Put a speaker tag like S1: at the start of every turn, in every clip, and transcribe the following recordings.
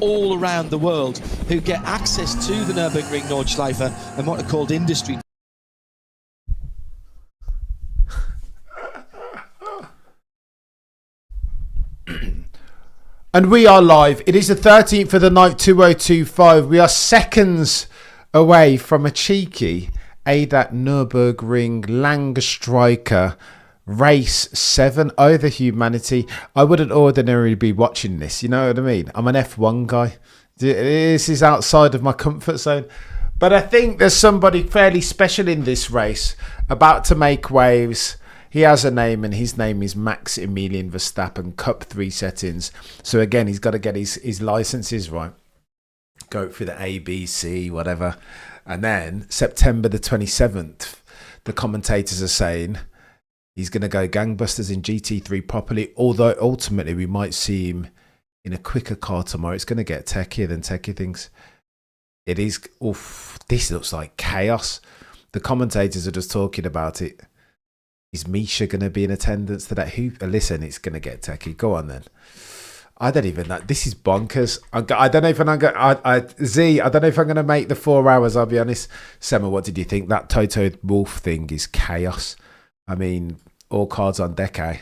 S1: all around the world who get access to the Nürburgring Nordschleife and what are called industry.
S2: And we are live. It is the 13th of the 9th, 2025. We are seconds away from a cheeky ADAC Nürburgring Langstrecken Race 7 over humanity. I wouldn't ordinarily be watching this, you know what I mean? I'm an F1 guy. This is outside of my comfort zone. But I think there's somebody fairly special in this race about to make waves. He has a name, and his name is Max Emilian Verstappen, Cup 3 settings. So again, he's got to get his licenses right. Go through the A, B, C, whatever. And then September the 27th, the commentators are saying he's going to go gangbusters in GT3 properly, although ultimately we might see him in a quicker car tomorrow. It's going to get techier than techie things. It is, oof, this looks like chaos. The commentators are just talking about it. Is Misha going to be in attendance to that? Listen, it's going to get techie. Go on then. I don't even know. This is bonkers. I don't know if I'm going I don't know if I'm going to make the 4 hours, I'll be honest. Sema, what did you think? That Toto Wolff thing is chaos. I mean, all cards on deck, eh?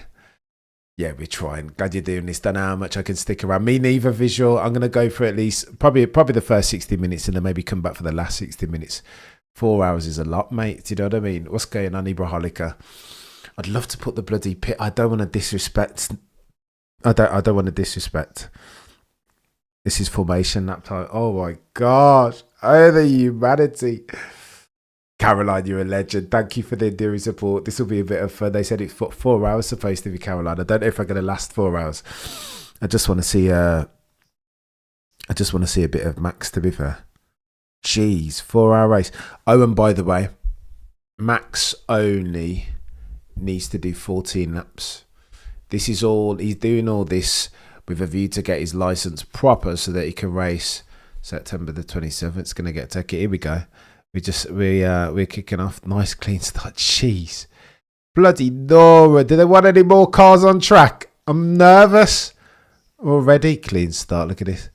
S2: Yeah, we're trying. Glad you're doing this. Don't know how much I can stick around. Me neither, visual. I'm going to go for at least probably the first 60 minutes and then maybe come back for the last 60 minutes. 4 hours is a lot, mate. Do you know what I mean? What's going on, Ibraholica? I'd love to put the bloody pit. I don't want to disrespect. I don't want to disrespect. This is formation lap time. Oh my gosh. Oh, the humanity. Caroline, you're a legend. Thank you for the endearing support. This will be a bit of fun. They said it's 4 hours supposed to be, Caroline. I don't know if I'm going to last 4 hours. I just want to see a bit of Max, to be fair. Jeez, 4 hour race. Oh, and by the way, Max only needs to do 14 laps. This is all, he's doing all this with a view to get his license proper so that he can race September the 27th. It's going to get techie. Here we go. We're kicking off. Nice clean start. Jeez. Bloody Nora. Do they want any more cars on track? I'm nervous already. Clean start. Look at this.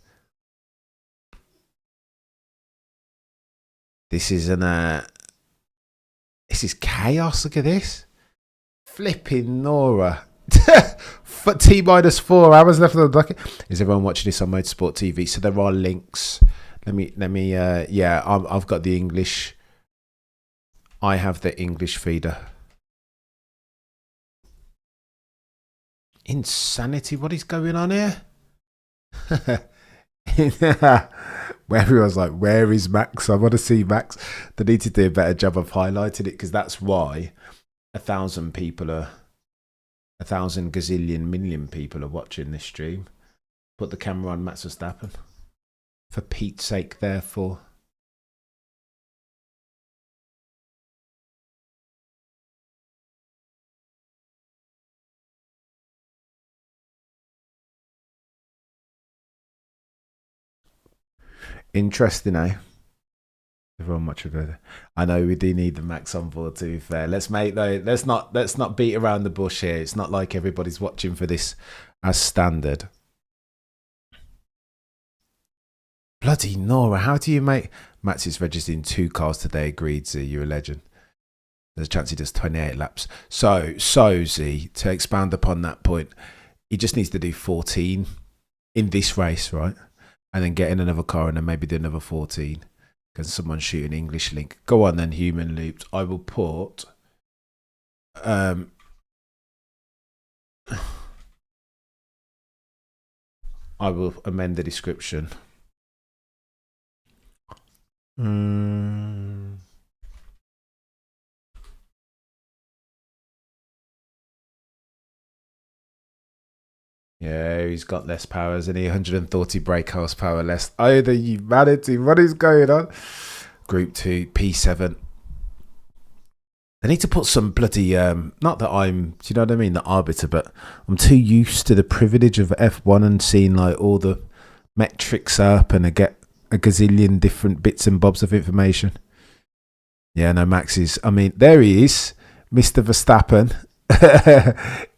S2: This is chaos. Look at this. Flipping Nora. T-minus 4 hours left on the docket. Is everyone watching this on Motorsport TV? So there are links. Let me yeah, I've got the English. I have the English feeder. Insanity, what is going on here? Where everyone's like, where is Max? I want to see Max. They need to do a better job of highlighting it, because that's why 1,000 people are 1,000 gazillion million people are watching this stream. Put the camera on Max Verstappen. For Pete's sake, therefore. Interesting, eh? Everyone much better. I know we do need the Max on board, to be fair. Let's not beat around the bush here. It's not like everybody's watching for this as standard. Bloody Nora, how do you make... Max is registering 2 cars today, agreed, Z. You're a legend. There's a chance he does 28 laps. So Z, to expand upon that point, he just needs to do 14 in this race, right? And then get in another car and then maybe do another 14. Can someone shoot an English link? Go on then, human looped. I will put... I will amend the description. Yeah, he's got less power, isn't he? 130 brake horsepower less. Oh, the humanity. What is going on? Group 2, P7. They need to put some bloody... not that I'm... Do you know what I mean? The arbiter, but I'm too used to the privilege of F1 and seeing like all the metrics up and I get a gazillion different bits and bobs of information. Yeah, no, Max is... I mean, there he is. Mr. Verstappen.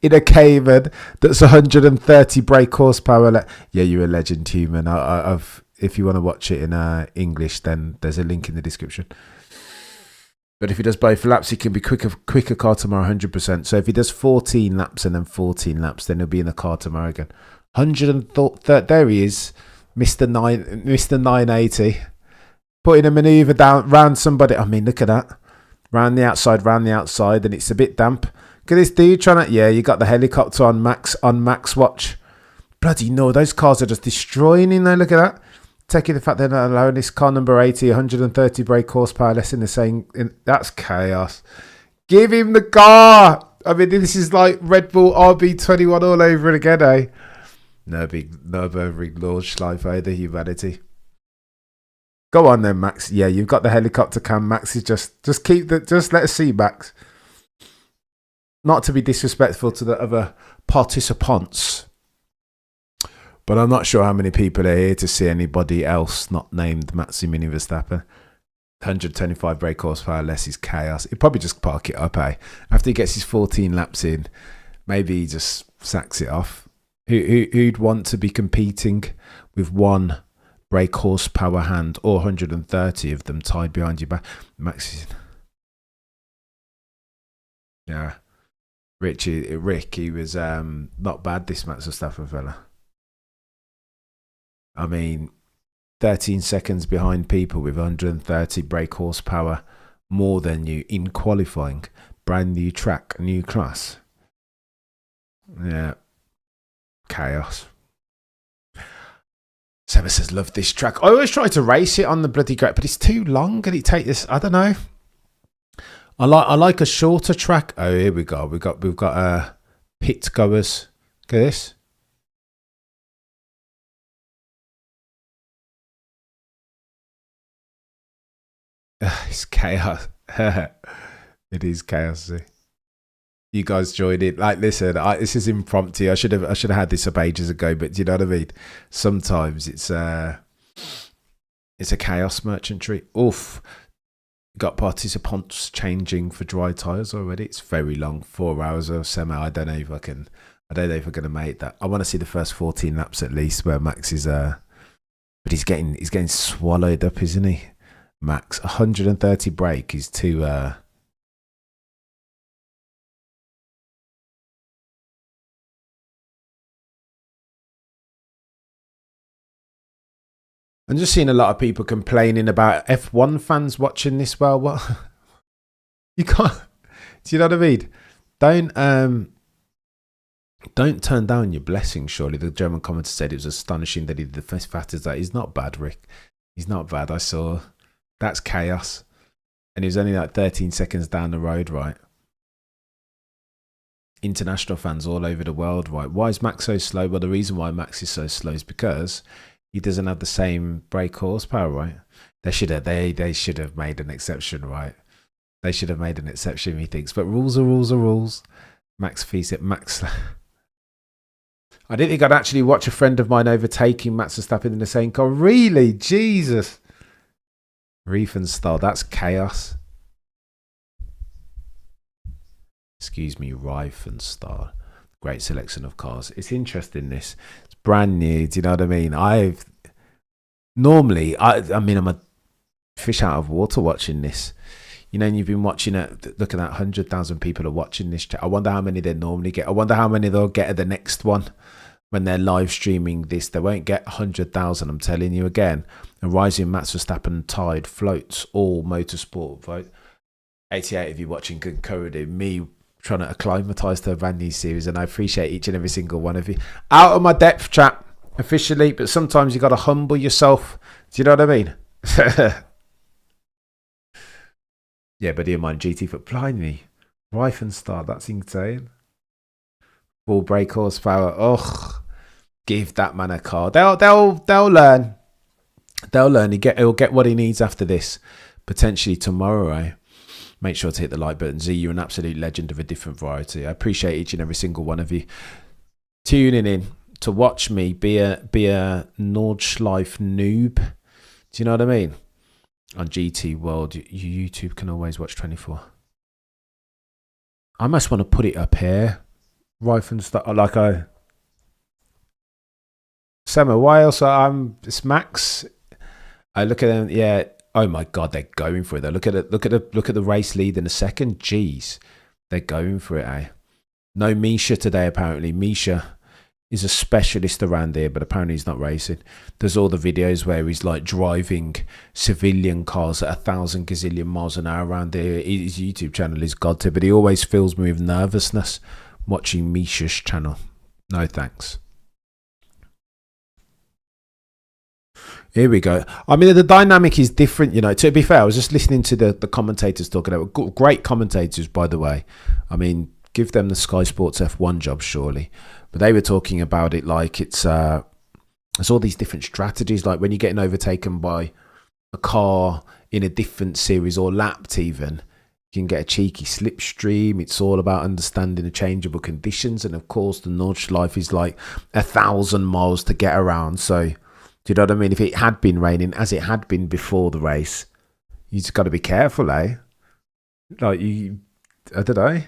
S2: in a Cayman that's 130 brake horsepower. Yeah, you're a legend, human. If you want to watch it in English, then there's a link in the description. But if he does both laps, he can be quicker car tomorrow, 100%. So if he does 14 laps and then 14 laps, then he'll be in the car tomorrow again. 130. There he is, Mr. 980, putting a manoeuvre down round somebody. I mean, look at that, round the outside, and it's a bit damp. Look at this dude trying to. Yeah, you got the helicopter on Max watch. Bloody no, those cars are just destroying him. Though, look at that. Taking the fact they're not allowing this car number 80, 130 brake horsepower less in the same. That's chaos. Give him the car. I mean, this is like Red Bull RB21 all over again, eh? Nürburgring Nordschleife, the humanity. Go on then, Max. Yeah, you've got the helicopter cam. Max is just let us see, Max. Not to be disrespectful to the other participants, but I'm not sure how many people are here to see anybody else not named Maximilian Verstappen. 125 brake horsepower less is chaos. He'll probably just park it up, eh? After he gets his 14 laps in, maybe he just sacks it off. Who'd want to be competing with one brake horsepower hand or 130 of them tied behind your back? Max, yeah. Rick, he was not bad, this Max Verstappen fella. I mean, 13 seconds behind people with 130 brake horsepower more than you in qualifying. Brand new track, new class. Yeah. Chaos. Seba says, love this track. I always try to race it on the bloody great, but it's too long. Can it take this? I don't know. I like a shorter track. Oh, here we go. We've got pit goers. Look at this. It's chaos. It is chaos. You guys joined it. Like, listen, this is impromptu. I should have had this up ages ago. But do you know what I mean? Sometimes it's a chaos merchantry. Oof. Got participants changing for dry tyres already. It's very long, 4 hours of semi. I don't know if I'm going to make that. I want to see the first 14 laps at least where Max is. But he's getting swallowed up, isn't he? Max 130 brake is too. I'm just seeing a lot of people complaining about F1 fans watching this. Well, what you can't. Do you know what I mean? Don't turn down your blessing. Surely the German commentator said it was astonishing that he did the first factors. That he's not bad, Rick. He's not bad. I saw. That's chaos, and he was only like 13 seconds down the road, right? International fans all over the world, right? Why is Max so slow? Well, the reason why Max is so slow is because he doesn't have the same brake horsepower, right? They should have made an exception, right? They should have made an exception, he thinks. But rules are rules are rules. Max fees it. Max. I didn't think I'd actually watch a friend of mine overtaking Max Verstappen in the same car. Really? Jesus. Riefenstahl, that's chaos. Excuse me, Riefenstahl. Great selection of cars. It's interesting, this. It's brand new, do you know what I mean? I mean, I'm a fish out of water watching this. You know, and you've been watching it, looking at 100,000 people are watching this. I wonder how many they normally get. I wonder how many they'll get at the next one. When they're live streaming this, they won't get 100,000. I'm telling you again. A rising Max Verstappen tide floats all motorsport vote. 88 of you watching concurrently. Me trying to acclimatise to a brand new series, and I appreciate each and every single one of you. Out of my depth, chat, officially, but sometimes you got to humble yourself. Do you know what I mean? Yeah, but you mind GT for blindly. Riefenstahl, that's insane. Full brake horsepower. Ugh. Give that man a car. They'll learn. They'll learn. He'll get what he needs after this. Potentially tomorrow, eh? Make sure to hit the like button. Z, you're an absolute legend of a different variety. I appreciate each and every single one of you tuning in to watch me be a Nordschleife noob. Do you know what I mean? On GT World, YouTube can always watch 24. I almost want to put it up here. Reifenstahl, like a Summer. Why else? It's Max. I look at them. Yeah. Oh my God, they're going for it. Though. Look at the race lead in a second. Jeez, they're going for it. Eh? No Misha today. Apparently, Misha is a specialist around here, but apparently he's not racing. There's all the videos where he's like driving civilian cars at 1,000 gazillion miles an hour around here. His YouTube channel is God tier, but he always fills me with nervousness watching Misha's channel. No thanks. Here we go. I mean, the dynamic is different, you know. To be fair, I was just listening to the commentators talking about great commentators, by the way. I mean, give them the Sky Sports F1 job, surely. But they were talking about it like there's all these different strategies. Like when you're getting overtaken by a car in a different series or lapped even, you can get a cheeky slipstream. It's all about understanding the changeable conditions. And of course, the Nordschleife is like 1,000 miles to get around. So, do you know what I mean? If it had been raining, as it had been before the race, you just got to be careful, eh? Like I don't know.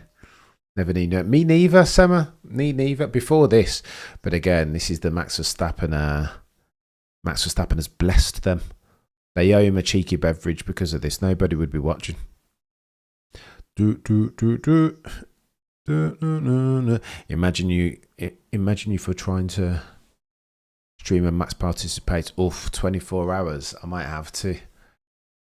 S2: Never knew. Me neither, Summer. Me neither. Before this, but again, this is the Max Verstappen. Max Verstappen has blessed them. They owe him a cheeky beverage because of this. Nobody would be watching. Imagine you for trying to stream and Max participates. 24 hours. I might have to.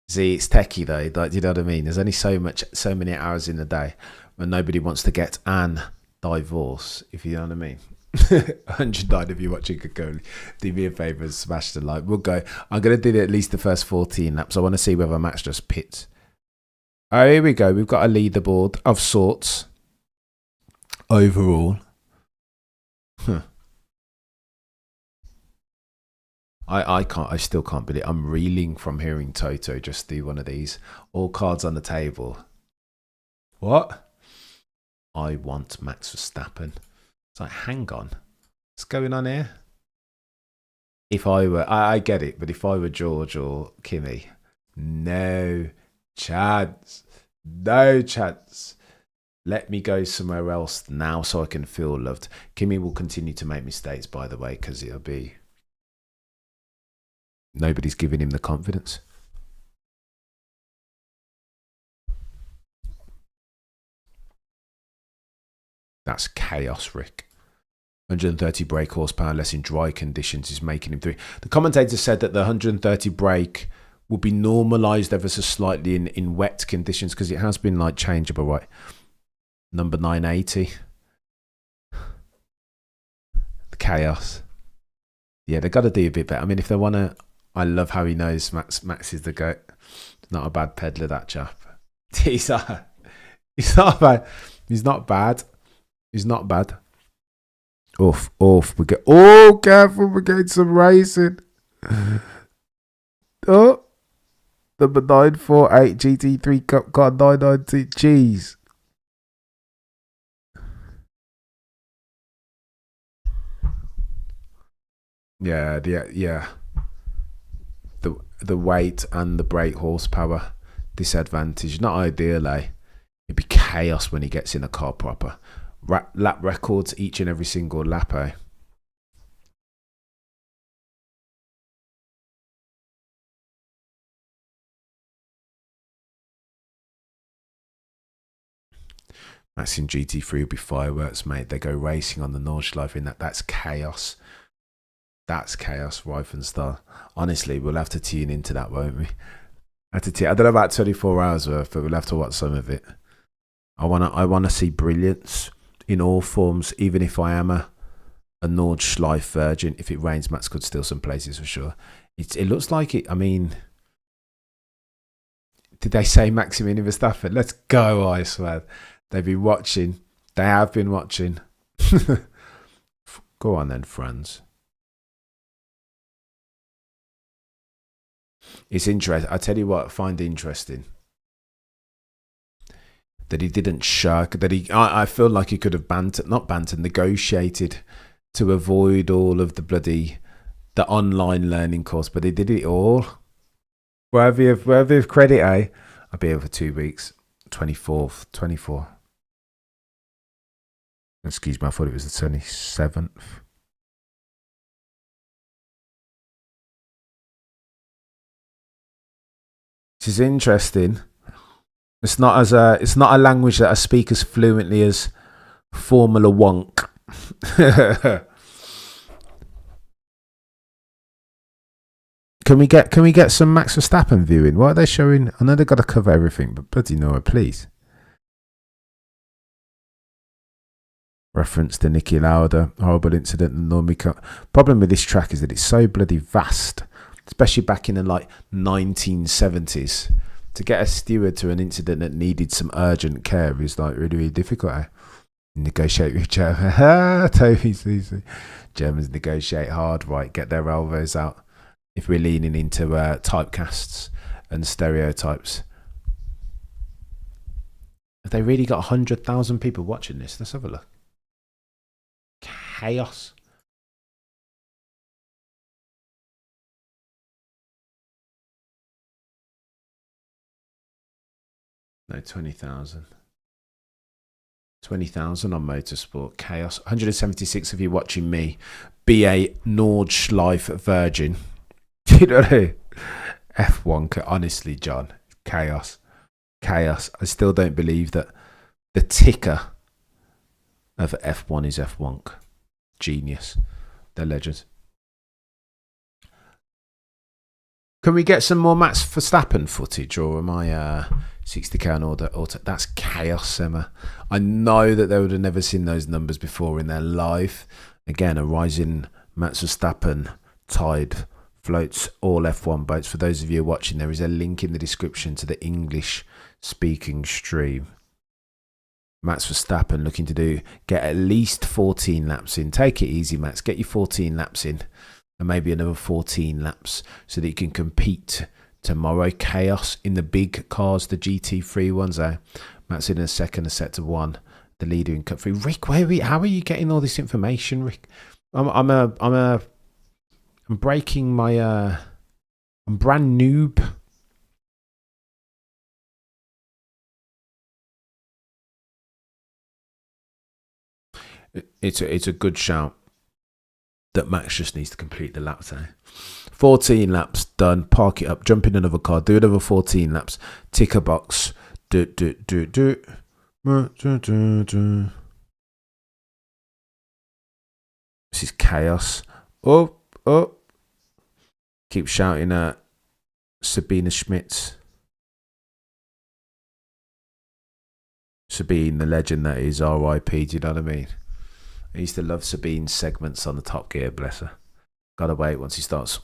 S2: See, it's techie though. Like, you know what I mean? There's only so many hours in the day, and nobody wants to get an divorce. If you know what I mean. 109 of you watching could go. Do me a favour and smash the like. We'll go. I'm going to do at least the first 14 laps. I want to see whether Max just pits. Oh, here we go. We've got a leaderboard of sorts. Overall. I still can't believe I'm reeling from hearing Toto just do one of these. All cards on the table. What? I want Max Verstappen. It's like, hang on. What's going on here? If I were, I get it, but if I were George or Kimi, no chance. No chance. Let me go somewhere else now so I can feel loved. Kimi will continue to make mistakes, by the way, because it'll be... Nobody's giving him the confidence. That's chaos, Rick. 130 brake horsepower less in dry conditions is making him through. The commentator said that the 130 brake will be normalised ever so slightly in wet conditions because it has been like changeable, right? Number 980. The chaos. Yeah, they've got to do a bit better. I mean, if they want to... I love how he knows Max is the GOAT. Not a bad peddler, that chap. He's not bad. He's not bad. He's not bad. Off. We get. Oh, careful! We're getting some racing. Oh, number 948 GT3 Cup Car 990. Jeez. Yeah. The weight and the brake horsepower disadvantage. Not ideal, eh? It'd be chaos when he gets in a car proper. Lap records each and every single lap, eh? That's in GT3 will be fireworks, mate. They go racing on the Nordschleife in that. That's chaos. That's chaos, Reifenstahl. Honestly, we'll have to tune into that, won't we? I don't know about 24 hours worth, but we'll have to watch some of it. I wanna see brilliance in all forms, even if I am a Nordschleife virgin. If it rains, Max could steal some places for sure. It looks like it. I mean, did they say Maximilian Verstappen? Let's go, Iceman. They've been watching. They have been watching. Go on then, Franz. It's interesting. I tell you what I find interesting. That he didn't shirk. That I feel like he could have negotiated to avoid all of the online learning course, but he did it all. Worthy of credit, eh? I'll be here for 2 weeks. 24. Excuse me, I thought it was the 27th. Which is interesting. It's not a language that I speak as fluently as Formula Wonk. Can we get some Max Verstappen viewing? What are they showing? I know they've got to cover everything, but bloody Nora, please. Reference to Niki Lauda, horrible incident in the Nürburgring. Problem with this track is that it's so bloody vast, especially back in the 1970s. To get a steward to an incident that needed some urgent care is really difficult. Eh? Negotiate with Germans. Toby's easy. Germans negotiate hard, right? Get their elbows out. If we're leaning into typecasts and stereotypes. Have they really got 100,000 people watching this? Let's have a look. Chaos. No, 20,000. 20,000 on Motorsport. Chaos. 176 of you watching me. BA Nordschleife Virgin. Do you know what I mean? F1, honestly, John. Chaos. Chaos. I still don't believe that the ticker of F1 is F1. Genius. They're legends. Can we get some more Max Verstappen footage, or am I 60k on order? That's chaos, Emma. I know that they would have never seen those numbers before in their life. Again, a rising Max Verstappen tide floats all F1 boats. For those of you watching, there is a link in the description to the English-speaking stream. Max Verstappen looking to get at least 14 laps in. Take it easy, Max. Get your 14 laps in. And maybe another 14 laps so that you can compete tomorrow. Chaos in the big cars, the GT3 ones. Matt's in a second, a set to one. The leader in Cup 3. Rick, how are you getting all this information, Rick? I'm breaking my I'm brand noob. It's a good shout that Max just needs to complete the lap today. 14 laps done. Park it up. Jump in another car. Do another 14 laps. Tick a box. Do. This is chaos. Oh. Keep shouting at Sabina Schmitz. Sabine, the legend that is, R.I.P. Do you know what I mean? I used to love Sabine's segments on the Top Gear, bless her. Gotta wait once he starts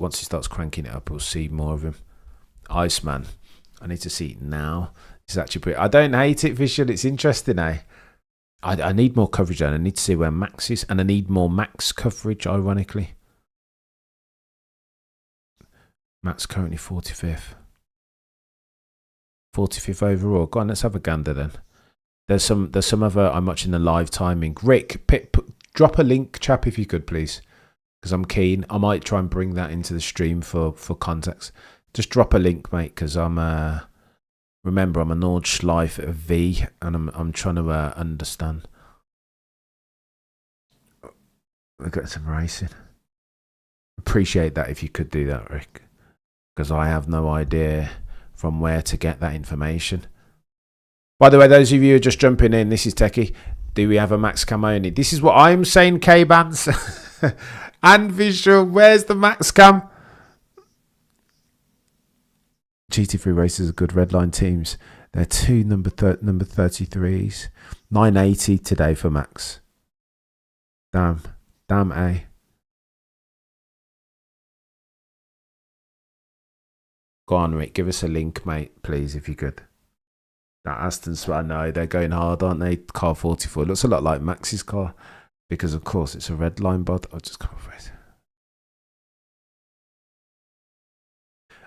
S2: cranking it up, we'll see more of him. Iceman. I need to see it now. It's actually pretty. I don't hate it, Visual. It's interesting, eh? I need more coverage, and I need to see where Max is, and I need more Max coverage, ironically. Max currently 45th. 45th overall. Go on, let's have a gander then. There's some other. I'm watching the live timing. Rick, drop a link, chap, if you could, please, because I'm keen. I might try and bring that into the stream for context. Just drop a link, mate, because remember, I'm a Nordschleife V, and I'm trying to understand. We've got some racing. Appreciate that if you could do that, Rick, because I have no idea from where to get that information. By the way, those of you who are just jumping in, this is Techie. Do we have a Max Cam only? This is what I'm saying, K-Bands. And Visual, where's the Max Cam? GT3 races are good redline teams. They're two number 33s. 980 today for Max. Damn, A. Go on, Rick. Give us a link, mate, please, if you could. That Aston, I know they're going hard, aren't they? Car 44 looks a lot like Max's car because, of course, it's a red line bod. I'll just come over it.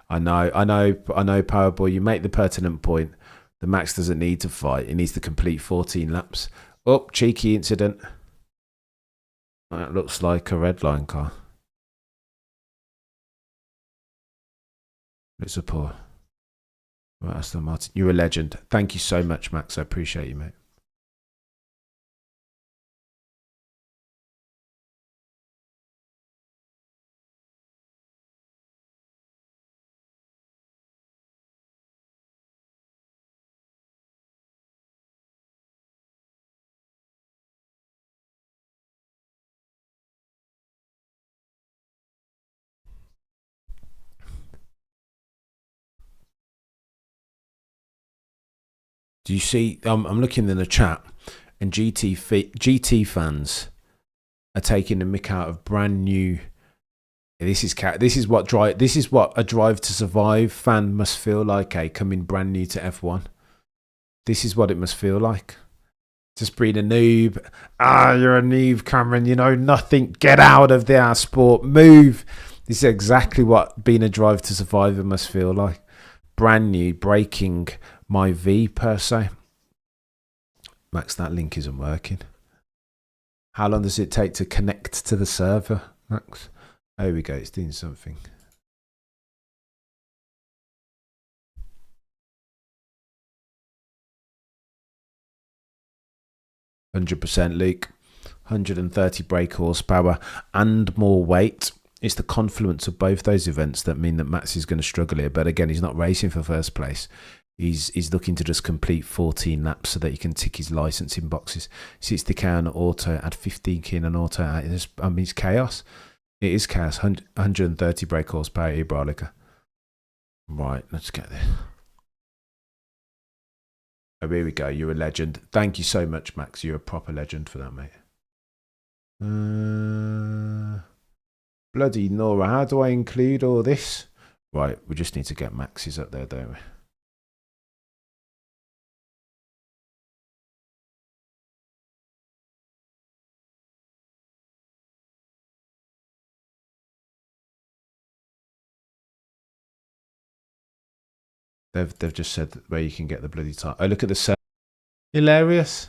S2: I know, Powerboy. You make the pertinent point. The Max doesn't need to fight. He needs to complete 14 laps. Oh, cheeky incident. That looks like a red line car. It's a poor. Right, Aston Martin. You're a legend. Thank you so much, Max. I appreciate you, mate. Do you see? I'm looking in the chat, and GT fans are taking the mick out of brand new. This is what a Drive to Survive fan must feel like. Coming brand new to F1. This is what it must feel like. Just being a noob. You're a noob, Cameron. You know nothing. Get out of there, sport. Move. This is exactly what being a Drive to Survivor must feel like. Brand new, breaking my V per se. Max, that link isn't working. How long does it take to connect to the server, Max? There we go, it's doing something. %, Luke. 130 brake horsepower and more weight. It's the confluence of both those events that mean that Max is going to struggle here. But again, he's not racing for first place. He's looking to just complete 14 laps so that he can tick his licensing boxes. 60k on auto, add 15k on auto. It's chaos. It is chaos. 130 brake horsepower, Ibralica. Right, let's get this. Oh, here we go. You're a legend. Thank you so much, Max. You're a proper legend for that, mate. Bloody Nora, how do I include all this? Right, we just need to get Max's up there, don't we? They've just said where you can get the bloody time. Oh, look at the set. Hilarious.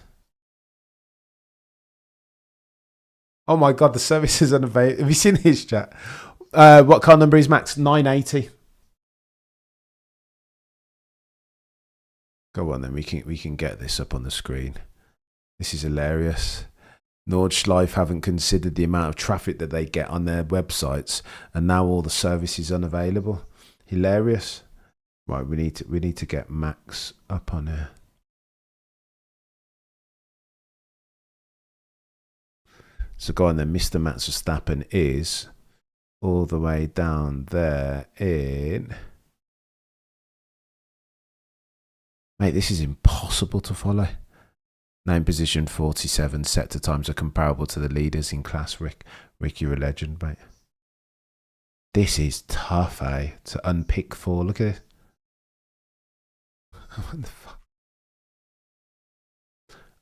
S2: Oh my God, the service is unavailable. Have you seen his chat? What car number is Max? 980. Go on then, we can get this up on the screen. This is hilarious. Nordschleife haven't considered the amount of traffic that they get on their websites, and now all the service is unavailable. Hilarious. Right, we need to get Max up on here. So go on then, Mr. Max Verstappen is all the way down there in... Mate, this is impossible to follow. Name position 47, sector times are comparable to the leaders in class. Rick, you're a legend, mate. This is tough, eh? To unpick for. Look at it. What the fuck?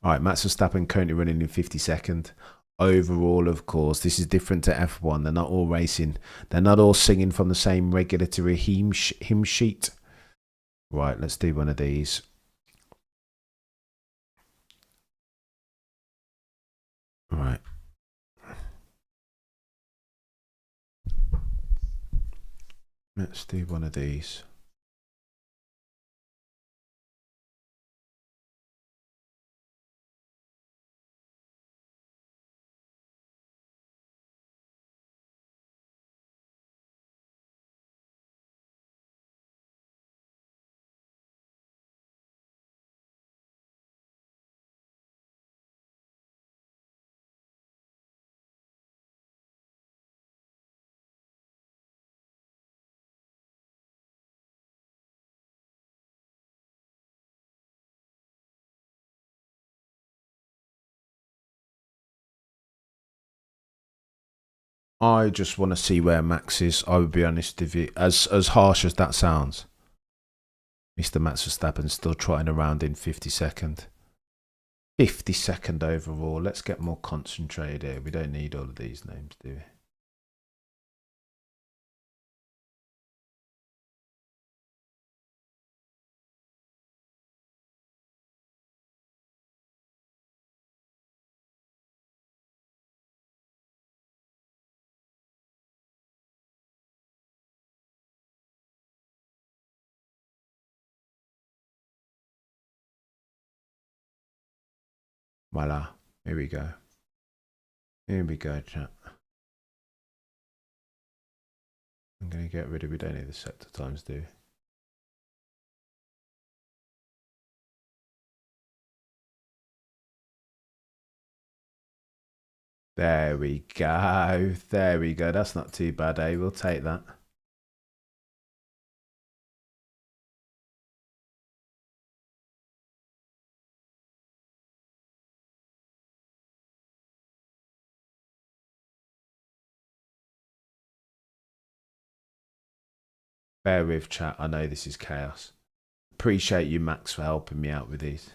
S2: Alright, Max Verstappen currently running in 52nd. Overall, of course, this is different to F1. They're not all racing. They're not all singing from the same regulatory hymn sheet. Right, let's do one of these. Right. Let's do one of these. I just want to see where Max is. I would be honest with you. As harsh as that sounds, Mr. Max Verstappen still trotting around in 52nd. 52nd overall. Let's get more concentrated here. We don't need all of these names, do we? Voila. Here we go. Here we go, chat. I'm going to get rid of... We don't need the sector times, do we? There we go. There we go. That's not too bad, eh? We'll take that. Bear with, chat. I know this is chaos. Appreciate you, Max, for helping me out with these.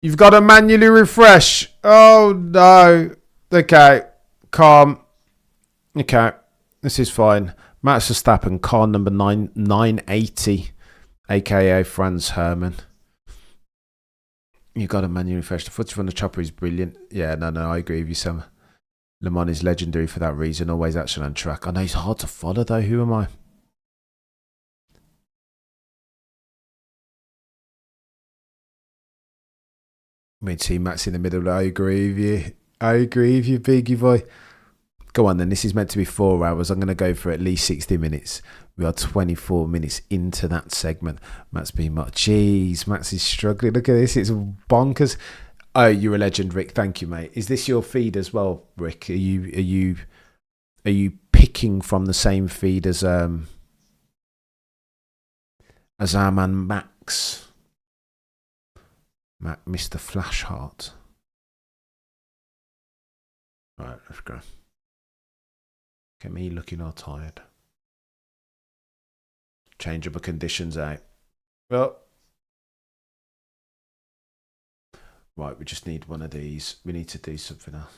S2: You've got to manually refresh. Oh, no. Okay. Calm. Okay. This is fine. Max Verstappen, car number 980, a.k.a. Franz Hermann. You've got to manually refresh. The footage from the chopper is brilliant. Yeah, no, I agree with you, Sam. Le Mans is legendary for that reason. Always action on track. I know he's hard to follow, though. Who am I? Me team Max in the middle. I agree with you. I agree with you, Biggie boy. Go on then. This is meant to be 4 hours. I'm going to go for at least 60 minutes. We are 24 minutes into that segment. Matt's been much. Jeez, Matt's is struggling. Look at this. It's bonkers. Oh, you're a legend, Rick. Thank you, mate. Is this your feed as well, Rick? Are you picking from the same feed as our man Max? Mr. Flashheart. Right, let's go. Get me looking all tired. Changeable conditions out. Well, right, we just need one of these. We need to do something else.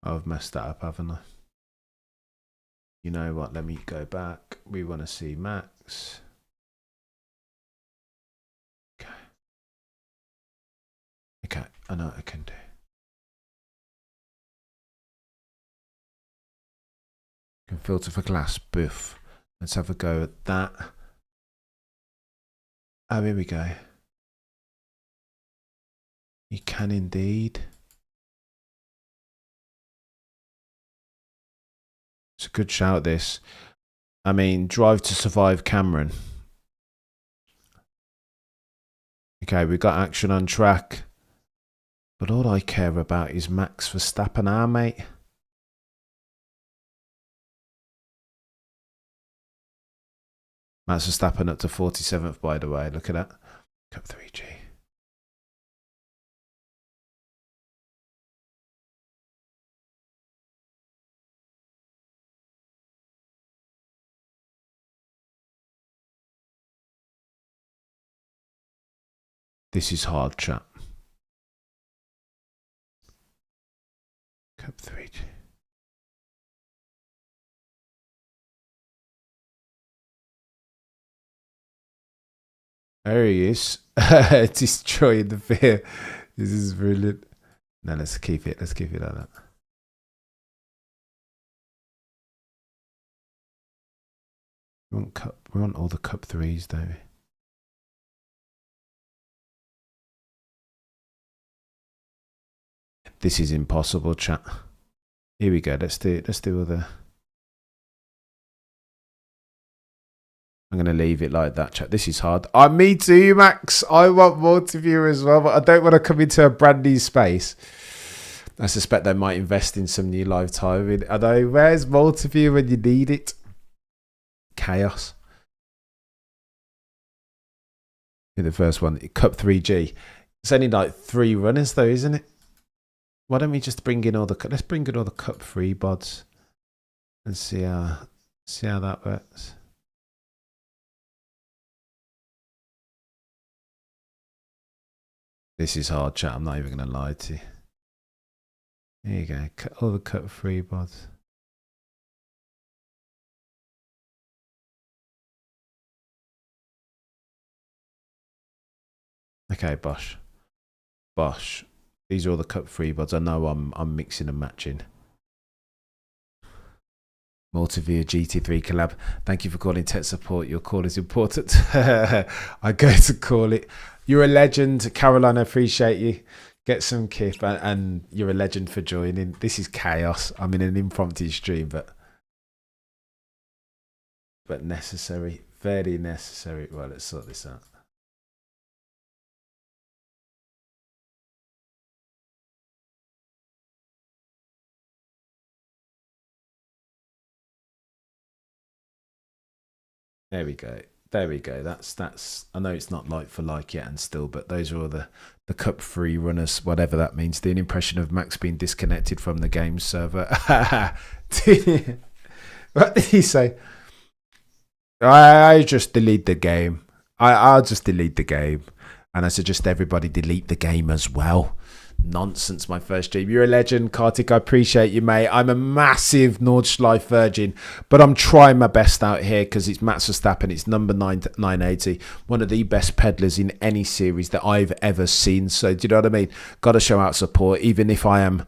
S2: I've messed that up, haven't I? You know what? Let me go back. We want to see Max. Okay, I know what I can do. Can filter for glass. Boof. Let's have a go at that. Oh, here we go. You can indeed. It's a good shout, this. I mean, Drive to Survive Cameron. Okay, we've got action on track. But all I care about is Max Verstappen, our mate. Max Verstappen up to 47th, by the way. Look at that. Cup 3G. This is hard, chat. Cup 3G. There he is. Destroying the fear. This is brilliant. No, let's keep it. Let's keep it like that. We want all the cup 3s, don't we? This is impossible, chat. Here we go. Let's do other. I'm going to leave it like that, chat. This is hard. Me too, Max. I want multi-viewer as well, but I don't want to come into a brand new space. I suspect they might invest in some new live timing. I know. Where's multi-viewer when you need it? Chaos. In the first one, Cup 3G. It's only like 3 runners though, isn't it? Why don't we just bring in all the... Let's bring in all the Cup 3 bods and see how that works. This is hard, chat. I'm not even going to lie to you. Here you go. All the Cup 3 bods. Okay, Bosch. These are all the Cup 3 bods. I know I'm mixing and matching. Multivia GT3 collab. Thank you for calling tech support. Your call is important. I go to call it. You're a legend, Caroline. I appreciate you. Get some kip, and you're a legend for joining. This is chaos. I'm in an impromptu stream, but necessary, very necessary. Well, let's sort this out. There we go. There we go. That's. I know it's not like for like yet, and still, but those are all the Cup 3 runners, whatever that means. The impression of Max being disconnected from the game server. What did he say? I just delete the game. I'll just delete the game, and I suggest everybody delete the game as well. Nonsense, my first stream. You're a legend, Kartik. I appreciate you, mate. I'm a massive Nordschleife virgin, but I'm trying my best out here because it's Max Verstappen. It's number 980, one of the best peddlers in any series that I've ever seen. So, do you know what I mean? Got to show out support, even if I am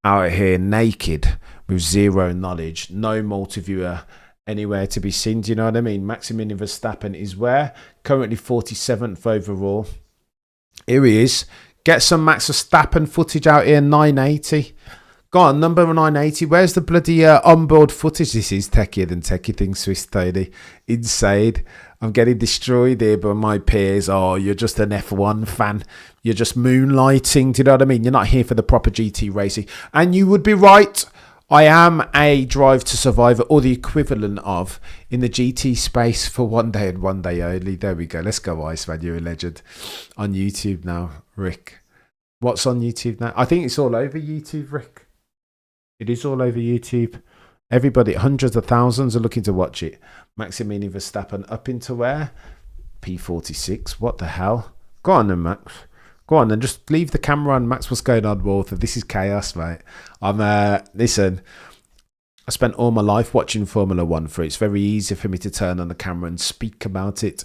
S2: out here naked with zero knowledge, no multi-viewer anywhere to be seen. Do you know what I mean? Maximilian Verstappen is where? Currently 47th overall. Here he is. Get some Max Verstappen footage out here, 980. Go on, number 980. Where's the bloody onboard footage? This is techier than techie thing, Swiss Tony. Insane. I'm getting destroyed here by my peers. Oh, you're just an F1 fan. You're just moonlighting. Do you know what I mean? You're not here for the proper GT racing. And you would be right. I am a Drive to Survivor, or the equivalent of, in the GT space for one day and one day only. There we go. Let's go, Iceman. You're a legend. On YouTube now, Rick. What's on YouTube now? I think it's all over YouTube, Rick. It is all over YouTube. Everybody, hundreds of thousands are looking to watch it. Maximilian Verstappen up into where? P46. What the hell? Go on then, Max. Go on then, just leave the camera on. Max, what's going on, Walter? This is chaos, mate. Listen, I spent all my life watching Formula 1 for it. It's very easy for me to turn on the camera and speak about it,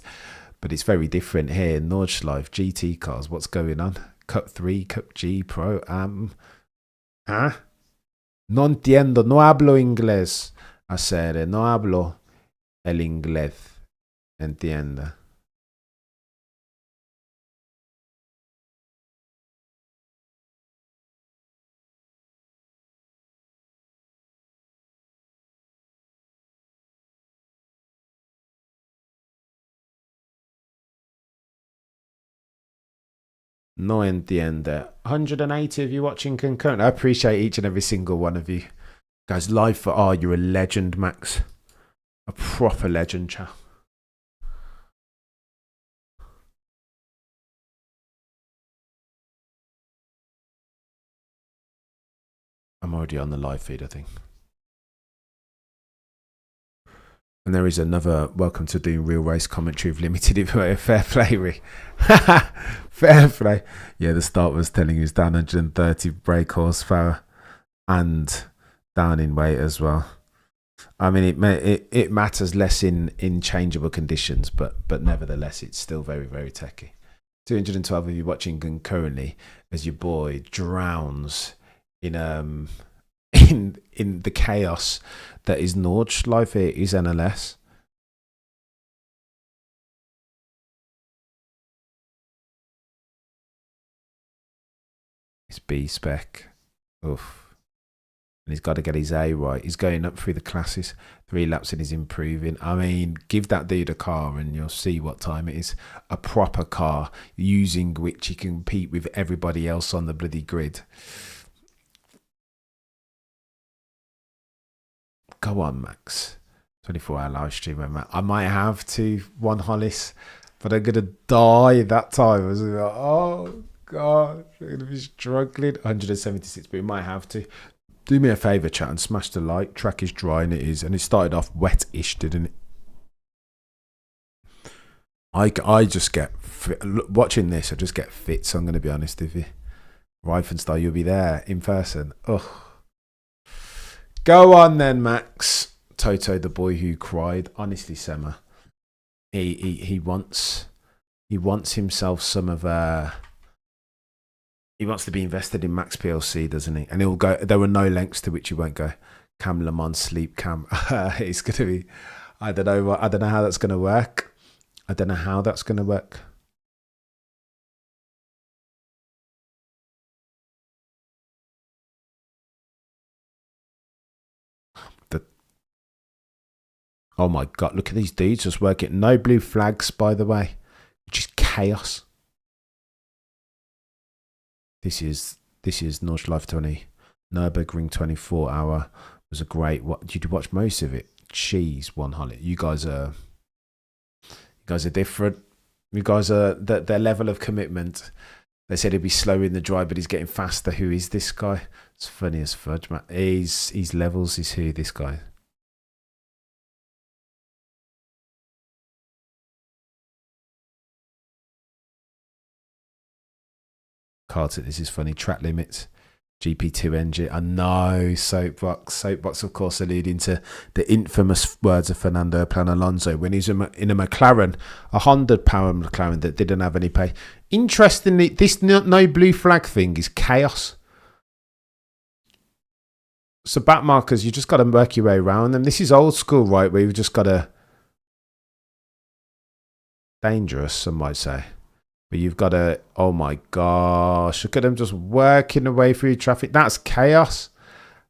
S2: but it's very different here. Nordschleife, GT cars, what's going on? Cup 3, Cup G, Pro, No entiendo, no hablo inglés. Hacer, no hablo el inglés. Entienda. No entiende. 180 of you watching concurrent. I appreciate each and every single one of you. Guys, live for R, you're a legend, Max. A proper legend, chat. I'm already on the live feed, I think. And there is another welcome to doing real race commentary of limited fair play, Rick. Fair play. Yeah, the start was telling you it's down 130 brake horsepower and down in weight as well. I mean, it matters less in changeable conditions, but nevertheless, it's still very, very techy. 212 of you watching concurrently as your boy drowns in the chaos that is Nordschleife. Here is NLS. It's B spec. Oof. And he's got to get his A right. He's going up through the classes. 3 laps and he's improving. I mean, give that dude a car and you'll see what time it is. A proper car using which he can compete with everybody else on the bloody grid. Go on, Max. 24-hour live stream, Matt. I might have to, one Hollis, but I'm going to die that time. I was like, oh, God. I'm going to be struggling. 176, but we might have to. Do me a favour, chat, and smash the like. Track is dry, and it is. And it started off wet-ish, didn't it? I just get... Watching this, I just get fit, so I'm going to be honest with you. Reifenstein, you'll be there in person. Ugh. Go on then, Max. Toto, the boy who cried. Honestly, Sema, he wants himself some of he wants to be invested in Max PLC, doesn't he? And he'll go. There were no lengths to which he won't go. Cam Le Mans sleep cam. It's gonna be. I don't know how that's gonna work. I don't know how that's gonna work. Oh my God, look at these dudes just working. No blue flags, by the way. Just chaos. This is Nordschleife 20. Nürburgring 24-hour was a great... Did you watch most of it? Cheese, one Holly. You guys are guys are different. You guys are their level of commitment. They said he'd be slow in the dry, but he's getting faster. Who is this guy? It's funny as fudge, man. He's levels. Is who this guy? Carter, this is funny. Track limits. GP2 engine. I know. Soapbox. Soapbox, of course, alluding to the infamous words of Fernando Plan Alonso when he's in a McLaren, a 100-power McLaren that didn't have any pay. Interestingly, this no blue flag thing is chaos. So back markers, you just got to work your way around them. This is old school, right? Where you've just got to... dangerous, some might say. But you've got to... oh my gosh. Look at them just working their way through traffic. That's chaos.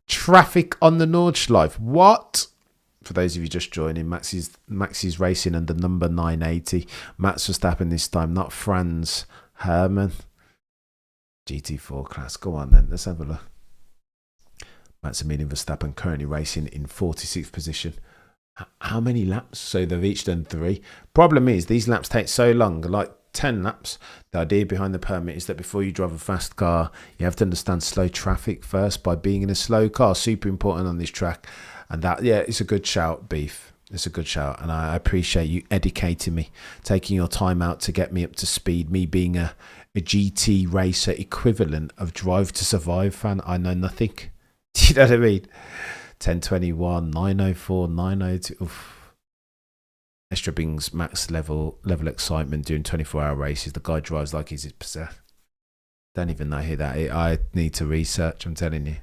S2: Traffic on the Nordschleife. What? For those of you just joining, Max is racing under number 980. Max Verstappen this time, not Franz Hermann. GT4 class. Go on then. Let's have a look. Max Verstappen currently racing in 46th position. How many laps? So they've each done 3. Problem is, these laps take so long, like 10 laps. The idea behind the permit is that before you drive a fast car, you have to understand slow traffic first by being in a slow car. Super important on this track. And that, yeah, it's a good shout, Beef. It's a good shout. And I appreciate you educating me, taking your time out to get me up to speed. Me being a GT racer equivalent of Drive to Survive fan. I know nothing. Do you know what I mean? 1021, 904, 902. Oof. Extra brings max level excitement during 24-hour races. The guy drives like he's possessed. Don't even know who that is. I need to research, I'm telling you.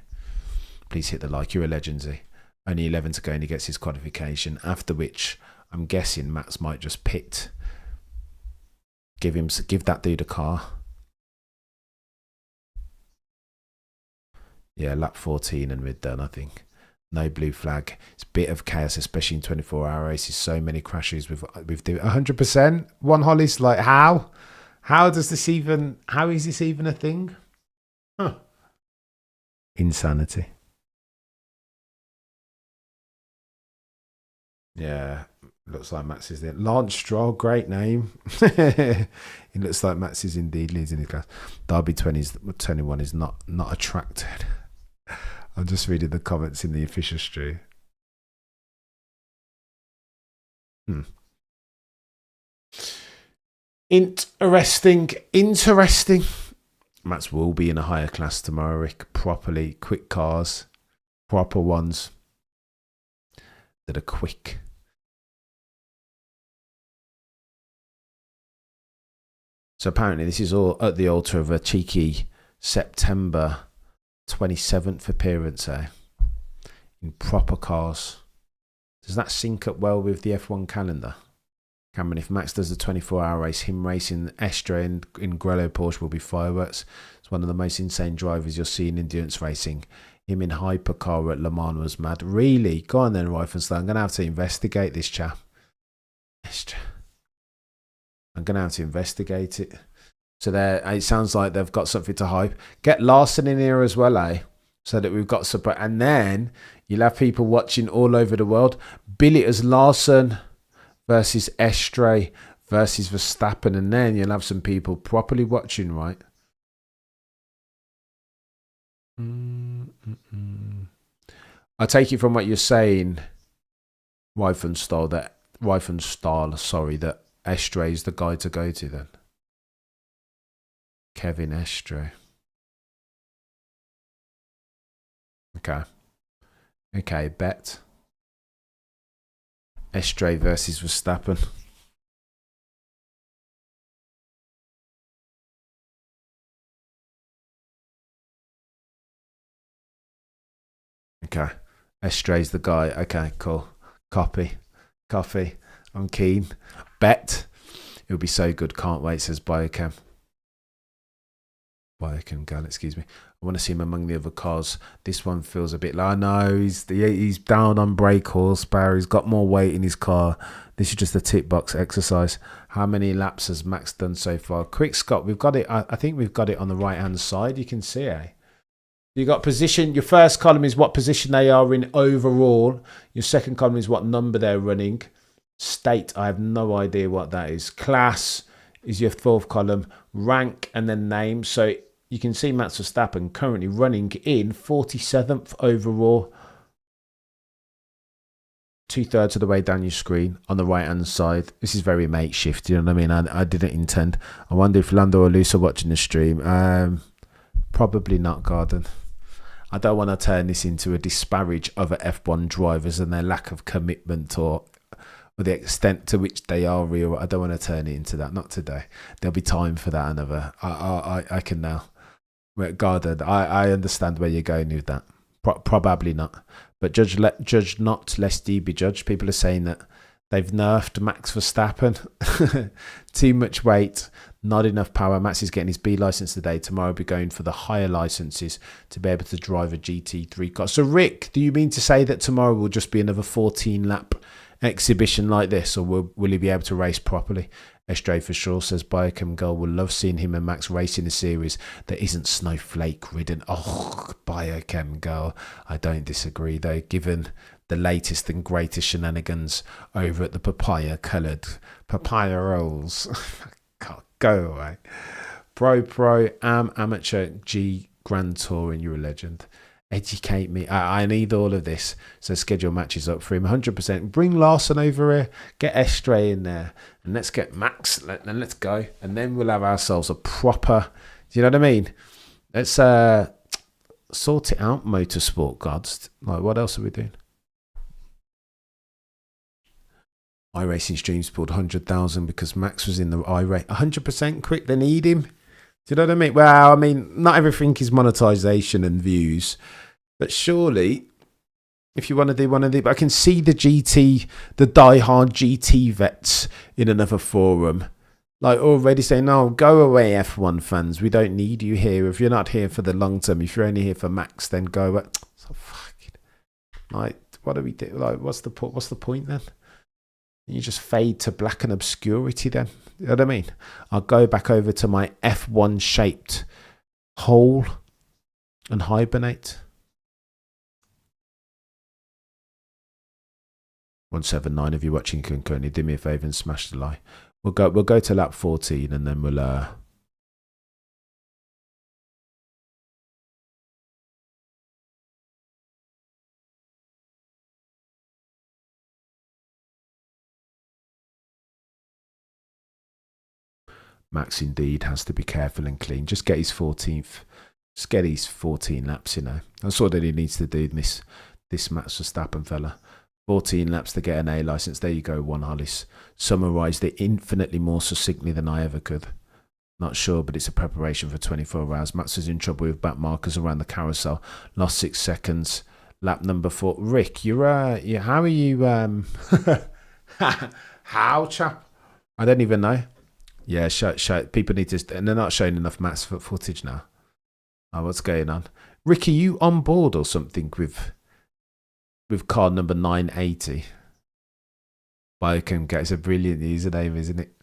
S2: Please hit the like. You're a legend, Z. Only 11 to go and he gets his qualification. After which, I'm guessing Max might just pit. Give that dude a car. Yeah, lap 14 and we're done, I think. No blue flag. It's a bit of chaos, especially in 24-hour races. So many crashes with 100%. One Holly's like, how? How is this even a thing? Huh. Insanity. Yeah, looks like Max is there. Lance Stroll, great name. It looks like Max is indeed leading his class. Derby 21 is not attracted. I'm just reading the comments in the official stream. Interesting. Max will be in a higher class tomorrow, Rick. Properly, quick cars. Proper ones that are quick. So apparently this is all at the altar of a cheeky September 27th appearance, in proper cars. Does that sync up well with the F1 calendar? Cameron, if Max does the 24-hour race, him racing Estre in Grello Porsche will be fireworks. It's one of the most insane drivers you'll see in endurance racing. Him in hypercar at Le Mans was mad. Really? Go on then, Reifenstein. I'm going to have to investigate this chap. Estre. I'm going to have to investigate it. So there, it sounds like they've got something to hype. Get Larson in here as well, so that we've got support. And then you'll have people watching all over the world. Billy as Larson versus Estre versus Verstappen. And then you'll have some people properly watching, right? I take it from what you're saying, Reifenstahl, that Estre is the guy to go to then. Kevin Estre. Okay, bet. Estre versus Verstappen. Okay. Estre's the guy. Okay, cool. Copy. I'm keen. Bet. It'll be so good. Can't wait, says Biochem Gal, excuse me. I want to see him among the other cars. This one feels a bit like, I know, he's down on brake horsepower. He's got more weight in his car. This is just a tick box exercise. How many laps has Max done so far? Quick, Scott, we've got it. I think we've got it on the right-hand side. You can see, You got position. Your first column is what position they are in overall. Your second column is what number they're running. State, I have no idea what that is. Class is your fourth column. Rank and then name. So you can see Max Verstappen currently running in 47th overall. 2/3 of the way down your screen on the right hand side. This is very makeshift, you know what I mean? I didn't intend. I wonder if Lando or Luce are watching the stream. Probably not, Garden. I don't want to turn this into a disparage of F1 drivers and their lack of commitment or the extent to which they are real. I don't want to turn it into that. Not today. There'll be time for that another. I can now. Garden, I understand where you're going with that. Probably not. But judge not lest ye be judged. People are saying that they've nerfed Max Verstappen. Too much weight, not enough power. Max is getting his B license today. Tomorrow will be going for the higher licenses to be able to drive a GT3 car. So Rick, do you mean to say that tomorrow will just be another 14 lap exhibition like this, or will he be able to race properly? Estray for sure, says Biochem Girl. Will love seeing him and Max race in a series that isn't snowflake ridden. Oh, Biochem Girl. I don't disagree though, given the latest and greatest shenanigans over at the papaya rolls. Go away. Pro, amateur, G, Grand Touring, you're a legend. Educate me. I need all of this. So schedule matches up for him 100%. Bring Larson over here. Get Estray in there. And let's get Max. And let's go. And then we'll have ourselves a proper... Do you know what I mean? Let's sort it out, motorsport gods. Like, what else are we doing? iRacing streams pulled 100,000 because Max was in the iRace. 100% quick. They need him. Do you know what I mean? Well, I mean, not everything is monetization and views, but surely, if you want to do one of the, but I can see the diehard GT vets in another forum, like already saying, "No, go away, F1 fans. We don't need you here. If you're not here for the long term, if you're only here for Max, then go away." So fucking, like, what do we do? Like, what's the point then? You just fade to black and obscurity then. You know what I mean? I'll go back over to my F1 shaped hole and hibernate. 179 of you watching concurrently, do me a favour and smash the like. We'll go to lap 14 and then we'll Max indeed has to be careful and clean. Just get his 14th. Just get his 14 laps, you know. That's all that he needs to do, this Max Verstappen fella. 14 laps to get an A license. There you go, one Hollis. Summarised it infinitely more succinctly than I ever could. Not sure, but it's a preparation for 24 hours. Max is in trouble with back markers around the carousel. Lost 6 seconds. Lap number 4. Rick, how are you? How, chap? I don't even know. Yeah, people need to, and they're not showing enough Max footage now. Oh, what's going on? Ricky, you on board or something with car number 980? Biochem Guy. It's a brilliant username, isn't it?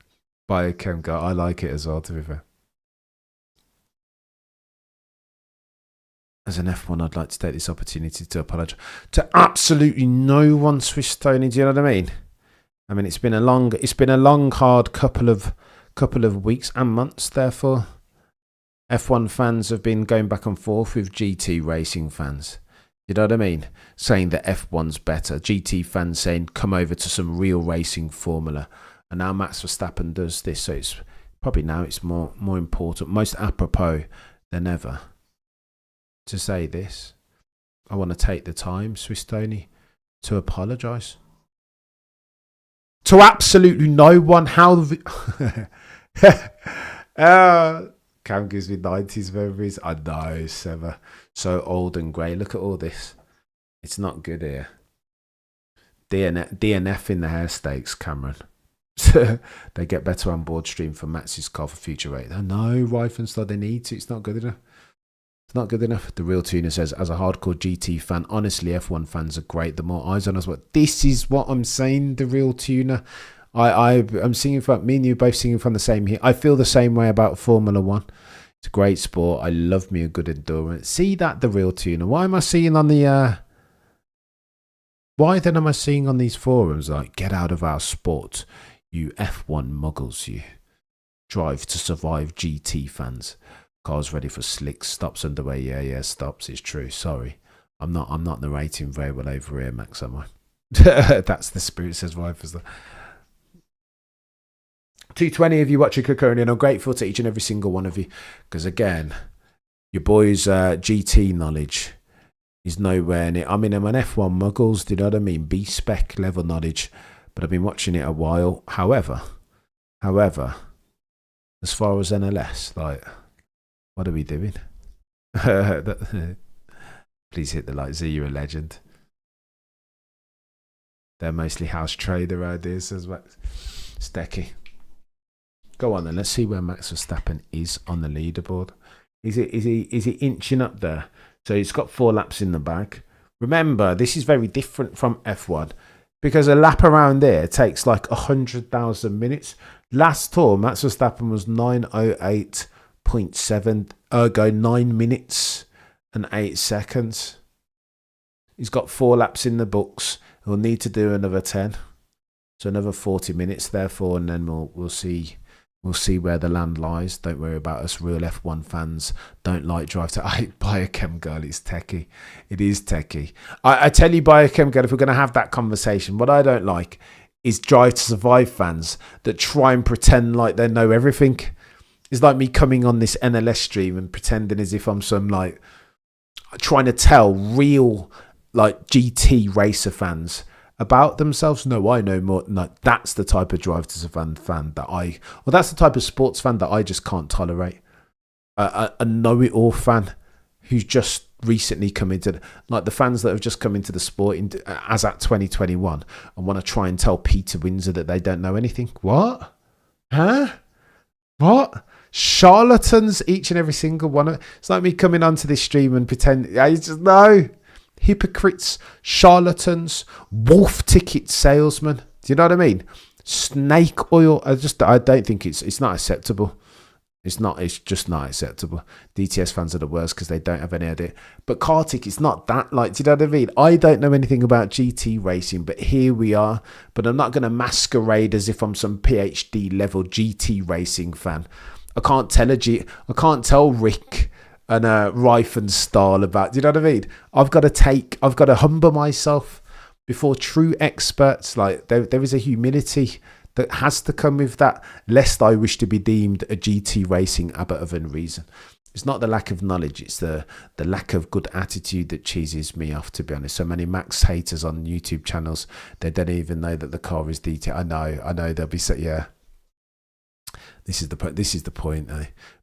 S2: Biochem Guy. I like it as well, to be fair. As an F1, I'd like to take this opportunity to apologise to absolutely no one, Swiss Tony. Do you know what I mean? I mean, it's been a long, hard couple of weeks and months. Therefore, F1 fans have been going back and forth with GT racing fans. You know what I mean? Saying that F1's better. GT fans saying, come over to some real racing formula. And now Max Verstappen does this. So it's probably now it's more important, most apropos than ever, to say this. I want to take the time, Swiss Tony, to apologise. To absolutely no one. How Cam gives me 90s memories. I know, Sever. So old and grey. Look at all this. It's not good here. DNF in the hair stakes, Cameron. They get better on board stream for Max's car for future rate. No, Reifenstahl, they need to. It's not good enough. It's not good enough. The Real Tuner says, as a hardcore GT fan, honestly, F1 fans are great. The more eyes on us, this is what I'm saying, the Real Tuner. I'm singing from, me and you both singing from the same here. I feel the same way about Formula One. It's a great sport. I love me a good endurance. See that, the Real Tuner. Why am I seeing on the Why then am I seeing on these forums like, get out of our sport, you F1 muggles, you drive to survive GT fans. Cars ready for slicks, stops underway, yeah, stops, it's true, sorry. I'm not narrating very well over here, Max, am I? That's the spirit, says Vipers. 220 of you watching Coconi, and I'm grateful to each and every single one of you, because again, your boys' GT knowledge is nowhere near. I mean, I'm an F1 muggles, do you know what I mean? B-spec level knowledge, but I've been watching it a while. However, as far as NLS, like, what are we doing? Please hit the like. Z, you're a legend. They're mostly house trader ideas, says Max. Stecky. Go on then. Let's see where Max Verstappen is on the leaderboard. Is he inching up there? So he's got 4 laps in the bag. Remember, this is very different from F1 because a lap around there takes like 100,000 minutes. Last tour, Max Verstappen was 9:08.7, ergo 9 minutes and 8 seconds. He's got 4 laps in the books. He'll need to do another 10, so another 40 minutes therefore, and then we'll see. We'll see where the land lies. Don't worry about us real F1 fans. Don't like drive to Biochem girl. It's techie. It is techie. I tell you, Biochem girl, if we're going to have that conversation, what I don't like is Drive to Survive fans that try and pretend like they know everything. It's like me coming on this NLS stream and pretending as if I'm some like trying to tell real like GT racer fans about themselves. No, I know more. No, that's the type of Drive to Survive fan that that's the type of sports fan that I just can't tolerate. A know-it-all fan who's just recently come into, like the fans that have just come into the sport as at 2021 and want to try and tell Peter Windsor that they don't know anything. What? Huh? What? Charlatans, each and every single one of it. It's like me coming onto this stream and pretend. I just know. Hypocrites, charlatans, wolf ticket salesmen. Do you know what I mean? Snake oil. I don't think it's not acceptable. It's just not acceptable. DTS fans are the worst because they don't have any idea. But Kartik, it's not that. Like, do you know what I mean? I don't know anything about GT racing, but here we are. But I'm not going to masquerade as if I'm some PhD level GT racing fan. I can't tell Rick and Rife and Stahl about, do you know what I mean? I've got to humble myself before true experts. Like there is a humility that has to come with that, lest I wish to be deemed a GT racing abbot of unreason. It's not the lack of knowledge, it's the lack of good attitude that cheeses me off, to be honest. So many Max haters on YouTube channels, they don't even know that the car is DT. I know they'll be yeah. This is the point.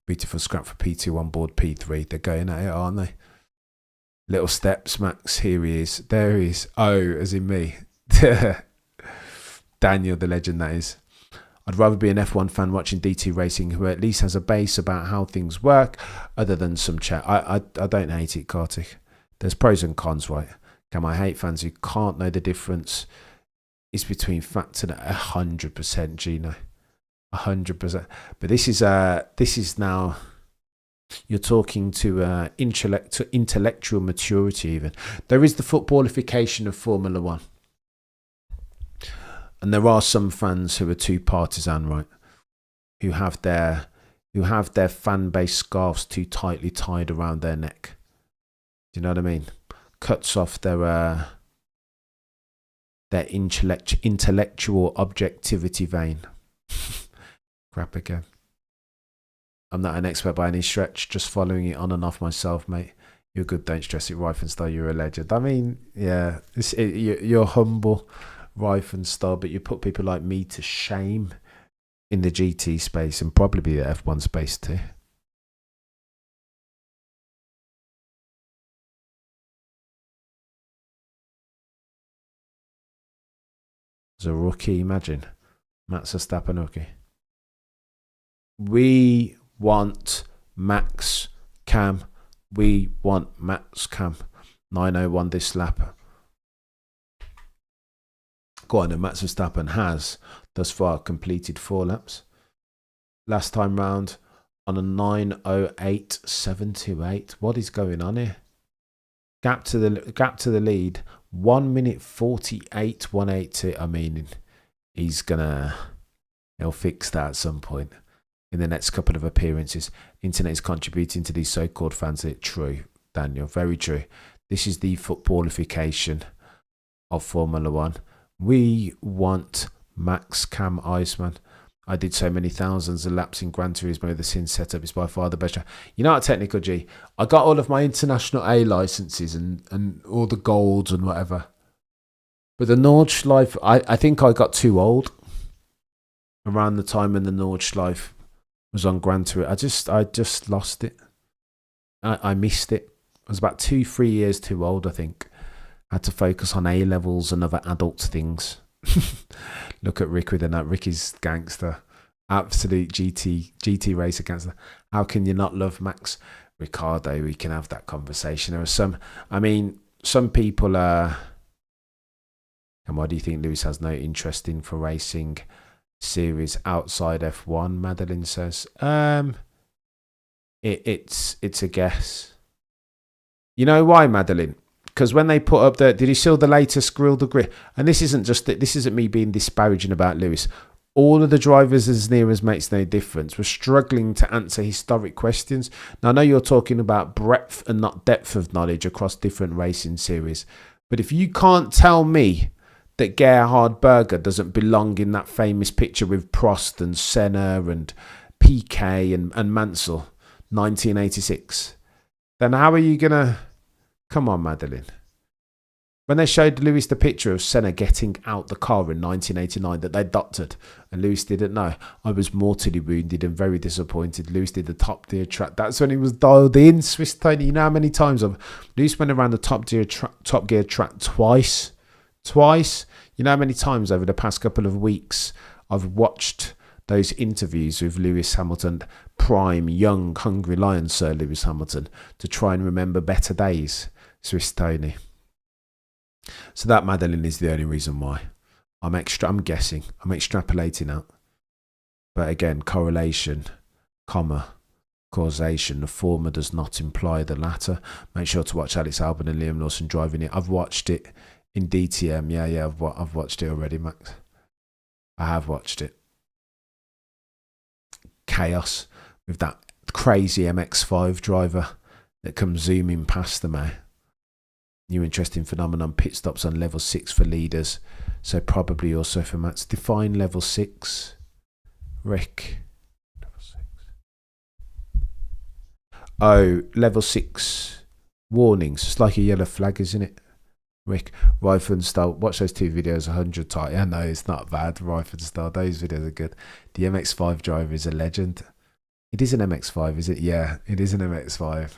S2: Beautiful scrap for P2 on board P3. They're going at it, aren't they? Little steps, Max. Here he is. There he is. Oh, as in me. Daniel, the legend, that is. I'd rather be an F1 fan watching DT racing who at least has a base about how things work, other than some chat. I don't hate it, Kartik. There's pros and cons, right? Can I hate fans who can't know the difference? It's between fact and 100%, Gino. 100%. But this is now you're talking to intellectual maturity. Even there is the footballification of Formula One, and there are some fans who are too partisan, right? Who have their fan base scarves too tightly tied around their neck. Do you know what I mean? Cuts off their intellectual objectivity vein. Crap again. I'm not an expert by any stretch, just following it on and off myself, mate. You're good, don't stress it, Riefenstahl, you're a legend. I mean, yeah, you're humble, Riefenstahl, but you put people like me to shame in the GT space and probably the F1 space too. As a rookie, imagine. Max Verstappen rookie. We want Max Cam. We want Max Cam. 901 this lap. Go on, and Max Verstappen has thus far completed 4 laps. Last time round on a 9:08.728. What is going on here? Gap to the lead 1 minute 48, 182. I mean, he'll fix that at some point in the next couple of appearances. Internet is contributing to these so-called fans. True, Daniel, very true. This is the footballification of Formula One. We want Max Cam Iceman. I did so many thousands of laps in Gran Turismo. The Sin setup is by far the best. You know what, Technical G? I got all of my international A licenses and all the golds and whatever. But the Nordschleife, I think I got too old around the time when the Nordschleife was on Gran Turismo. I just lost it. I missed it. I was about 2-3 years too old, I think. I had to focus on A levels and other adult things. Look at Rick with that. Rick is gangster, absolute GT racer gangster. How can you not love Max? Ricardo, we can have that conversation. There are some people and why do you think Lewis has no interest in for racing series outside F1? Madeline says it's a guess. You know why, Madeline? Because when they put up did you see the latest Grill the Grid? And this isn't me being disparaging about Lewis. All of the drivers, as near as makes no difference, were struggling to answer historic questions. Now, I know you're talking about breadth and not depth of knowledge across different racing series. But if you can't tell me that Gerhard Berger doesn't belong in that famous picture with Prost and Senna and Piquet and Mansell, 1986, then how are you going to... Come on, Madeline. When they showed Lewis the picture of Senna getting out the car in 1989 that they doctored and Lewis didn't know, I was mortally wounded and very disappointed. Lewis did the top gear track. That's when he was dialed in. Swiss Tony, you know how many times Lewis went around the top gear track twice. You know how many times over the past couple of weeks I've watched those interviews with Lewis Hamilton, prime, young, hungry lion Sir Lewis Hamilton, to try and remember better days. Swiss Tony. So that, Madeline, is the only reason why. I'm guessing. I'm extrapolating out. But again, correlation, causation. The former does not imply the latter. Make sure to watch Alex Albon and Liam Lawson driving it. I've watched it in DTM. Yeah, I've watched it already, Max. I have watched it. Chaos with that crazy MX-5 driver that comes zooming past them, eh? New interesting phenomenon, pit stops on level 6 for leaders. So probably also for Max. Define level 6. Rick. Level 6. Oh, level 6 warnings. It's like a yellow flag, isn't it? Rick, Reifenstahl. Watch those 2 videos 100 times. Yeah, no, it's not bad. Reifenstahl. Those videos are good. The MX-5 driver is a legend. It is an MX-5, is it? Yeah, it is an MX-5.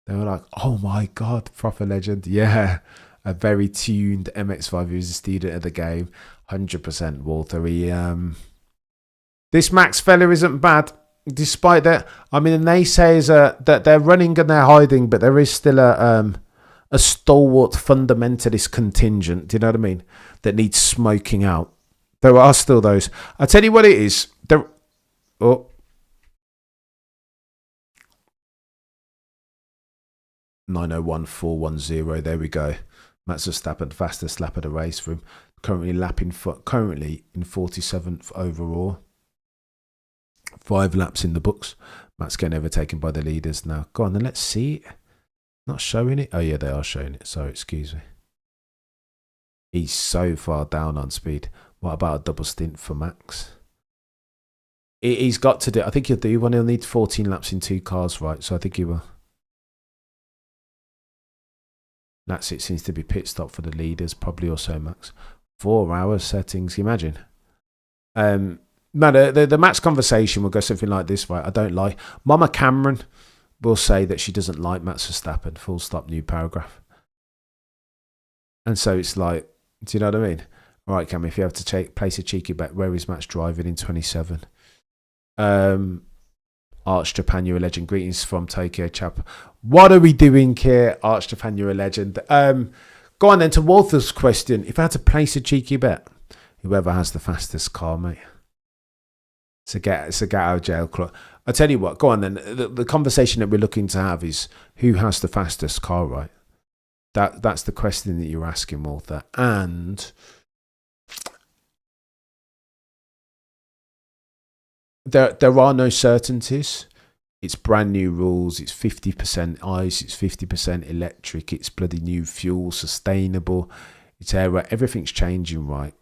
S2: They were like, oh my God, proper legend. Yeah, a very tuned MX-5 who's a student of the game. 100% Walter. This Max fella isn't bad, despite that. I mean, the naysayers are that they're running and they're hiding, but there is still a stalwart fundamentalist contingent, do you know what I mean, that needs smoking out. There are still those. I tell you what it is. 901410. There we go. Max Verstappen, fastest lap of the race for him. Currently in 47th overall. 5 laps in the books. Max getting overtaken by the leaders now. Go on then, let's see it. Not showing it? Oh yeah, they are showing it. Sorry, excuse me. He's so far down on speed. What about a double stint for Max? He's got to do. I think he'll do one. He'll need 14 laps in 2 cars, right? So I think he will. That's it. Seems to be pit stop for the leaders. Probably also Max. 4 hours settings. Imagine. No, the Max conversation will go something like this, right? I don't like. Mama Cameron will say that she doesn't like Max Verstappen. Full stop. New paragraph. And so it's like, do you know what I mean? All right, Cam, if you have to place a cheeky bet, where is Max driving in 27? Arch Japan, you're a legend. Greetings from Tokyo, chap. What are we doing here? Arch Japan, you're a legend. Go on then to Walter's question. If I had to place a cheeky bet, whoever has the fastest car, mate. It's a get out of jail club. I tell you what, go on then. The conversation that we're looking to have is who has the fastest car, right? That's the question that you're asking, Walter. And there are no certainties. It's brand new rules. It's 50% ICE. It's 50% electric. It's bloody new fuel, sustainable. It's air. Everything's changing, right?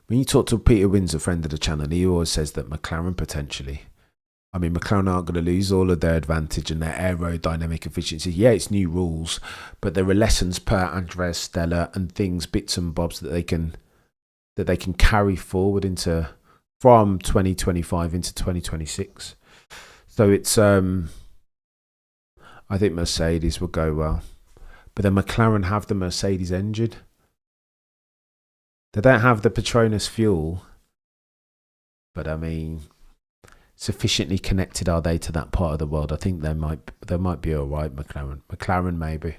S2: When you talk to Peter Wins, a friend of the channel, he always says that McLaren potentially. I mean, McLaren aren't going to lose all of their advantage and their aerodynamic efficiency. Yeah, it's new rules, but there are lessons per Andrea Stella and things, bits and bobs that they can carry forward from 2025 into 2026. So it's I think Mercedes will go well, but then McLaren have the Mercedes engine. They don't have the Petronas fuel, but I mean, sufficiently connected are they to that part of the world? I think they might be all right. McLaren maybe.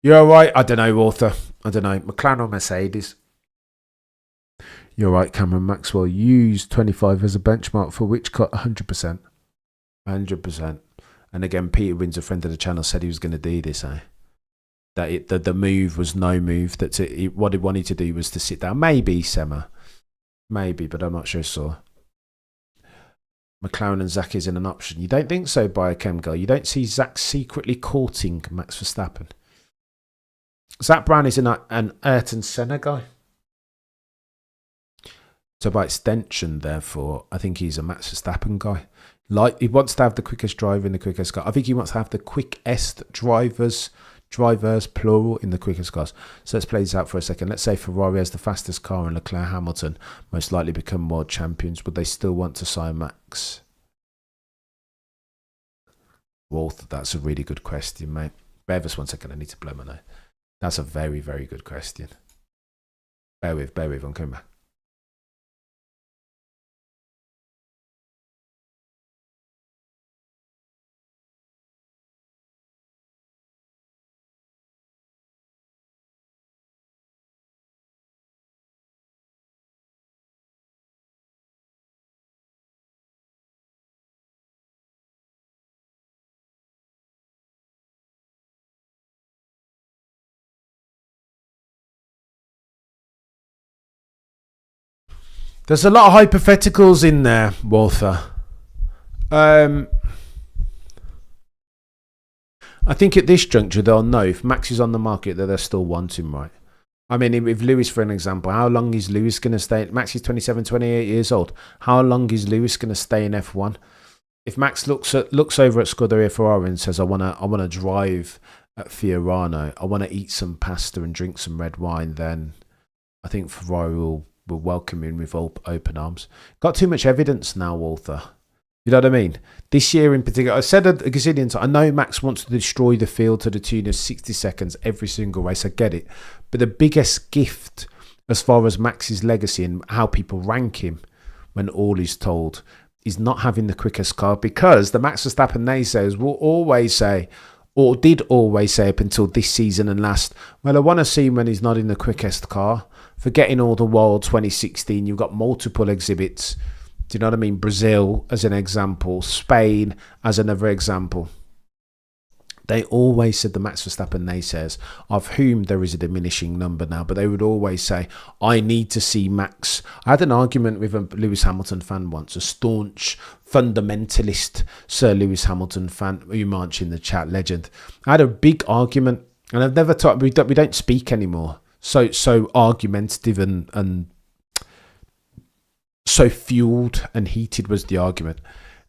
S2: You're all right. I don't know, Walter. I don't know. McLaren or Mercedes. You're right, Cameron Maxwell. Use 25 as a benchmark for which cut? 100%. 100%. And again, Peter Wins, a friend of the channel, said he was going to do this, that the move was no move. What he wanted to do was to sit down. Maybe Sema. Maybe, but I'm not sure so. McLaren and Zach is in an option. You don't think so, Biochem Girl? You don't see Zach secretly courting Max Verstappen? Zach Brown is an Ayrton Senna guy. So by extension, therefore, I think he's a Max Verstappen guy. Like, he wants to have the quickest driver in the quickest car. I think he wants to have the quickest drivers, plural, in the quickest cars. So let's play this out for a second. Let's say Ferrari has the fastest car and Leclerc, Hamilton most likely become world champions. Would they still want to sign Max? Walter, that's a really good question, mate. Bear with us 1 second. I need to blow my nose. That's a very, very good question. Bear with. I'm coming back. There's a lot of hypotheticals in there, Walter. I think at this juncture they'll know if Max is on the market that they'll still want him, right? I mean, if Lewis, for an example, how long is Lewis going to stay? Max is 27, 28 years old. How long is Lewis going to stay in F1? If Max looks over at Scuderia Ferrari and says, I want to drive at Fiorano, I want to eat some pasta and drink some red wine, then I think Ferrari will welcome him with open arms. Got too much evidence now, Walter. You know what I mean? This year in particular, I said a gazillion times, I know Max wants to destroy the field to the tune of 60 seconds every single race. I get it. But the biggest gift as far as Max's legacy and how people rank him when all is told is not having the quickest car, because the Max Verstappen naysayers will always say, or did always say up until this season and last, well, I want to see him when he's not in the quickest car. Forgetting all the World 2016, you've got multiple exhibits. Do you know what I mean? Brazil as an example, Spain as another example. They always said, the Max Verstappen naysayers, of whom there is a diminishing number now, but they would always say, I need to see Max. I had an argument with a Lewis Hamilton fan once, a staunch fundamentalist Sir Lewis Hamilton fan, who marched in the chat, legend. I had a big argument, and I've never talked, we don't speak anymore. So argumentative and so fueled and heated was the argument.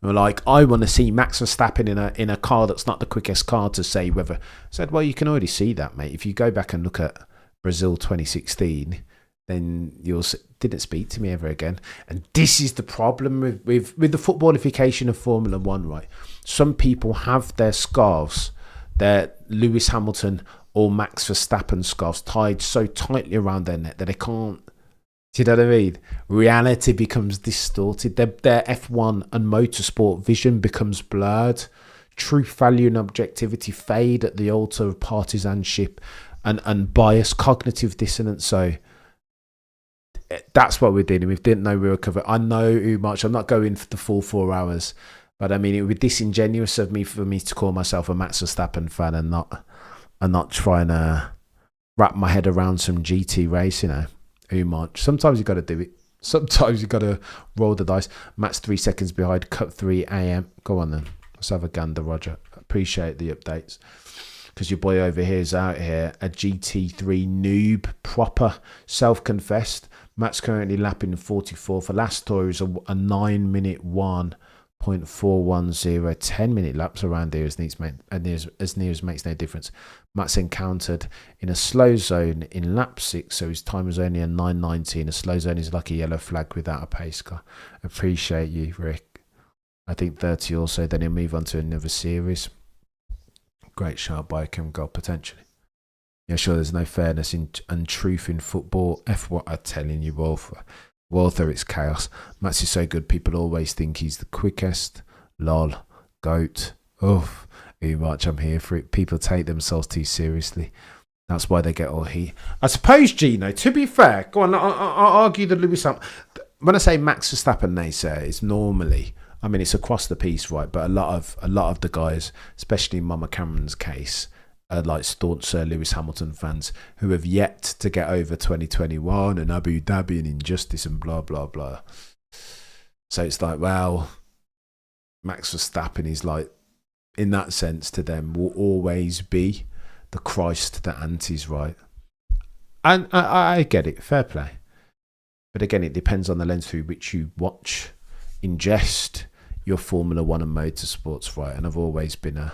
S2: And we're like, I want to see Max Verstappen in a car that's not the quickest car to say whether. I said, well, you can already see that, mate. If you go back and look at Brazil 2016, then you'll didn't speak to me ever again. And this is the problem with the footballification of Formula One, right? Some people have their scarves, their Lewis Hamilton or Max Verstappen scarves tied so tightly around their neck that they can't. Do you know what I mean? Reality becomes distorted. Their F1 and motorsport vision becomes blurred. Truth, value and objectivity fade at the altar of partisanship and bias, cognitive dissonance. So that's what we're dealing with. Didn't know we were covered. I know too much. I'm not going for the full 4 hours. But I mean, it would be disingenuous of me for me to call myself a Max Verstappen fan and not trying to wrap my head around some GT race, Too much. Sometimes you got to do it. Sometimes you got to roll the dice. Matt's 3 seconds behind. Cut 3 AM. Go on then. Let's have a gander, Roger. Appreciate the updates. Because your boy over here is out here, a GT3 noob, proper, self-confessed. Matt's currently lapping 44. For last tour is a 9-minute 1.410. 10-minute laps around here as near as makes no difference. Matt's encountered in a slow zone in lap 6, so his time was only a 9:19. A slow zone is like a yellow flag without a pace car. Appreciate you, Rick. I think 30 also, then he'll move on to another series. Great shot by Kim God, potentially. Yeah, sure, there's no fairness and truth in football. What I'm telling you, Walther, it's chaos. Max is so good, people always think he's the quickest. Lol. Goat. Oof. Too much, I'm here for it. People take themselves too seriously. That's why they get all heat. I suppose, Gino, to be fair, go on, I'll argue that Lewis Hamilton. When I say Max Verstappen, they say it's normally, I mean, it's across the piece, right? But a lot of the guys, especially in Mama Cameron's case, are like staunch Sir Lewis Hamilton fans who have yet to get over 2021 and Abu Dhabi and injustice and blah, blah, blah. So it's like, well, Max Verstappen is like, in that sense, to them, will always be the Christ that antis, right? And I get it, fair play. But again, it depends on the lens through which you watch, ingest your Formula One and motorsports, right? And I've always been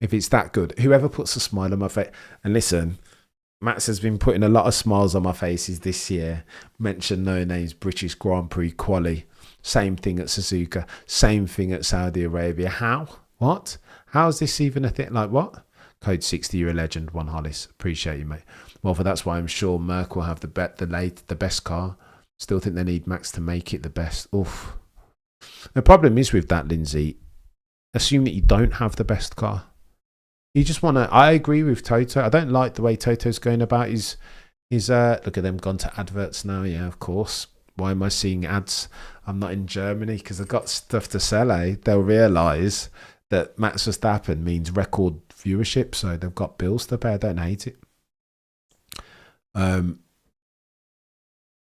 S2: if it's that good, whoever puts a smile on my face, and listen, Max has been putting a lot of smiles on my faces this year. Mentioned no names, British Grand Prix quali. Same thing at Suzuka. Same thing at Saudi Arabia. How? What? How is this even a thing? Like what? Code 60, you're a legend. One Hollis. Appreciate you, mate. Well, that's why I'm sure Merck will have the best car. Still think they need Max to make it the best. Oof. The problem is with that, Lindsay. Assume that you don't have the best car. You just want to. I agree with Toto. I don't like the way Toto's going about his. Look at them gone to adverts now. Yeah, of course. Why am I seeing ads? I'm not in Germany because I've got stuff to sell. They'll realise that Max Verstappen means record viewership, so they've got bills to pay. I don't hate it. I've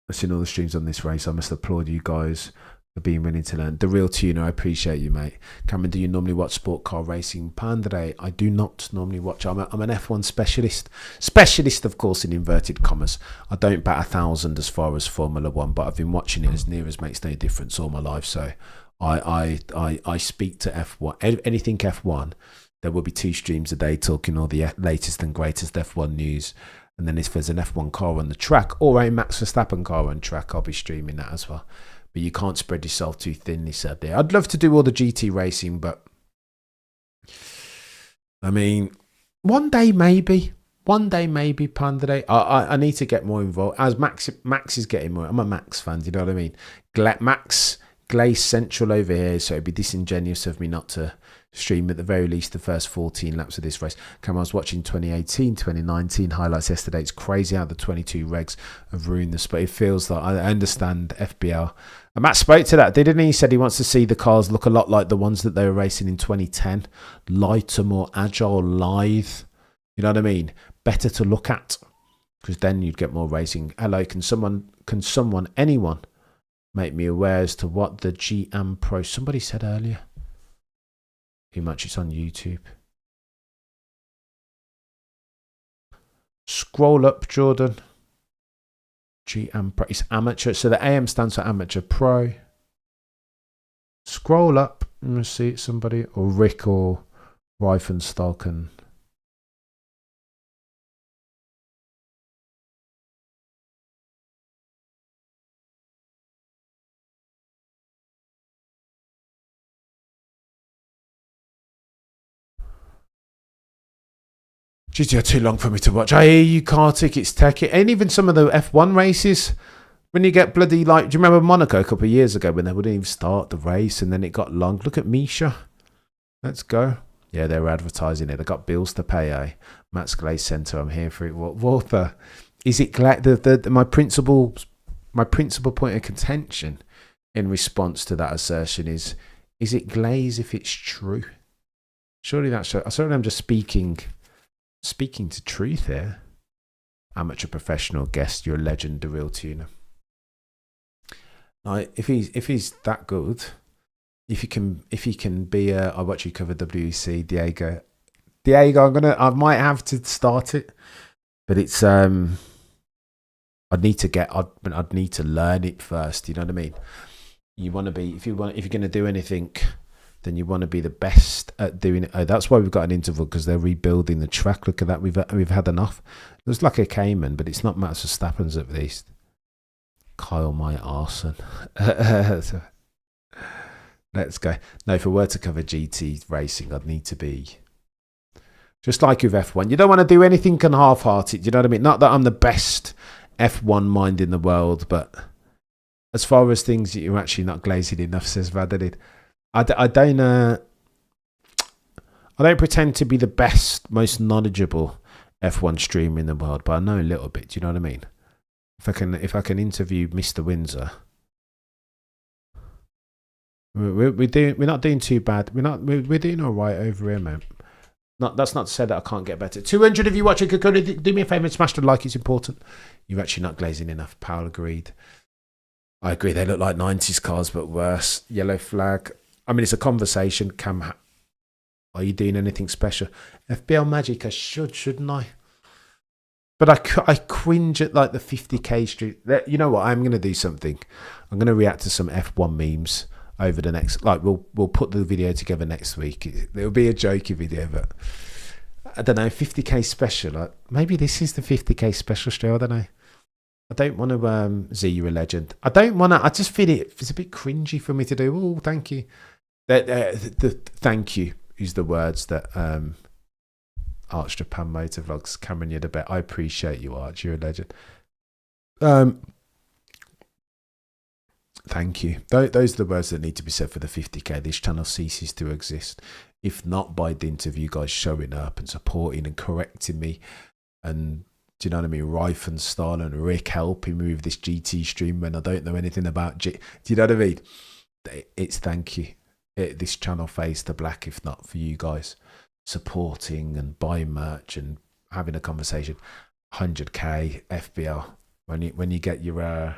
S2: seen all the streams on this race. I must applaud you guys for being willing to learn. The real tuner, I appreciate you, mate. Cameron, do you normally watch sport car racing? Pandre, I do not normally watch. I'm an F1 specialist. Specialist, of course, in inverted commas. I don't bat 1,000 as far as Formula One, but I've been watching it as near as makes no difference all my life. So I speak to F1. Anything F1, there will be 2 streams a day talking all the latest and greatest F1 news. And then if there's an F1 car on the track or a Max Verstappen car on track, I'll be streaming that as well. But you can't spread yourself too thinly, said there. I'd love to do all the GT racing, but I mean, one day maybe, Pandre. I need to get more involved. As Max is getting more. I'm a Max fan, do you know what I mean? Max Glaze Central over here, so it'd be disingenuous of me not to stream at the very least the first 14 laps of this race. I was watching 2018, 2019 highlights yesterday. It's crazy how the 22 regs have ruined the sport. It feels like, I understand FBL. And Matt spoke to that, didn't he? He said he wants to see the cars look a lot like the ones that they were racing in 2010. Lighter, more agile, lithe. You know what I mean? Better to look at, because then you'd get more racing. Hello, anyone make me aware as to what the GM Pro, somebody said earlier. Too much, it's on YouTube. Scroll up, Jordan. GM Pro, it's amateur. So the AM stands for amateur pro. Scroll up. I'm going to see somebody, or Rick or Reifenstall. GTR too long for me to watch. I hear you, Kartik. It's techie. And even some of the F1 races, when you get bloody, like, do you remember Monaco a couple of years ago when they wouldn't even start the race and then it got long? Look at Misha. Let's go. Yeah, they were advertising it. They got bills to pay, eh? Matt's Glaze Centre. I'm here for it. What, Walter? Is it my principal point of contention in response to that assertion is it glaze if it's true? Surely that's. I'm just speaking to truth here. Amateur professional guest, you're a legend, the real tuner. Like, if he's that good, if he can be I watch you cover WEC, Diego, I might have to start it, but it's I'd need to learn it first. You know what I mean? You want to be, if you're going to do anything, then you want to be the best at doing it. Oh, that's why we've got an interval, because they're rebuilding the track. Look at that, we've had enough. It was like a Cayman, but it's not Max Verstappen's at least. Kyle my arson. So, let's go. No, if I were to cover GT racing, I'd need to be just like with F1. You don't want to do anything and half-heart it. You know what I mean? Not that I'm the best F1 mind in the world, but as far as things that you're actually not glazing enough, says Vadalid. I don't pretend to be the best, most knowledgeable F1 streamer in the world, but I know a little bit. Do you know what I mean? If I can interview Mr. Windsor, we're not doing too bad. We're doing all right over here, man. That's not to say that I can't get better. 200 of you watching, do me a favour and smash the like. It's important. You're actually not glazing enough. Powell agreed. I agree. They look like 90s cars, but worse. Yellow flag. I mean, it's a conversation. Cam, are you doing anything special? FBL Magic, I shouldn't I? But I cringe at like the 50k street. You know what? I'm going to do something. I'm going to react to some F1 memes over the next. Like we'll put the video together next week. It'll be a jokey video, but I don't know. 50k special. Like, maybe this is the 50k special stream. I don't know. I don't want to Z you a legend. I don't want to. I just feel it's a bit cringy for me to do. Oh, thank you. The thank you is the words that Arch Japan Motor Vlogs. Cameron, you're the best. I appreciate you, Arch. You're a legend. Thank you. Those are the words that need to be said for the 50k. This channel ceases to exist, if not by dint of you guys showing up and supporting and correcting me, and do you know what I mean? Rife and Star and Rick helping me with this GT stream when I don't know anything about do you know what I mean? It's thank you. This channel fades to black if not for you guys supporting and buying merch and having a conversation. 100k FBL when you get your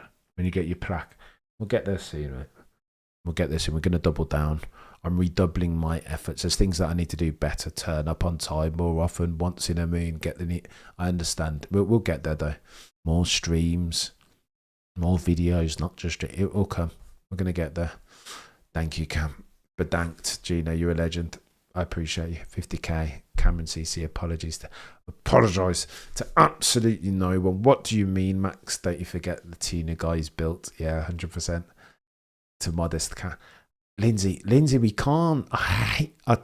S2: plaque. We'll get there soon, right? We'll get this and we're going to double down. I'm redoubling my efforts. There's things that I need to do better. Turn up on time more often. Once in a moon. I understand. We'll get there though. More streams, more videos. Not just it will come. We're gonna get there. Thank you, Cam. Bedanked, Gino. You're a legend. I appreciate you. 50k. Cameron CC. Apologise to absolutely no one. What do you mean, Max? Don't you forget the tuner guy's built? Yeah, 100%. To modest Cam. Lindsay, we can't.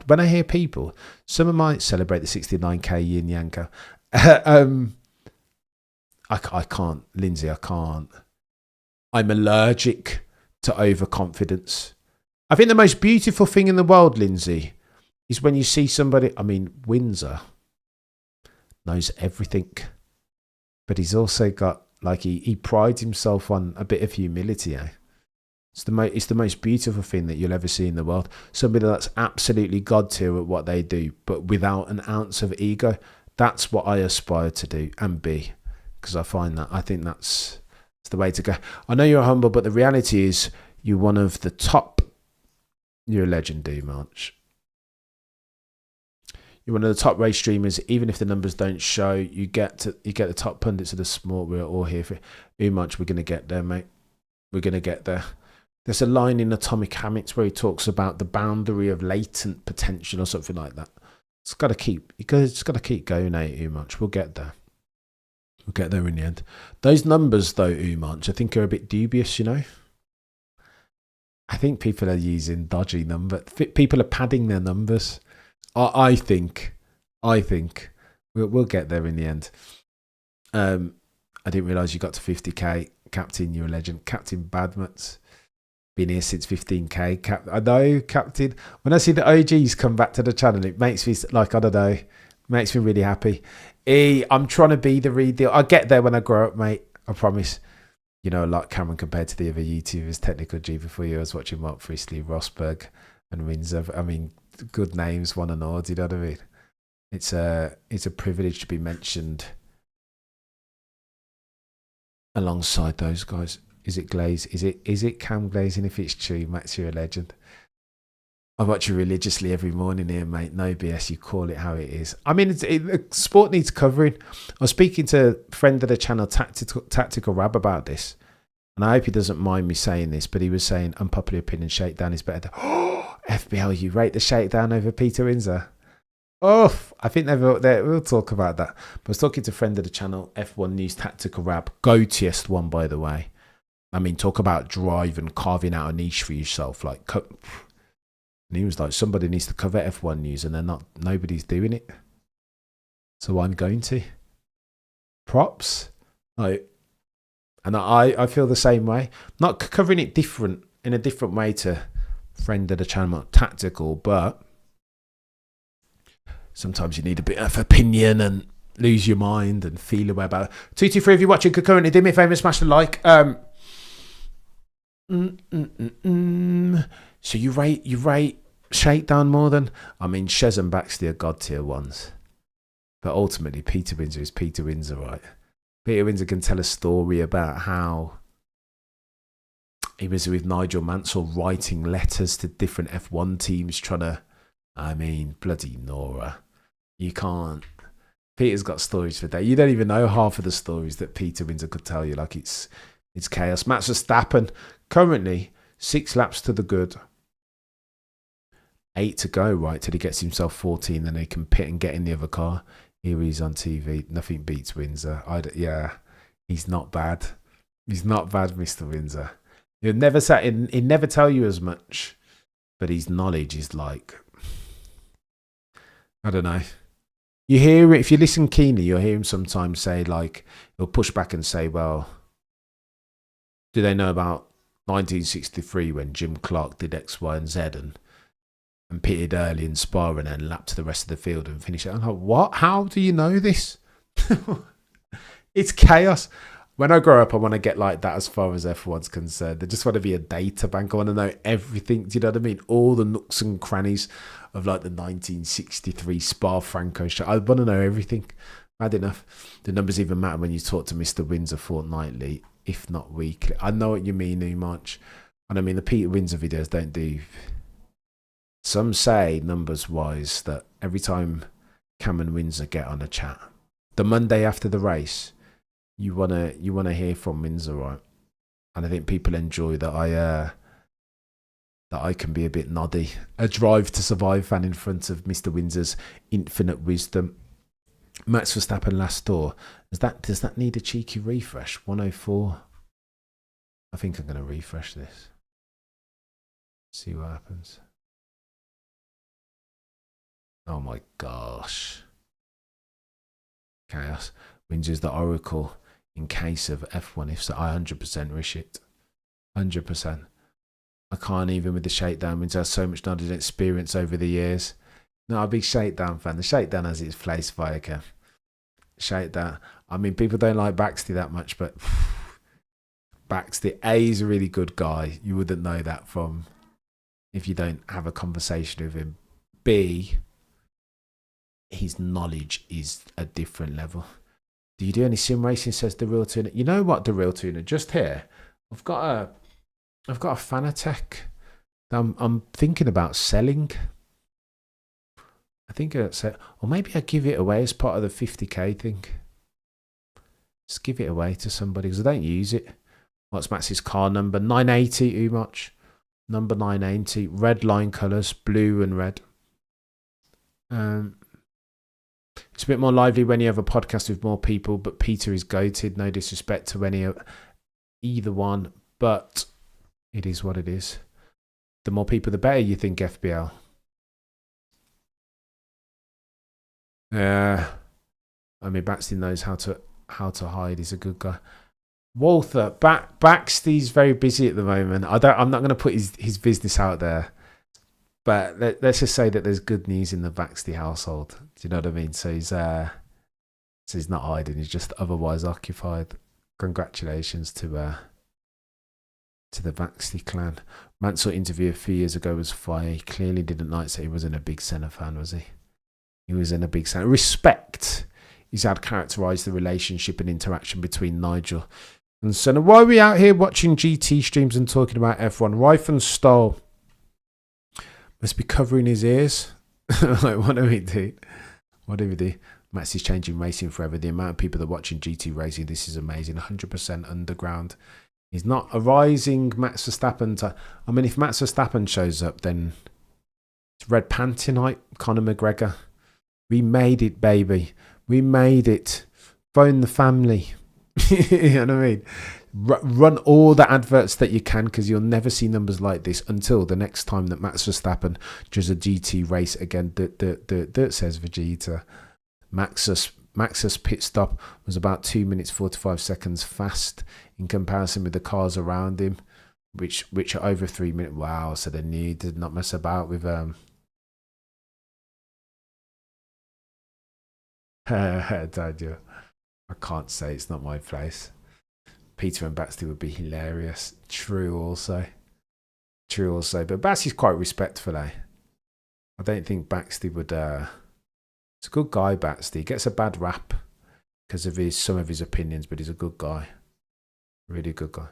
S2: When I hear people, some might celebrate the 69k yin yanka. I can't, Lindsay. I can't. I'm allergic to overconfidence. I think the most beautiful thing in the world, Lindsay, is when you see somebody. I mean, Windsor knows everything, but he's also got like he prides himself on a bit of humility. It's the most beautiful thing that you'll ever see in the world. Somebody that's absolutely God tier at what they do, but without an ounce of ego. That's what I aspire to do and be, because I think that's the way to go. I know you're humble, but the reality is you're one of the top. You're a legend, March. You're one of the top race streamers. Even if the numbers don't show, you get the top pundits of the sport. We're all here for March. We're gonna get there, mate. We're gonna get there. There's a line in Atomic Habits where he talks about the boundary of latent potential or something like that. It's got to keep going, Umanch. We'll get there. We'll get there in the end. Those numbers, though, Umanch, I think are a bit dubious, you know. I think people are using dodgy numbers. People are padding their numbers. I think we'll get there in the end. I didn't realise you got to 50k. Captain, you're a legend. Captain Badmuts. Been here since 15k. I know, Captain. When I see the OGs come back to the channel, it makes me like, I don't know, makes me really happy. I'm trying to be the real deal. I'll get there when I grow up, mate. I promise. you know, like Cameron compared to the other YouTubers, Technical G before you. I was watching Mark Frisley, Rosberg, and Windsor. I mean, good names, one and all. Do you know what I mean? It's a privilege to be mentioned alongside those guys. Is it Glaze? Is it Cam Glazing? If it's true, Max, you're a legend. I watch you religiously every morning here, mate. No BS. You call it how it is. I mean, sport needs covering. I was speaking to a friend of the channel, Tactical Rab, about this. And I hope he doesn't mind me saying this, but he was saying unpopular opinion, Shakedown is better. Oh, FBL, you rate the Shakedown over Peter Windsor? Oh, I think we'll talk about that. But I was talking to a friend of the channel, F1 News Tactical Rab. Goatiest one, by the way. I mean, talk about drive and carving out a niche for yourself. Like... And he was like, somebody needs to cover F1 news, and nobody's doing it. So I'm going to. Props. Like, and I feel the same way. Not covering it in a different way to friend of the channel, Tactical, but sometimes you need a bit of opinion and lose your mind and feel away about it. 223, if you're watching concurrently, do me a favour, smash the like. So you rate Shakedown more than... I mean, Shez and Baxley are god tier ones. But ultimately, Peter Windsor is Peter Windsor, right? Peter Windsor can tell a story about how he was with Nigel Mansell writing letters to different F1 teams trying to... I mean, bloody Nora. You can't... Peter's got stories for days. You don't even know half of the stories that Peter Windsor could tell you. Like, it's chaos. Max Verstappen, currently 6 laps to the good. 8 to go, right, till he gets himself 14, then he can pit and get in the other car. Here he's on TV. Nothing beats Windsor. Yeah, he's not bad. He's not bad, Mr. Windsor. He'd never tell you as much, but his knowledge is like, I don't know. You hear it, if you listen keenly, you'll hear him sometimes say, like, he'll push back and say, well, do they know about 1963 when Jim Clark did X, Y, and Z and pitted early in Spa and then lapped to the rest of the field and finished it? I'm like, what? How do you know this? It's chaos. When I grow up, I want to get like that as far as F1's concerned. I just want to be a data bank. I want to know everything. Do you know what I mean? All the nooks and crannies of like the 1963 Spa-Franco show. I want to know everything. Bad enough. The numbers even matter when you talk to Mr. Windsor fortnightly, if not weekly. I know what you mean, Umach. And I mean, the Peter Windsor videos don't do... Some say, numbers-wise, that every time Cam and Windsor get on a chat, the Monday after the race, you wanna hear from Windsor, right? And I think people enjoy that I can be a bit noddy. A Drive to Survive fan in front of Mr. Windsor's infinite wisdom. Max Verstappen last door. Does that need a cheeky refresh? 104. I think I'm gonna refresh this. See what happens. Oh my gosh. Chaos. Windsor's the oracle in case of F1. If so, I 100% wish it. 100%. I can't even with the Shakedown. Windsor has so much knowledge and experience over the years. No, I'm a big Shakedown fan. The Shakedown has its place, Viaca. Shakedown. I mean, people don't like Baxley that much, but Baxley, A, is a really good guy. You wouldn't know that from if you don't have a conversation with him. B, his knowledge is a different level. Do you do any sim racing? Says the Real Tuner. You know what, the Real Tuner? Just here, I've got a Fanatec that I'm thinking about selling. I think or maybe I give it away as part of the 50k thing. Just give it away to somebody because I don't use it. What's Max's car number? 980. Umach. Number 980. Red line colours, blue and red. It's a bit more lively when you have a podcast with more people, but Peter is goated. No disrespect to either one, but it is what it is. The more people, the better, you think, FBL. I mean, Baxley knows how to hide. He's a good guy. Walther, Baxley's very busy at the moment. I'm not going to put his business out there. But let's just say that there's good news in the Baxley household. Do you know what I mean? So he's not hiding. He's just otherwise occupied. Congratulations to to the Vaxley clan. Mansell interview a few years ago was fire. He clearly didn't like it. He wasn't a big Senna fan, was he? He was in a big Senna. Respect is how to characterise the relationship and interaction between Nigel and Senna. Why are we out here watching GT streams and talking about F1? Rife Stoll must be covering his ears. Like, what do we do? What do we do? Max is changing racing forever. The amount of people that are watching GT racing, this is amazing. 100% underground. He's not a rising Max Verstappen. I mean, if Max Verstappen shows up, then it's red panty night. Conor McGregor. We made it, baby. We made it. Phone the family. You know what I mean? Run all the adverts that you can, because you'll never see numbers like this until the next time that Max Verstappen does a GT race again. Dirt says Vegeta. Max's pit stop was about 2 minutes 45 seconds fast in comparison with the cars around him, which are over 3 minutes. Wow, so they did not mess about with I can't say, it's not my place. Peter and Baxter would be hilarious. True also. But Baxter's quite respectful, eh? I don't think Baxter would it's a good guy, Baxter. He gets a bad rap because of some of his opinions, but he's a good guy. Really good guy.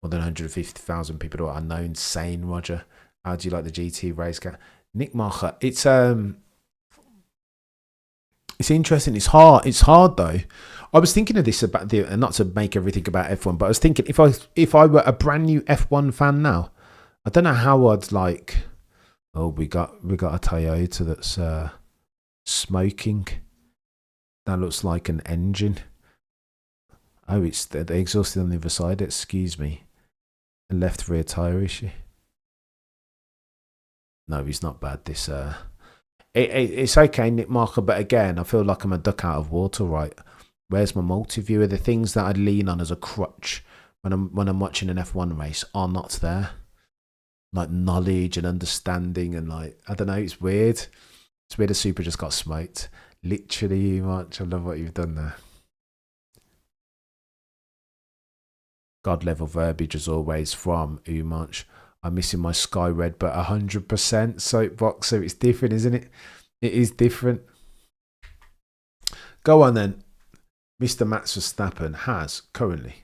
S2: More than 150,000 people are know. Insane, Roger. How do you like the GT race car? Nick Marcher. It's interesting. It's hard though. I was thinking of this about not to make everything about F1, but I was thinking if I were a brand new F1 fan now, I don't know how I'd like. Oh, we got a Toyota that's smoking. That looks like an engine. Oh, it's the exhaust is on the other side. Excuse me. The left rear tire issue. No, he's not bad. This it's okay, Nick Marker, but again, I feel like I'm a duck out of water, right? Where's my multi-viewer? The things that I'd lean on as a crutch when I'm watching an F1 race are not there. Like knowledge and understanding and like, I don't know, it's weird. It's weird a super just got smoked. Literally, much. I love what you've done there. God level verbiage as always from Umach. I'm missing my Sky Red, but 100% soapbox, so it's different, isn't it? It is different. Go on then. Mr. Max Verstappen has currently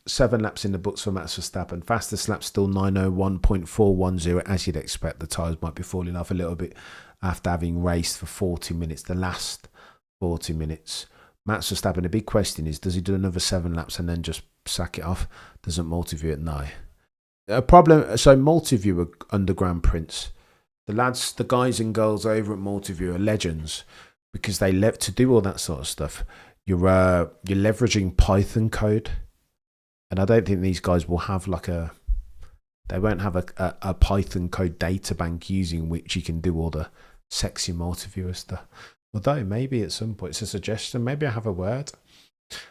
S2: 7 laps in the books for Max Verstappen. Fastest lap still 9:01.410, as you'd expect. The tyres might be falling off a little bit after having raced for 40 minutes, the last 40 minutes. Max Verstappen, the big question is, does he do another 7 laps and then just sack it off? Doesn't multi-view it? No. A problem, so multi-viewer underground prints. The guys and girls over at multi-view are legends because they love to do all that sort of stuff. You're leveraging Python code. And I don't think these guys will have they won't have a Python code data bank using which you can do all the sexy multi-viewer stuff. Although maybe at some point, it's a suggestion, maybe I have a word.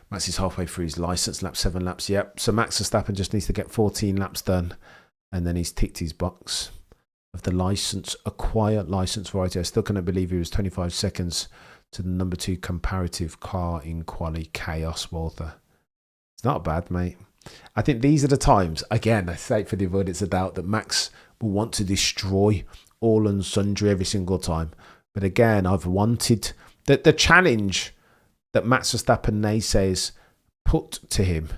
S2: Max is halfway through his license, 7 laps, yep. So Max Verstappen just needs to get 14 laps done and then he's ticked his box of the license, acquired license variety. I still cannot believe he was 25 seconds to the number 2 comparative car in quali. Chaos, Walter. It's not bad, mate. I think these are the times, again, I say it for the avoidance of doubt, that Max will want to destroy all and sundry every single time. But again, I've wanted the challenge that Max Verstappen naysayers put to him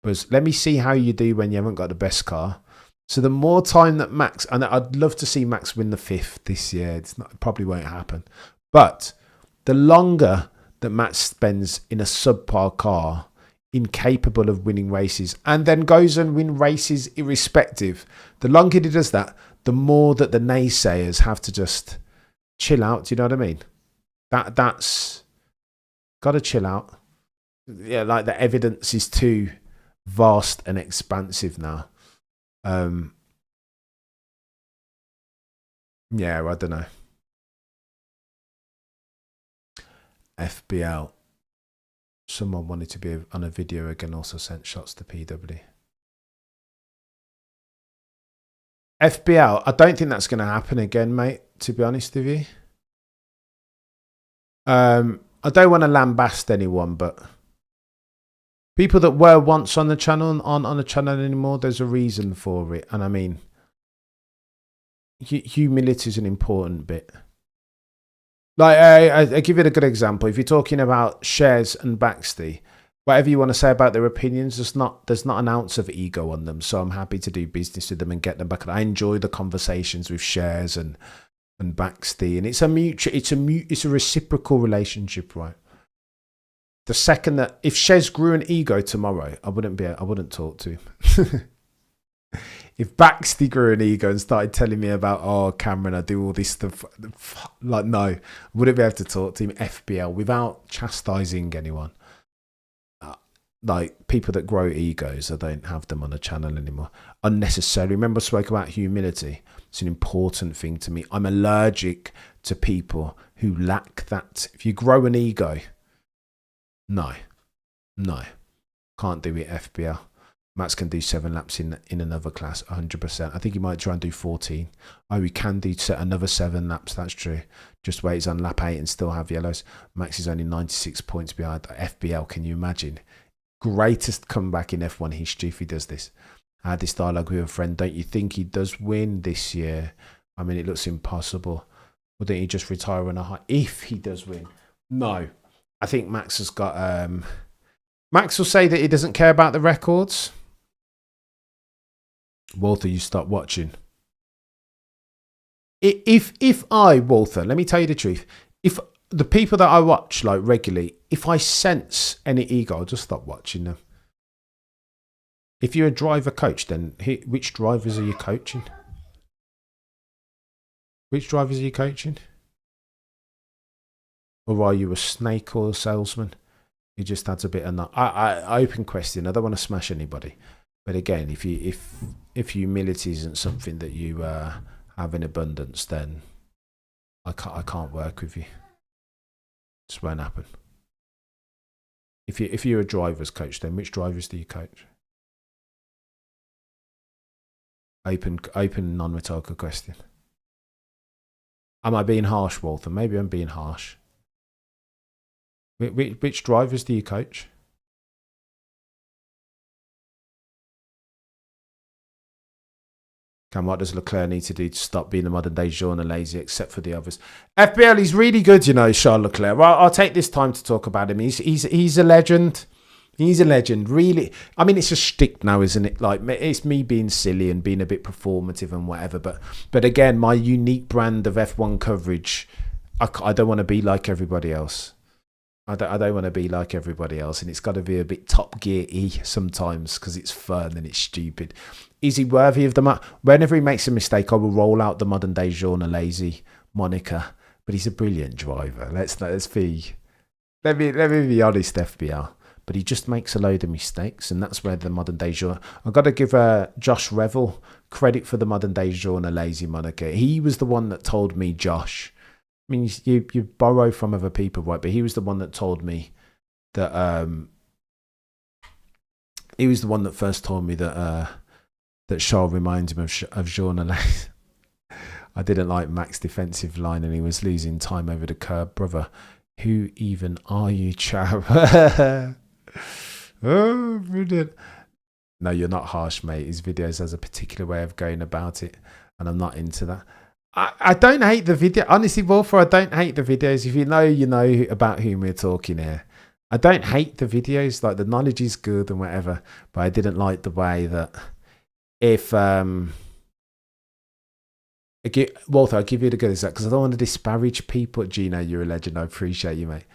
S2: was, let me see how you do when you haven't got the best car. So the more time that Max, and I'd love to see Max win the 5th this year. It probably won't happen. But the longer that Max spends in a subpar car, incapable of winning races, and then goes and win races irrespective, the longer he does that, the more that the naysayers have to just chill out. Do you know what I mean? That's got to chill out. Yeah, like the evidence is too vast and expansive now. Yeah, I don't know. FBL. Someone wanted to be on a video again, also sent shots to PW. FBL, I don't think that's going to happen again, mate, to be honest with you. I don't want to lambast anyone, but People that were once on the channel aren't on the channel anymore. There's a reason for it. And I mean, humility is an important bit. Like, I give it a good example. If you're talking about Shares and Baxty, whatever you want to say about their opinions, there's not an ounce of ego on them. So I'm happy to do business with them and get them back. And I enjoy the conversations with Shares and Baxty, and it's a reciprocal relationship, right? The second that if Shares grew an ego tomorrow, I wouldn't talk to him. If Baxty grew an ego and started telling me about, oh, Cameron, I do all this stuff, like, no, I wouldn't be able to talk to him FBL without chastising anyone. Like, people that grow egos, I don't have them on the channel anymore. Unnecessary. Remember I spoke about humility. It's an important thing to me. I'm allergic to people who lack that. If you grow an ego, no, can't do it FBL. Max can do 7 laps in another class, 100%. I think he might try and do 14. Oh, he can do another 7 laps, that's true. Just wait, he's on lap 8 and still have yellows. Max is only 96 points behind. FBL, can you imagine? Greatest comeback in F1 history if he does this. I had this dialogue with a friend. Don't you think he does win this year? I mean, it looks impossible. Wouldn't he just retire on a high? If he does win. No. I think Max has got... Max will say that he doesn't care about the records. Walter, you stop watching. If I, Walter, let me tell you the truth. If the people that I watch like regularly, if I sense any ego, I'll just stop watching them. If you're a driver coach, then which drivers are you coaching? Which drivers are you coaching? Or are you a snake or a salesman? He just adds a bit of that. I open question. I don't want to smash anybody. But again, if humility isn't something that you have in abundance, then I can't work with you. Just won't happen. If you're a driver's coach, then which drivers do you coach? Open non-rhetorical question. Am I being harsh, Walter? Maybe I'm being harsh. Which drivers do you coach? Cam, what does Leclerc need to do to stop being a modern day Jean lazy, except for the others? FBL, he's really good, you know, Charles Leclerc. Well, I'll take this time to talk about him. He's a legend. He's a legend, really. I mean, it's a shtick now, isn't it? Like, it's me being silly and being a bit performative and whatever. But again, my unique brand of F1 coverage, I don't want to be like everybody else. I don't want to be like everybody else, and it's got to be a bit Top Gear-y sometimes because it's fun and it's stupid. Is he worthy of the whenever he makes a mistake, I will roll out the modern day Jean lazy moniker. But he's a brilliant driver. Let me be honest, FBR. But he just makes a load of mistakes, and that's where the modern day Jean. I've got to give Josh Revel credit for the modern day Jean lazy moniker. He was the one that told me, Josh. I mean, you borrow from other people, right? But he was the one that told me that. He was the one that first told me that Charles reminds him of Jean Alain. I didn't like Max's defensive line, and he was losing time over the curb, brother. Who even are you, chap? Oh, brilliant! No, you're not harsh, mate. His videos has a particular way of going about it, and I'm not into that. I don't hate the video. Honestly, Wolfer, I don't hate the videos. If you know about whom we're talking here. I don't hate the videos. Like, the knowledge is good and whatever. But I didn't like the way that Walter, I'll give you the good example because I don't want to disparage people. Gino, you're a legend. I appreciate you, mate.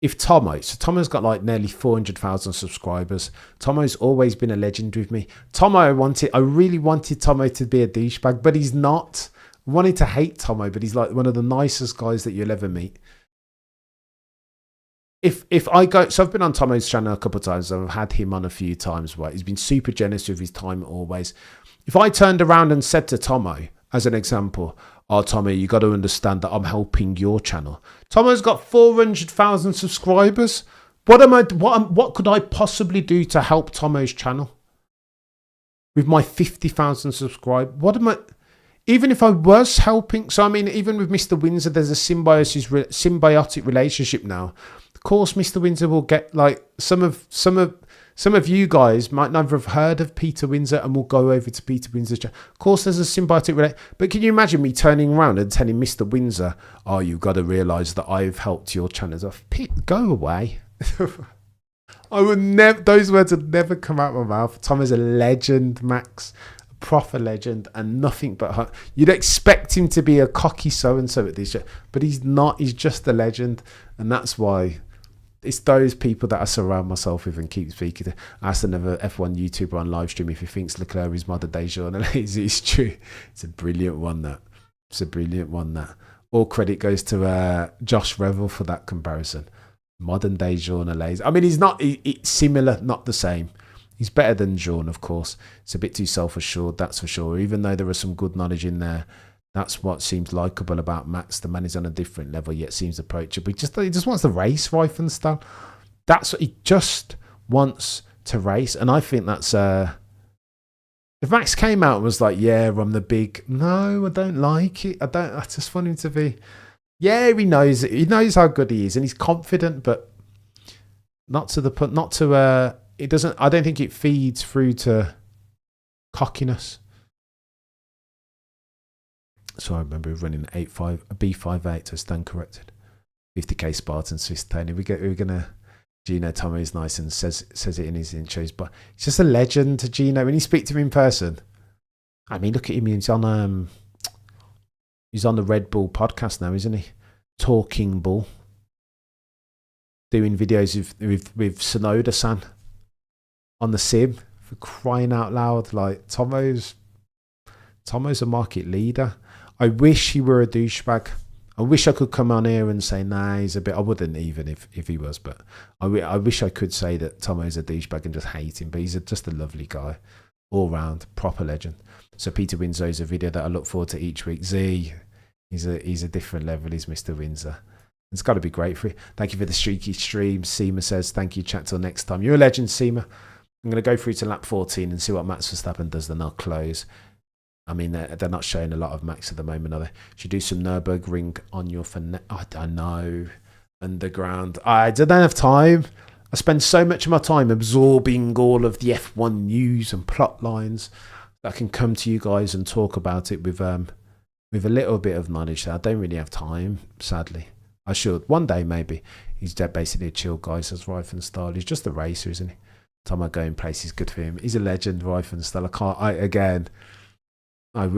S2: If Tomo's got like nearly 400,000 subscribers. Tomo's always been a legend with me. I really wanted Tomo to be a douchebag, but he's not. I wanted to hate Tomo, but he's like one of the nicest guys that you'll ever meet. If I go, so I've been on Tomo's channel a couple of times. I've had him on a few times. Right, he's been super generous with his time always. If I turned around and said to Tomo, as an example, "Oh, Tomo, you got to understand that I'm helping your channel." Tomo's got 400,000 subscribers. What could I possibly do to help Tomo's channel with my 50,000 subscribers? Even if I was helping, so I mean, even with Mr. Windsor, there's a symbiotic relationship now. Of course, Mr. Windsor will get like some of Some of you guys might never have heard of Peter Windsor and will go over to Peter Windsor's channel. Of course, there's a symbiotic relation. But can you imagine me turning around and telling Mr. Windsor, oh, you've got to realise that I've helped your channels off. Pete, go away. I would never, those words would never come out of my mouth. Tom is a legend, Max. A proper legend and nothing but... You'd expect him to be a cocky so-and-so at this show. But he's not. He's just a legend. And that's why... It's those people that I surround myself with and keep speaking to. I asked another F1 YouTuber on live stream if he thinks Leclerc is modern day journalist. It's true. It's a brilliant one, that. It's a brilliant one, that. All credit goes to Josh Revel for that comparison. Modern day journalist. I mean, he's not it's similar, not the same. He's better than Jean, of course. It's a bit too self-assured, that's for sure. Even though there is some good knowledge in there, that's what seems likeable about Max. The man is on a different level, yet seems approachable. He just wants to race, Reifenstahl. That's what he just wants to race. And I think that's... if Max came out and was like, yeah, I'm the big... No, I don't like it. I just want him to be... Yeah, he knows it. He knows how good he is. And he's confident, but not to the point... Not to... it doesn't... I don't think it feeds through to cockiness. So I remember running a B58, so stand corrected. 50k Spartan Swiss Tony. We're gonna Gino Tomo is nice and says it in his intros, but he's just a legend to Gino. When you speak to him in person, I mean, look at him. He's on the Red Bull podcast now, isn't he? Talking Bull, doing videos with Sonoda-san on the sim, for crying out loud. Like Tomo's a market leader. I wish he were a douchebag. I wish I could come on here and say, nah, he's a bit... I wouldn't even if he was, but I wish I could say that Tomo's a douchebag and just hate him, but he's just a lovely guy. All round, proper legend. So Peter Windsor is a video that I look forward to each week. Z, he's a different level. He's Mr. Windsor. It's got to be great for you. Thank you for the streaky stream. Seema says, thank you, chat, till next time. You're a legend, Seema. I'm going to go through to lap 14 and see what Max Verstappen does, then I'll close. I mean, they're not showing a lot of Max at the moment, are they? Should do some Nürburgring on your I don't know. Underground. I don't have time. I spend so much of my time absorbing all of the F1 news and plot lines that I can come to you guys and talk about it with a little bit of knowledge. I don't really have time, sadly. I should. One day, maybe. He's basically a chill guy, says Reifenstahl. He's just a racer, isn't he? Time I go in places, good for him. He's a legend, Reifenstahl. I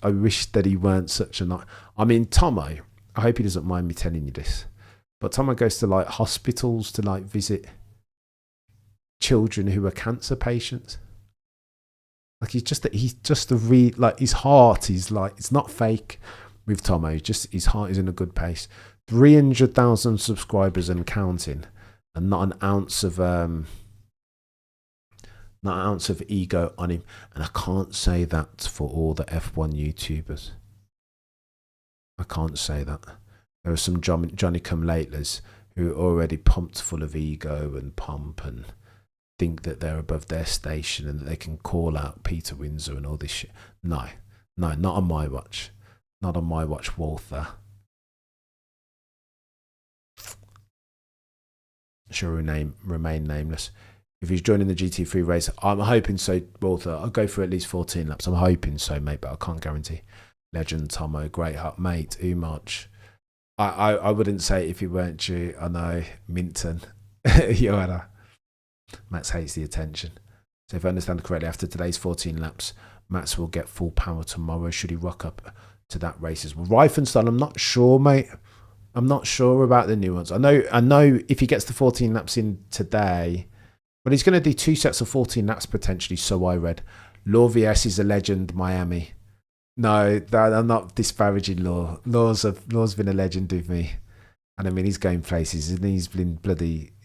S2: wish that he weren't such a... I mean, Tomo, I hope he doesn't mind me telling you this, but Tomo goes to like hospitals to like visit children who are cancer patients. Like he's just like his heart is like, it's not fake with Tomo. Just his heart is in a good pace. 300,000 subscribers and counting, and not an ounce of ego on him. And I can't say that for all the F1 YouTubers. I can't say that. There are some Johnny come latelers who are already pumped full of ego and pomp and think that they're above their station and that they can call out Peter Windsor and all this shit. No, not on my watch. Not on my watch, Walther. Shall remain nameless. If he's joining the GT3 race, I'm hoping so, Walter. I'll go for at least 14 laps. I'm hoping so, mate, but I can't guarantee. Legend, Tomo, great heart, mate, Umach. I wouldn't say it if he weren't you. I know, Minton. Joanna. Max hates the attention. So if I understand correctly, after today's 14 laps, Max will get full power tomorrow. Should he rock up to that race as well? Reifenstahl, I'm not sure, mate. I'm not sure about the nuance. I know if he gets the 14 laps in today... But he's going to do 2 sets of 14 laps potentially, so I read. Law VS is a legend, Miami. No, I'm not disparaging Law. Law's been a legend with me. And I mean, he's going places, and he's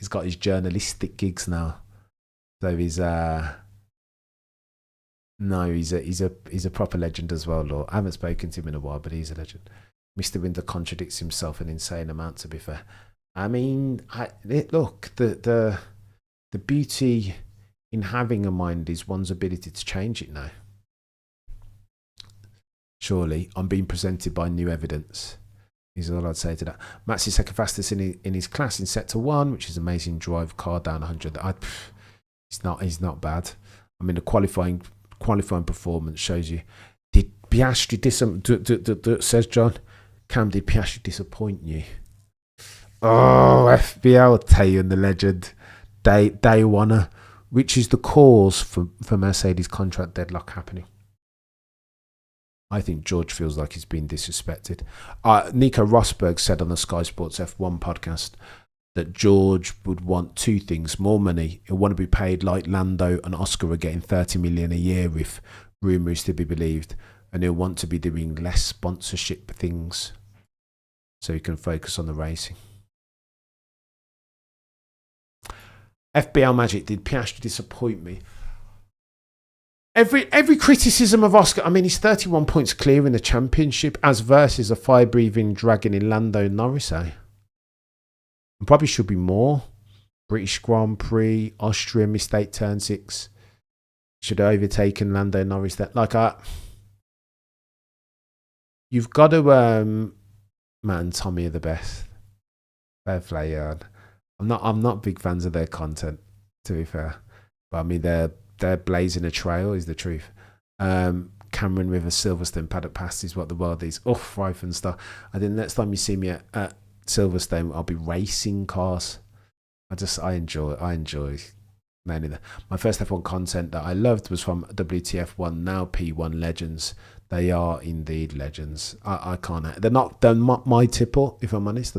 S2: got his journalistic gigs now. So he's a proper legend as well, Law. I haven't spoken to him in a while, but he's a legend. Mr. Windsor contradicts himself an insane amount, to be fair. I mean, look, the beauty in having a mind is one's ability to change it now. Surely, I'm being presented by new evidence, is all I'd say to that. Max is second fastest in his class in sector 1, which is amazing drive, car down 100. He's not bad. I mean, the qualifying performance shows you. Did Piastri says John, Cam, did Piastri disappoint you? Oh, FBL, Tay and the legend, day one, which is the cause for Mercedes contract deadlock happening. I think George feels like he's been disrespected. Nico Rosberg said on the Sky Sports F1 podcast that George would want two things: more money. He'll want to be paid like Lando and Oscar are getting 30 million a year, if rumour is to be believed, and he'll want to be doing less sponsorship things so he can focus on the racing. FBL Magic, did Piastri disappoint me? Every criticism of Oscar, I mean, he's 31 points clear in the championship as versus a fire-breathing dragon in Lando Norris, eh? And probably should be more. British Grand Prix, Austria, mistake turn 6. Should have overtaken Lando Norris. You've got to, Matt and Tommy are the best. Fair play, yard. I'm not big fans of their content, to be fair. But I mean, they're blazing a trail, is the truth. Cameron with a Silverstone paddock pass is what the world is. Oh, rife and stuff. I think next time you see me at Silverstone, I'll be racing cars. I enjoy mainly that. My first F1 content that I loved was from WTF1, now P1 legends. They are indeed legends. I can't. They're not my tipple, if I'm honest.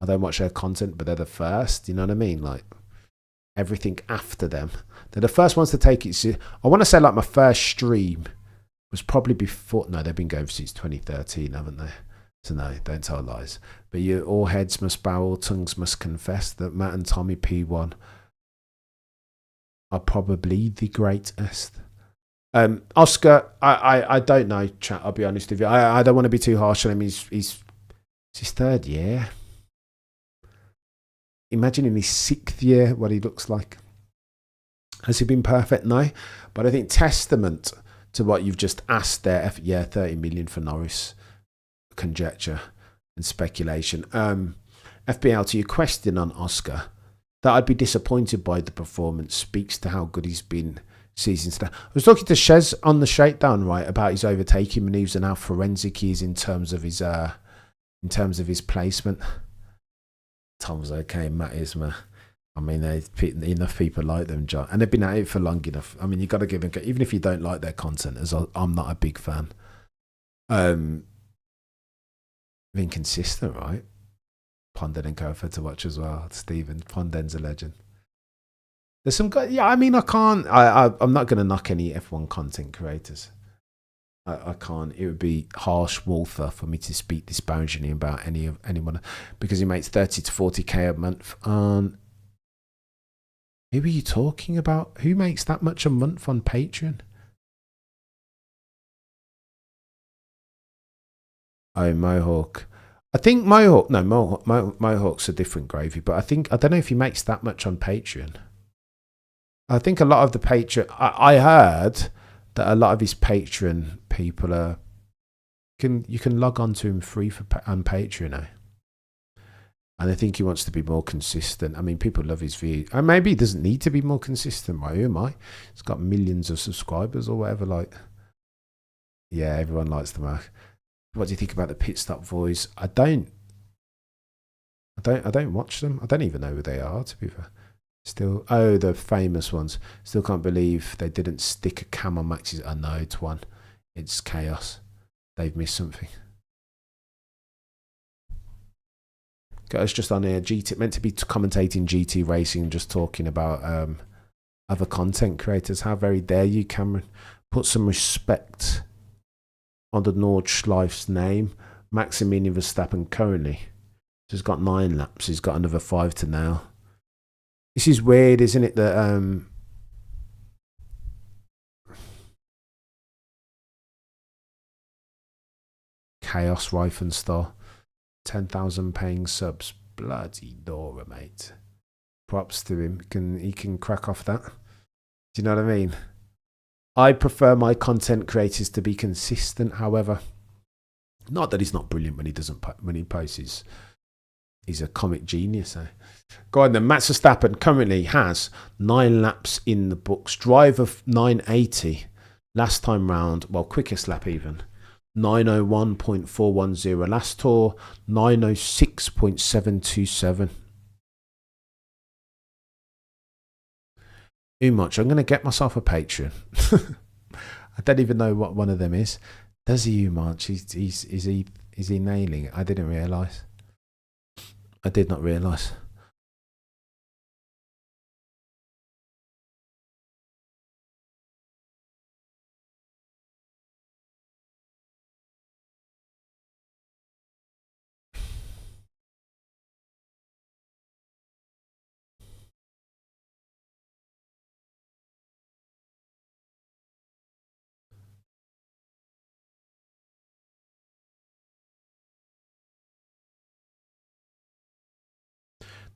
S2: I don't watch their content, but they're the first. You know what I mean? Like everything after them, they're the first ones to take it. I want to say like my first stream was probably before. No, they've been going since 2013, haven't they? So no, don't tell lies. But all heads must bow, all tongues must confess that Matt and Tommy P1 are probably the greatest. Oscar, I don't know, chat. I'll be honest with you. I don't want to be too harsh on him. He's his third year. Imagine in his 6th year what he looks like. Has he been perfect? No. But I think testament to what you've just asked there, 30 million for Norris, conjecture and speculation. FBL, to your question on Oscar, that I'd be disappointed by the performance speaks to how good he's been season today. I was talking to Shez on the shakedown, right, about his overtaking manoeuvres and how forensic he is in terms of his placement. Tom's okay, Matt is, man. I mean, enough people like them, John, and they've been at it for long enough. I mean, you got to give them, even if you don't like their content, as I'm not a big fan. Being consistent, right? Ponden and Kofa to watch as well. Stephen Ponden's a legend. There's some guys. Yeah, I mean, I'm not going to knock any F1 content creators. I can't. It would be harsh Wolfer for me to speak disparagingly about anyone because he makes 30 to 40k a month. Who are you talking about? Who makes that much a month on Patreon? Oh, Mohawk. I think Mohawk. No, Mohawk's a different gravy. But I don't know if he makes that much on Patreon. I think a lot of the Patreon. I heard that a lot of his Patreon people are. You can log on to him free on Patreon now. And I think he wants to be more consistent. I mean, people love his views. And maybe he doesn't need to be more consistent. Why? Who am I? He's got millions of subscribers or whatever. Like, yeah, everyone likes the mark. What do you think about the pit stop voice? I don't watch them. I don't even know who they are, to be fair. Still, the famous ones. Still can't believe they didn't stick a cam on Max's. I know it's one. It's chaos. They've missed something. Guys, just on here, GT meant to be commentating GT racing, just talking about other content creators. How very dare you, Cameron? Put some respect on the Nordschleif's name. Maximilian Verstappen currently has got 9 laps. He's got another 5 to nail. This is weird, isn't it? That Chaos Reifenstar. 10,000 paying subs. Bloody Dora, mate. Props to him. He can crack off that. Do you know what I mean? I prefer my content creators to be consistent, however. Not that he's not brilliant when he posts He's a comic genius, eh? Go on then. Max Verstappen currently has 9 laps in the books. Drive of 980. Last time round, well, quickest lap even. 901.410. Last tour, 906.727. Too much. I'm going to get myself a Patreon. I don't even know what one of them is. Does he much? Is he nailing it? I didn't realise. I did not realise.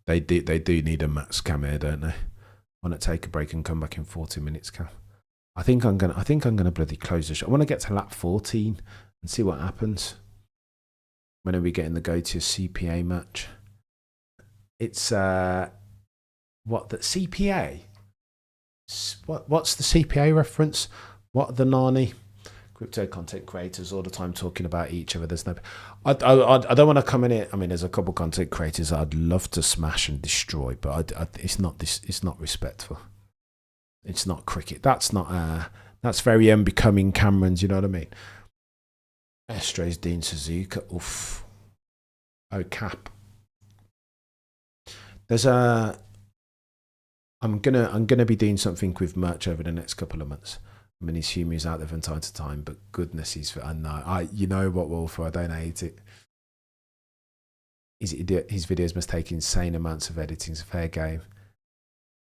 S2: They do need a Max cam here, don't they? Want to take a break and come back in 40 minutes, Cam? I think I'm gonna bloody close the show. I want to get to lap 14 and see what happens. When are we getting the go to CPA match? It's what the CPA? What's the CPA reference? What are the Nani? Crypto content creators all the time talking about each other. There's no, I don't want to come in here. I mean, there's a couple content creators I'd love to smash and destroy, but it's not this. It's not respectful. It's not cricket. That's not. That's very unbecoming Camerons. You know what I mean? Estra's Dean Suzuka. Oof. Oh cap. There's a. I'm gonna be doing something with merch over the next couple of months. I mean, his humour is out there from time to time, but goodness, I know. You know what, Wolfer? I don't hate it. His videos must take insane amounts of editing. It's a fair game.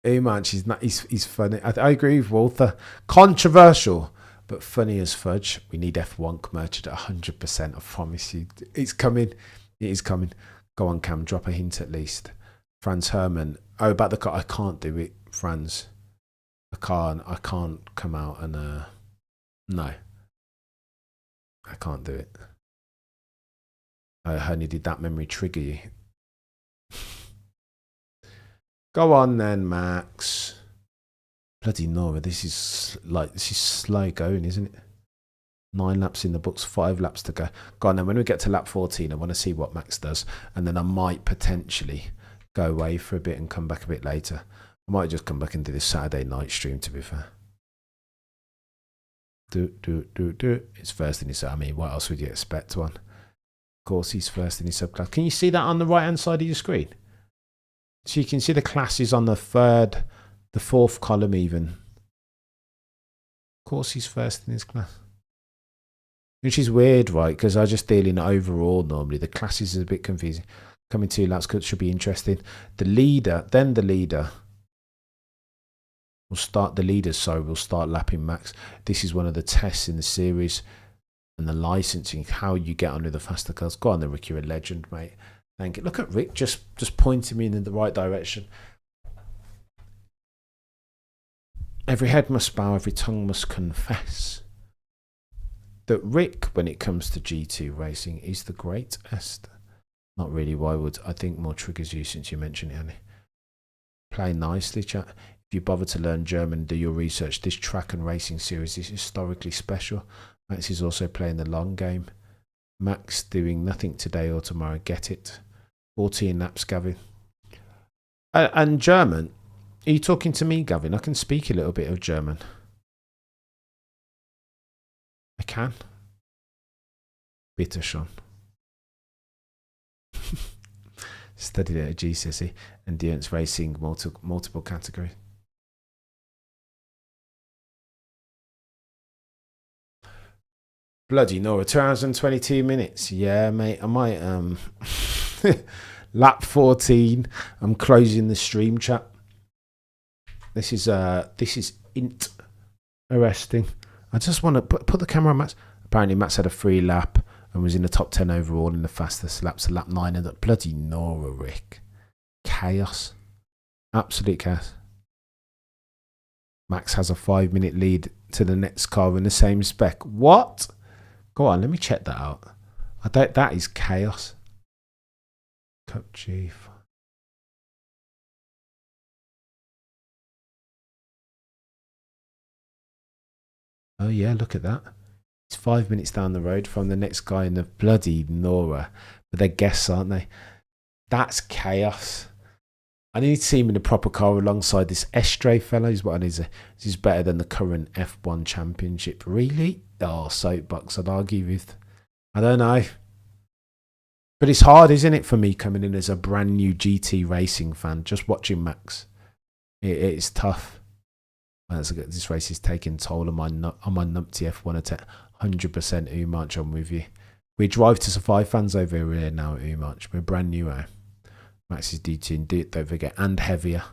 S2: He's funny. I agree with Walter. Controversial, but funny as fudge. We need F1 merch at 100%. I promise you, it's coming. It is coming. Go on, Cam. Drop a hint at least. Franz Herman. Oh, about the car. I can't do it, Franz. I can't come out and no. I can't do it. Honey, did that memory trigger you? Go on then, Max. Bloody Nora, this is slow going, isn't it? 9 laps in the books, 5 laps to go. Go on then, when we get to lap 14, I want to see what Max does, and then I might potentially go away for a bit and come back a bit later. I might just come back and do this Saturday night stream, to be fair. It's first in his, I mean, what else would you expect one? Of course, he's first in his subclass. Can you see that on the right-hand side of your screen? So you can see the classes on the 4th column even. Of course, he's first in his class. Which is weird, right? Because I just deal in overall normally. The classes is a bit confusing. Coming 2 laps should be interesting. The leader will start lapping Max. This is one of the tests in the series and the licensing, how you get on with the faster cars. Go on then, Rick, you're a legend, mate. Thank you. Look at Rick just pointing me in the right direction. Every head must bow, every tongue must confess that Rick, when it comes to G2 racing, is the greatest. Not really. Why would I think more triggers you since you mentioned it, Annie? Play nicely, chat. If you bother to learn German, do your research. This track and racing series is historically special. Max is also playing the long game. Max doing nothing today or tomorrow. Get it? 14 laps, Gavin. And German? Are you talking to me, Gavin? I can speak a little bit of German. I can. Bitte schon. Studied at a GCSE. Endurance racing, multiple category. Bloody Nora, 222 minutes. Yeah, mate. I might lap 14. I'm closing the stream, chat. This is interesting. I just want to put the camera on Max. Apparently Max had a free lap and was in the top 10 overall in the fastest laps, lap 9 of that. Bloody Nora, Rick. Chaos. Absolute chaos. Max has a 5-minute lead to the next car in the same spec. What? Go on, let me check that out. That is chaos. Cup Chief. Oh yeah, look at that. It's 5 minutes down the road from the next guy in the bloody Nora. But they're guests, aren't they? That's chaos. I need to see him in a proper car alongside this Estray fellow. Is what I need to. This is better than the current F1 championship. Really? Oh, soapbox. I'd argue with. I don't know. But it's hard, isn't it, for me coming in as a brand new GT racing fan, just watching Max. It's tough. This race is taking toll on my numpty F1 attack. 100% Umarch, I'm with you. We drive to survive fans over here now at Umarch. We're brand new, eh? Max is D2, don't forget, and heavier.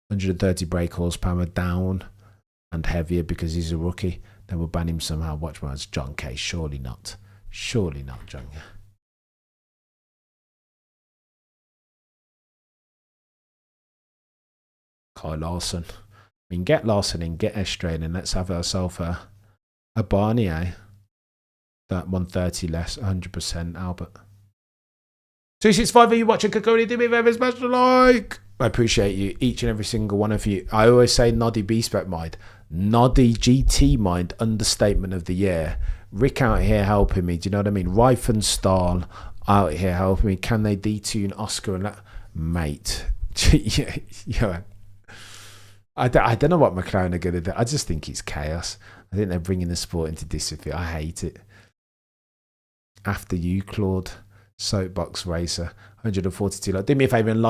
S2: 130 brake horsepower down and heavier because he's a rookie. Then we'll ban him somehow. Watch my John K. Surely not. Surely not, John. Kyle Larson. I mean, get Larson in, get Estray in, and let's have ourselves a Barney, eh? That 130 less, 100% Albert. 265, are you watching Kakoni? Do me a favour, smash the like. I appreciate you, each and every single one of you. I always say Noddy B-Spec mind. Noddy GT mind, understatement of the year. Rick out here helping me, do you know what I mean? Reifenstahl out here helping me. Can they detune Oscar and that? Mate. Yeah. I don't know what McLaren are going to do. I just think it's chaos. I think they're bringing the sport into disrepair. I hate it. After you, Claude. Soapbox Racer. 142. Do me a favour and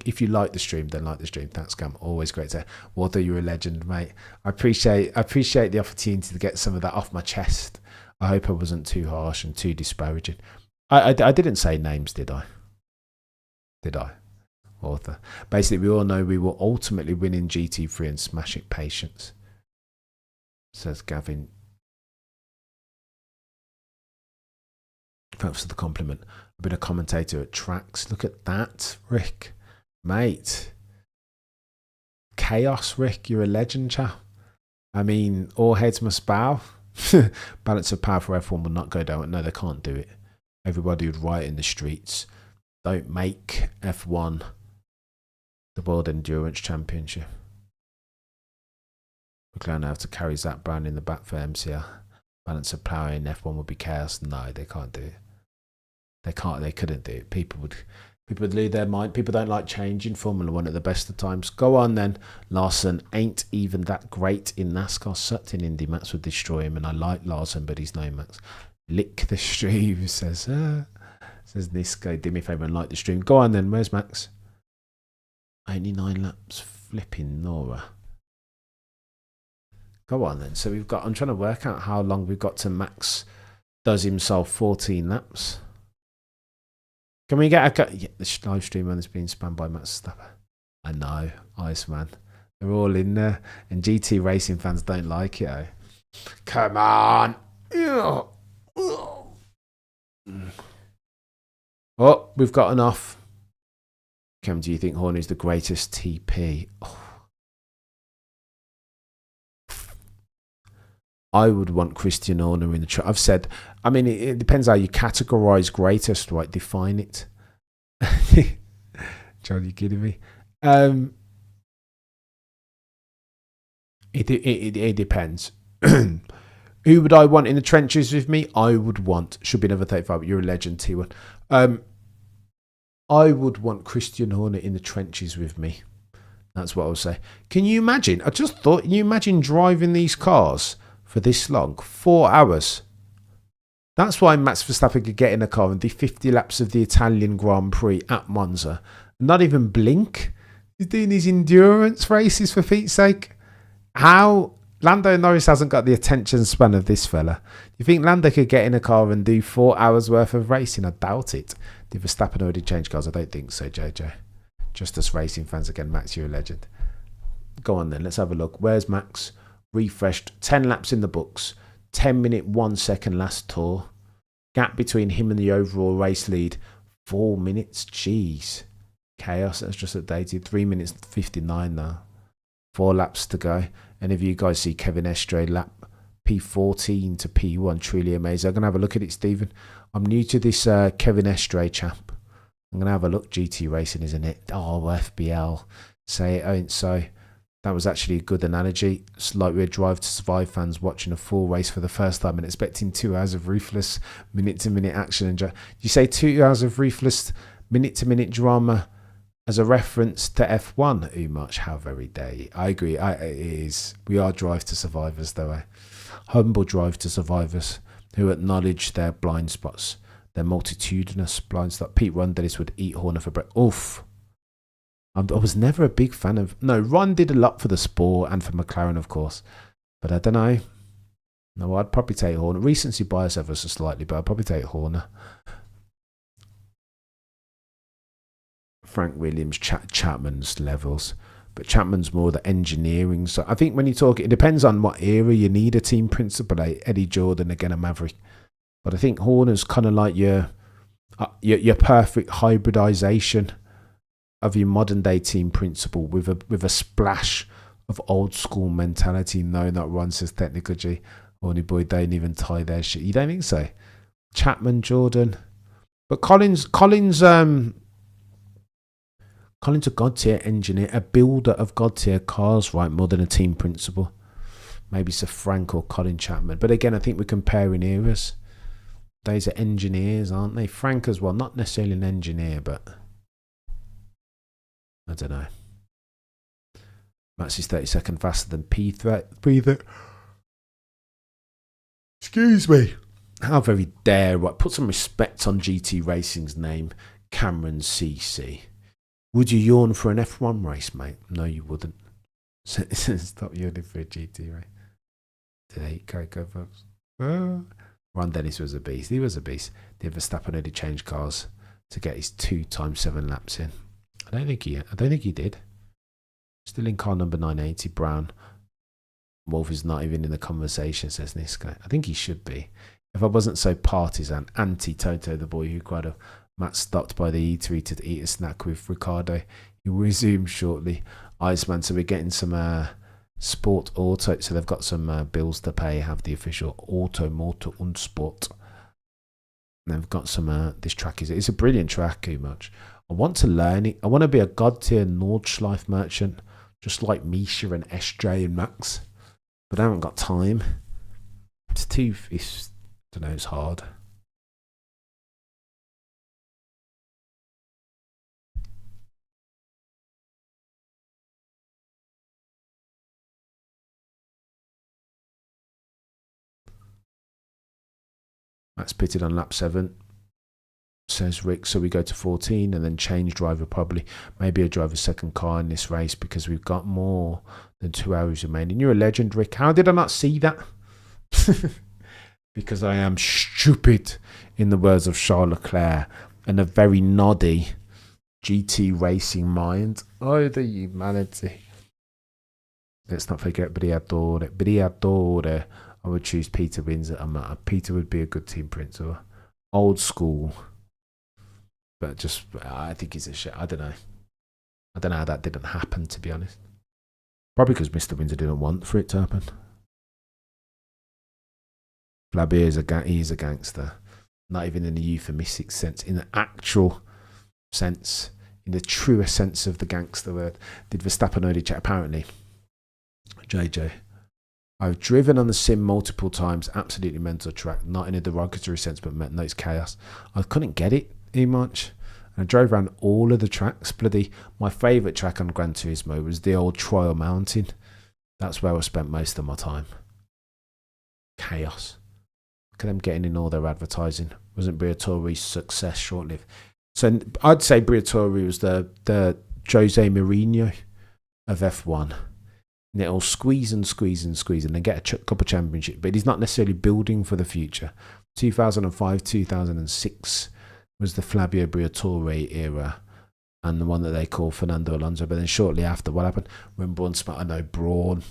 S2: if you like the stream, then like the stream. Thanks, Cam. Always great to Walter, you're a legend, mate. I appreciate the opportunity to get some of that off my chest. I hope I wasn't too harsh and too disparaging. I didn't say names, did I? Did I? Author. Basically, we all know we will ultimately win in GT3 and smash it. Patience, says Gavin. Thanks for the compliment. I've been a commentator at tracks. Look at that, Rick, mate. Chaos, Rick. You're a legend, chap. I mean, all heads must bow. Balance of power for F1 will not go down. No, they can't do it. Everybody would riot in the streets. Don't make F1 the World Endurance Championship. McLaren have to carry Zach Brown in the back for MCR. Balance of power in F1 would be chaos. No, they can't do it. They couldn't do it. People would lose their mind. People don't like change in Formula 1 at the best of times. Go on then. Larson ain't even that great in NASCAR. Sucked in Indy. Max would destroy him, and I like Larson, but he's no Max. Lick the stream, says this guy. Do me a favour and like the stream. Go on then. Where's Max? 89 laps. Flipping Nora. Go on then. So I'm trying to work out how long we've got to Max does himself 14 laps. Can we get the live stream has been spammed by Max Verstappen? I know, Iceman. They're all in there, and GT racing fans don't like it. Eh? Come on. Oh, we've got enough. Cam, do you think Horner's the greatest TP? Oh. I would want Christian Horner in the I've said, I mean, it depends how you categorize greatest, right? Define it. John, you kidding me? It depends. Who would I want in the trenches with me? I would want, should be another 35, but you're a legend, T1. I would want Christian Horner in the trenches with me. That's what I would say. Can you imagine? I just thought, can you imagine driving these cars for this long? 4 hours. That's why Max Verstappen could get in a car and do 50 laps of the Italian Grand Prix at Monza. Not even blink. He's doing these endurance races, for Pete's sake. How? Lando Norris hasn't got the attention span of this fella. You think Lando could get in a car and do 4 hours worth of racing? I doubt it. Did Verstappen already change cars? I don't think so, JJ. Just us racing fans again. Max, you're a legend. Go on then. Let's have a look. Where's Max? Refreshed. 10 laps in the books. 10-minute, 1 second last tour. Gap between him and the overall race lead. 4 minutes. Jeez. Chaos. That's just updated. 3 minutes 59 now. 4 laps to go. Any of you guys see Kevin Estray lap P14 to P1? Truly amazing. I'm going to have a look at it, Stephen. I'm new to this Kevin Estray chap. I'm going to have a look. GT Racing, isn't it? Oh, FBL. Say it ain't so. That was actually a good analogy. It's like we're Drive to Survive fans watching a full race for the first time and expecting 2 hours of ruthless minute-to-minute action. And you say 2 hours of ruthless minute-to-minute drama as a reference to F1? Too much. How very dare you. I agree. It is. We are Drive to Survivors, though. Humble Drive to Survivors who acknowledge their blind spots, their multitudinous blind spots. Pete Rundelis would eat Horner for breakfast. Oof. I was never a big fan of... No, Ron did a lot for the sport and for McLaren, of course. But I don't know. No, I'd probably take Horner. Recency bias ever so slightly, but I'd probably take Horner. Frank Williams, Chapman's levels. But Chapman's more the engineering. So I think when you talk... It depends on what era you need a team principal. Like Eddie Jordan, again, a Maverick. But I think Horner's kind of like your perfect hybridization of your modern day team principal with a splash of old school mentality. No, not Ron says technical G. Horny boy don't even tie their shit. You don't think so? Chapman, Jordan. But Collins a god tier engineer, a builder of god tier cars, right? More than a team principal. Maybe Sir Frank or Colin Chapman. But again, I think we're comparing eras. Those are engineers, aren't they? Frank as well, not necessarily an engineer, but I don't know. Max is 30 seconds faster than P3. Excuse me. How very dare. Right, put some respect on GT Racing's name, Cameron CC. Would you yawn for an F1 race, mate? No, you wouldn't. Stop yawning for a GT race. Today, go, folks. Ron Dennis was a beast. He was a beast. Did Verstappen only change cars to get his 2 times 7 laps in? I don't think he did. Still in car number 980, Brown. Wolf is not even in the conversation, says Niska. I think he should be. If I wasn't so partisan, anti-Toto, the boy who cried, Matt stopped by the eatery to eat a snack with Ricardo. He will resume shortly. Iceman, so we're getting some Sport Auto. So they've got some bills to pay, have the official Auto, Motor und Sport. And they've got some, this track it's a brilliant track, too much. I want to learn it. I want to be a god tier Nordschleife merchant, just like Misha and SJ and Max. But I haven't got time. I don't know, it's hard. Max pitted on lap 7. Says Rick, so we go to 14 and then change driver probably. Maybe a driver's second car in this race because we've got more than 2 hours remaining. You're a legend, Rick. How did I not see that? Because I am stupid, in the words of Charles Leclerc, and a very noddy GT racing mind. Oh, the humanity. Let's not forget Briatore. I would choose Peter Wins at a matter. Peter would be a good team principal. Old school. But just, I think he's a shit. I don't know. I don't know how that didn't happen, to be honest. Probably because Mr. Windsor didn't want for it to happen. Flabier is a gangster. Not even in the euphemistic sense. In the actual sense. In the truer sense of the gangster word. Did Verstappen only check? Apparently. JJ. I've driven on the sim multiple times. Absolutely mental track. Not in a derogatory sense, but no, it's chaos. I couldn't get it much. And I drove around all of the tracks. My favourite track on Gran Turismo was the old Trial Mountain. That's where I spent most of my time. Chaos. Look at them getting in all their advertising. Wasn't Briatore's success short-lived? So I'd say Briatore was the Jose Mourinho of F1. And it'll squeeze and then get a couple of championships. But he's not necessarily building for the future. 2005, 2006 was the Flavio Briatore era. And the one that they call Fernando Alonso. But then shortly after, what happened? When Braun Smart, I know Braun.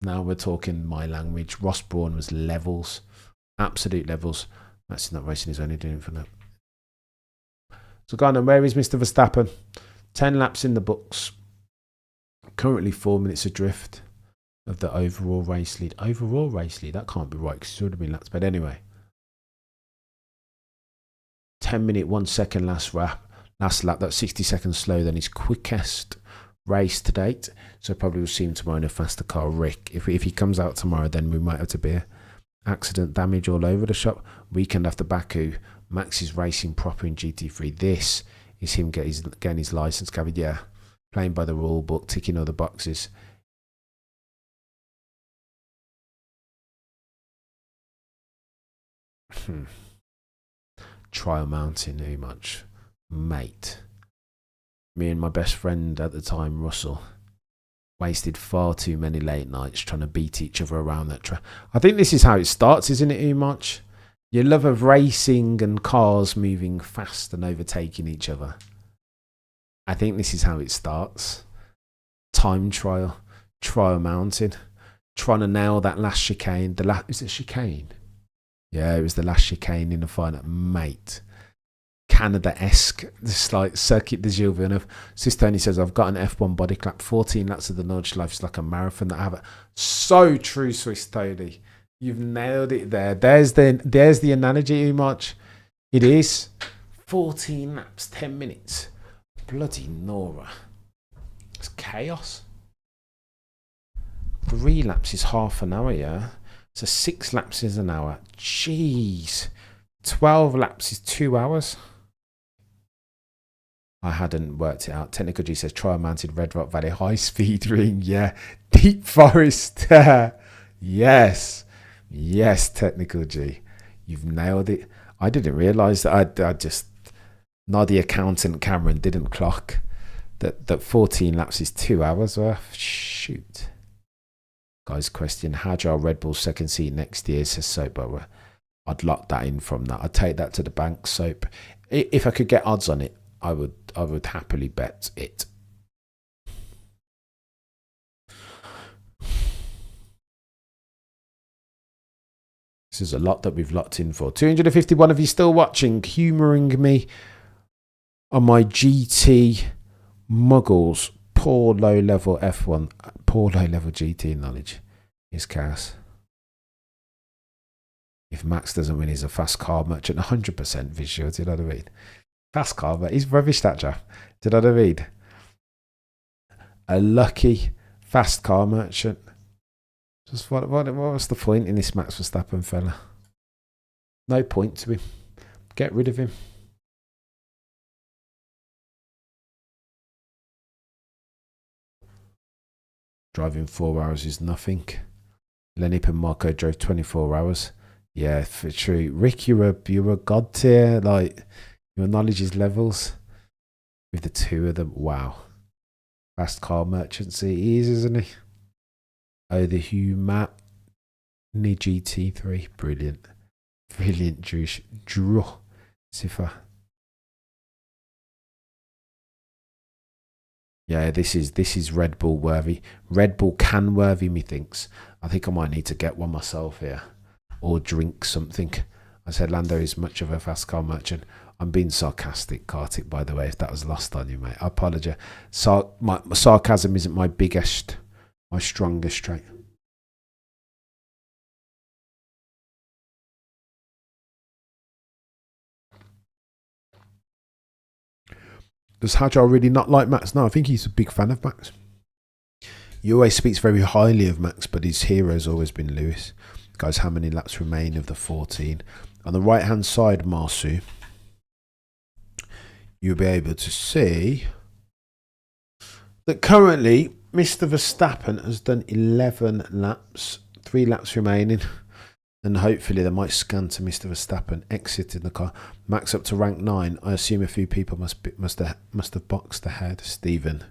S2: Now we're talking my language. Ross Braun was levels. Absolute levels. That's not racing, he's only doing it for that. So Garner, where is Mr. Verstappen? 10 laps in the books. Currently 4 minutes adrift of the overall race lead. Overall race lead? That can't be right because it's already been laps. But anyway. 10 minute, 1 second last lap. Last lap, that's 60 seconds slower than his quickest race to date. So probably we'll see him tomorrow in a faster car. Rick, if he comes out tomorrow, then we might have to be accident damage all over the shop. Weekend after Baku, Max is racing proper in GT3. This is him getting his license, Gavin. Yeah, playing by the rule book, ticking all the boxes. Trial Mountain, too much, mate. Me and my best friend at the time, Russell, wasted far too many late nights trying to beat each other around that track. I think this is how it starts, isn't it, Umach? Your love of racing and cars moving fast and overtaking each other. I think this is how it starts. Time trial, Trial Mountain, trying to nail that last chicane. Is it chicane? Yeah, it was the last chicane in the final, mate. Canada-esque, this like Circuit de Gilles Villeneuve. Sistoni says, I've got an F1 body clap. 14 laps of the Nordschleife is like a marathon that I have. So true, Swiss Tony. You've nailed it there. There's the analogy, Umach. It is 14 laps, 10 minutes. Bloody Nora. It's chaos. 3 laps is half an hour, yeah? So 6 laps is an hour. Jeez. 12 laps is 2 hours. I hadn't worked it out. Technical G says Trial Mounted Red Rock Valley High Speed Ring. Yeah. Deep Forest. Yes. Yes, Technical G. You've nailed it. I didn't realise that. I just... Noddy accountant Cameron didn't clock that 14 laps is 2 hours worth. Shoot. Guys, question. How do our Red Bull second seat next year? Says Soap. I'd lock that in from that. I'd take that to the bank, Soap. If I could get odds on it, I would happily bet it. This is a lot that we've locked in for. 251 of you still watching, humouring me on my GT muggles. Poor low-level F1, poor low-level GT knowledge is chaos. If Max doesn't win, he's a fast car merchant. 100% visual, do you know what I mean? Fast car, but he's rubbish, that Jeff. Do you know what I mean? A lucky fast car merchant. Just what was the point in this Max Verstappen fella? No point to him. Get rid of him. Driving 4 hours is nothing. Lenny and Marco drove 24 hours. Yeah, for true. Rick, you're a god tier. Like, your knowledge is levels. With the two of them, wow. Fast car merchants he is, isn't he? Oh, the Humat GT3. Brilliant. Brilliant, Drew. Sifa. Yeah, this is Red Bull worthy. Red Bull can worthy, methinks. I think I might need to get one myself here. Or drink something. I said Lando is much of a fast car merchant. I'm being sarcastic, Kartik, by the way, if that was lost on you, mate. I apologise. My sarcasm isn't my strongest trait. Does Hajar really not like Max? No, I think he's a big fan of Max. He always speaks very highly of Max, but his hero's always been Lewis. Guys, how many laps remain of the 14? On the right-hand side, Marsu, you'll be able to see that currently Mr. Verstappen has done 11 laps, 3 laps remaining. And hopefully they might scan to Mr. Verstappen exiting the car. Max up to rank 9. I assume a few people must have boxed ahead. Stephen.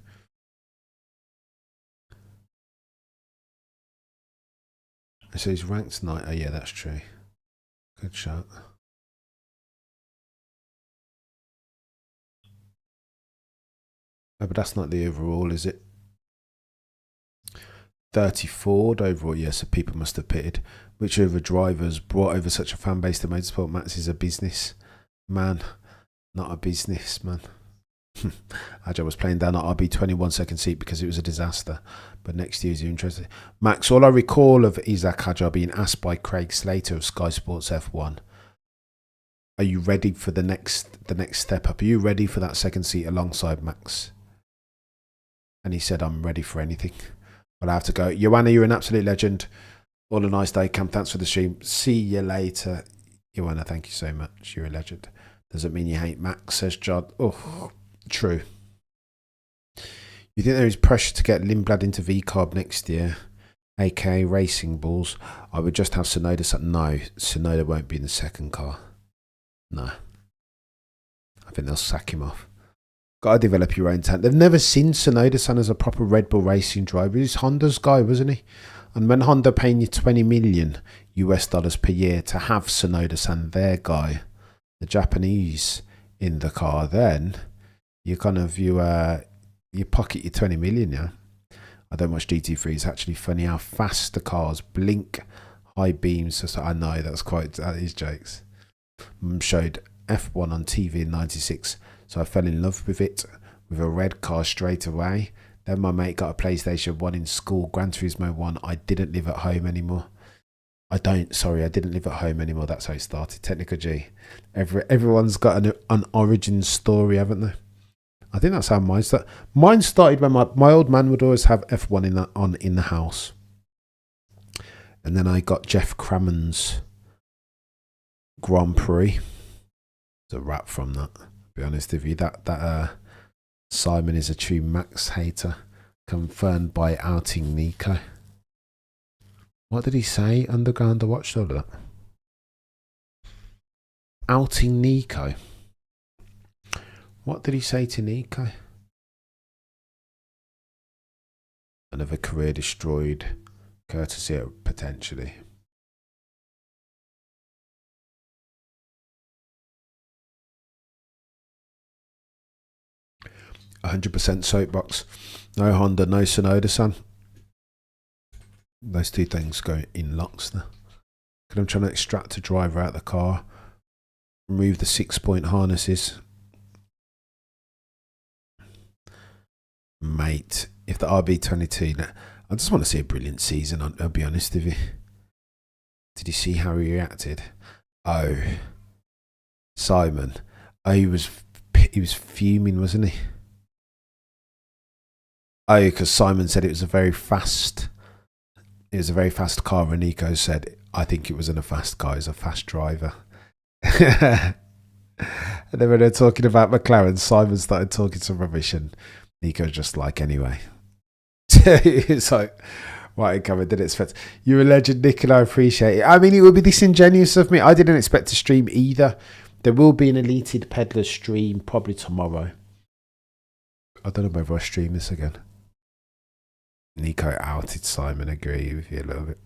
S2: So he's ranked 9. Oh yeah, that's true. Good shot. Oh, but that's not the overall, is it? 34 overall, yeah, so people must have pitted. Which other drivers brought over such a fan base to motorsport? Max is a business man, not a businessman. Ajay was playing down at RB 21 second seat because it was a disaster. But next year, is you interested? Max, all I recall of Isaac Hajar being asked by Craig Slater of Sky Sports F1 Are you ready for the next step up? Are you ready for that second seat alongside Max? And he said, I'm ready for anything. But I have to go. Joanna, you're an absolute legend. All a nice day, Cam. Thanks for the stream. See you later. Joanna, thank you so much. You're a legend. Doesn't mean you hate Max, says John. Oh, true. You think there is pressure to get Lindblad into V-Carb next year, aka Racing Bulls? I would just have Sonoda. No, Sonoda won't be in the second car. No. I think they'll sack him off. Got to develop your own talent. They've never seen Sonoda-san as a proper Red Bull racing driver. He's Honda's guy, wasn't he? And when Honda paying you $20 million per year to have Sonoda-san, their guy, the Japanese, in the car, then you you pocket your 20 million, yeah. I don't watch GT3. It's actually funny how fast the cars blink, high beams. So I know that is jokes. Showed F1 on TV in '96, so I fell in love with it, with a red car straight away. Then my mate got a PlayStation 1 in school, Gran Turismo 1. I didn't live at home anymore. I didn't live at home anymore. That's how it started. Technical G. Everyone's got an origin story, haven't they? I think that's how mine started. Mine started when my old man would always have F1 in the house. And then I got Jeff Crammon's Grand Prix. There's a rap from that. To be honest with you, that Simon is a true Max hater, confirmed by outing Nico. What did he say? Underground, I watched all of that. Outing Nico. What did he say to Nico? Another career destroyed, courtesy of potentially. %, soapbox. No Honda, no Sonoda-san. Those two things go in lockstep. I'm trying to extract a driver out of the car. Remove the 6-point harnesses. Mate, if the RB22, I just want to see a brilliant season, I'll be honest with you. Did you see how he reacted? Oh, Simon. Oh, he was fuming, wasn't he? Oh, because Simon said it was a very fast car, and Nico said, I think it wasn't a fast car, it was a fast driver. And then when they're talking about McLaren, Simon started talking some rubbish, and Nico's just like, anyway. It's like, right, come and didn't expect. You're a legend, Nick, and I appreciate it. I mean, it would be disingenuous of me. I didn't expect to stream either. There will be an Elated Peddler stream probably tomorrow. I don't know whether I stream this again. Nico outed Simon, agree with you a little bit.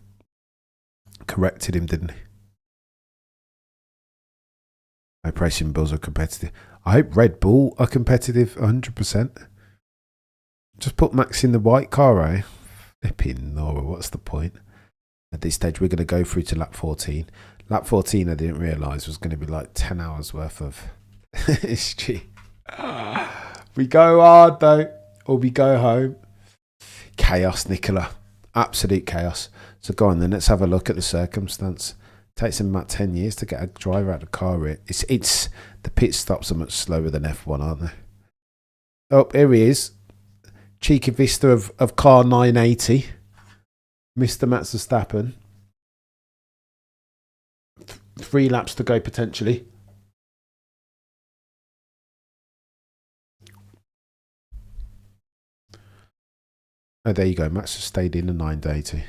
S2: Corrected him, didn't he? I hope Racing Bulls are competitive. I hope Red Bull are competitive 100%. Just put Max in the white car, eh? Flipping Nora, what's the point? At this stage, we're going to go through to lap 14. Lap 14, I didn't realise, was going to be like 10 hours worth of history. We go hard, though, or we go home. Chaos, Nicola. Absolute chaos. So go on then, let's have a look at the circumstance. It takes them about 10 years to get a driver out of the car. It's the pit stops are much slower than F1, aren't they? Oh, here he is. Cheeky vista of car 980. Mr. Max Verstappen. 3 laps to go potentially. Oh, there you go. Max has stayed in the 980.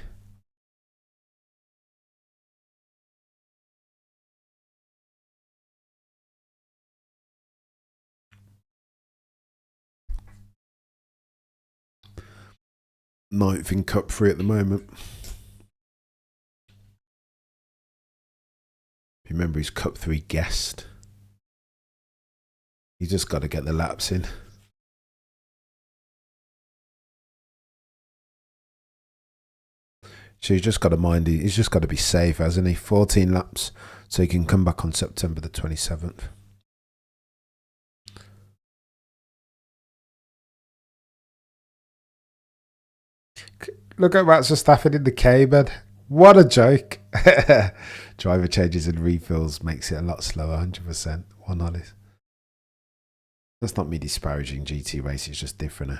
S2: Ninth in Cup 3 at the moment. Remember, he's Cup 3 guest. You just got to get the laps in. So he's just got to mind. He's just got to be safe, hasn't he? 14 laps, so he can come back on September the 27th. Look at Max Verstappen in the Cayman. What a joke. Driver changes and refills makes it a lot slower, 100%. One honest. That's not me disparaging GT race, it's just different.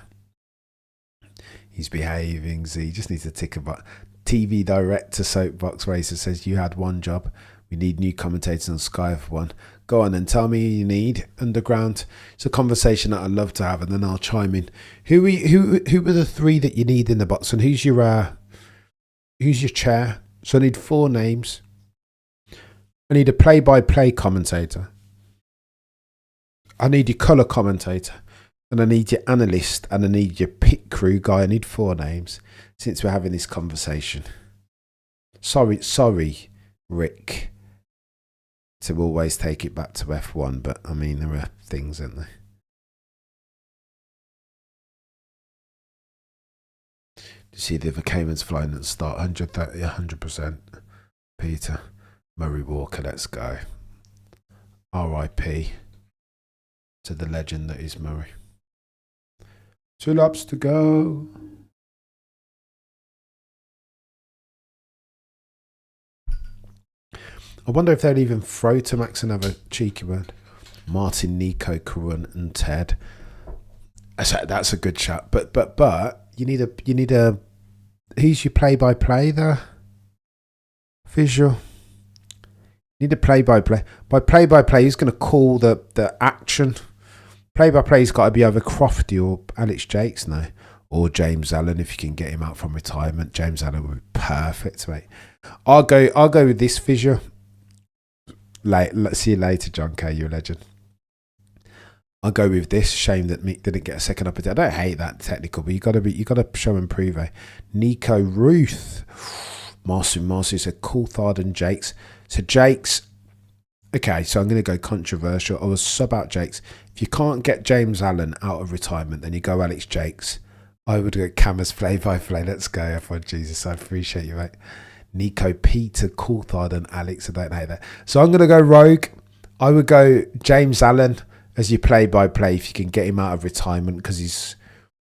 S2: He's behaving, Z. Just needs to tick about. TV director Soapbox Racer says you had one job. We need new commentators on Sky F1. Go on and tell me who you need. Underground. It's a conversation that I love to have, and then I'll chime in. Who are the three that you need in the box, and who's your chair? So I need 4 names. I need a play-by-play commentator. I need your colour commentator. And I need your analyst. And I need your pit crew guy. I need 4 names since we're having this conversation. Sorry, Rick, to always take it back to F1. But, I mean, there are things, aren't there? You see the other Caymans flying at the start, 130, 100%. Peter, Murray Walker, let's go. R.I.P. to the legend that is Murray. 2 laps to go. I wonder if they'll even throw to Max another cheeky word. Martin, Nico, Karun, and Ted. That's a good shot. But you need a who's your play-by-play there? Visual. You need a play-by-play. By play-by-play, who's going to call the action? Play-by-play's got to be either Crofty or Alex Jakes now. Or James Allen, if you can get him out from retirement. James Allen would be perfect, mate. I'll go with this visual. Let's see you later, John K. You're a legend. I'll go with this. Shame that Mick didn't get a second opportunity. I don't hate that technical, but you got to show and prove. Nico Ruth, Marcy said Coulthard and Jakes. So Jakes. Okay, so I'm going to go controversial. I was sub out Jakes. If you can't get James Allen out of retirement, then you go Alex Jakes. I would go Cameras play-by-play. Let's go, everyone. Jesus, I appreciate you, mate. Nico, Peter, Coulthard, and Alex. I don't hate that. So I'm going to go rogue. I would go James Allen as your play-by-play if you can get him out of retirement, because he's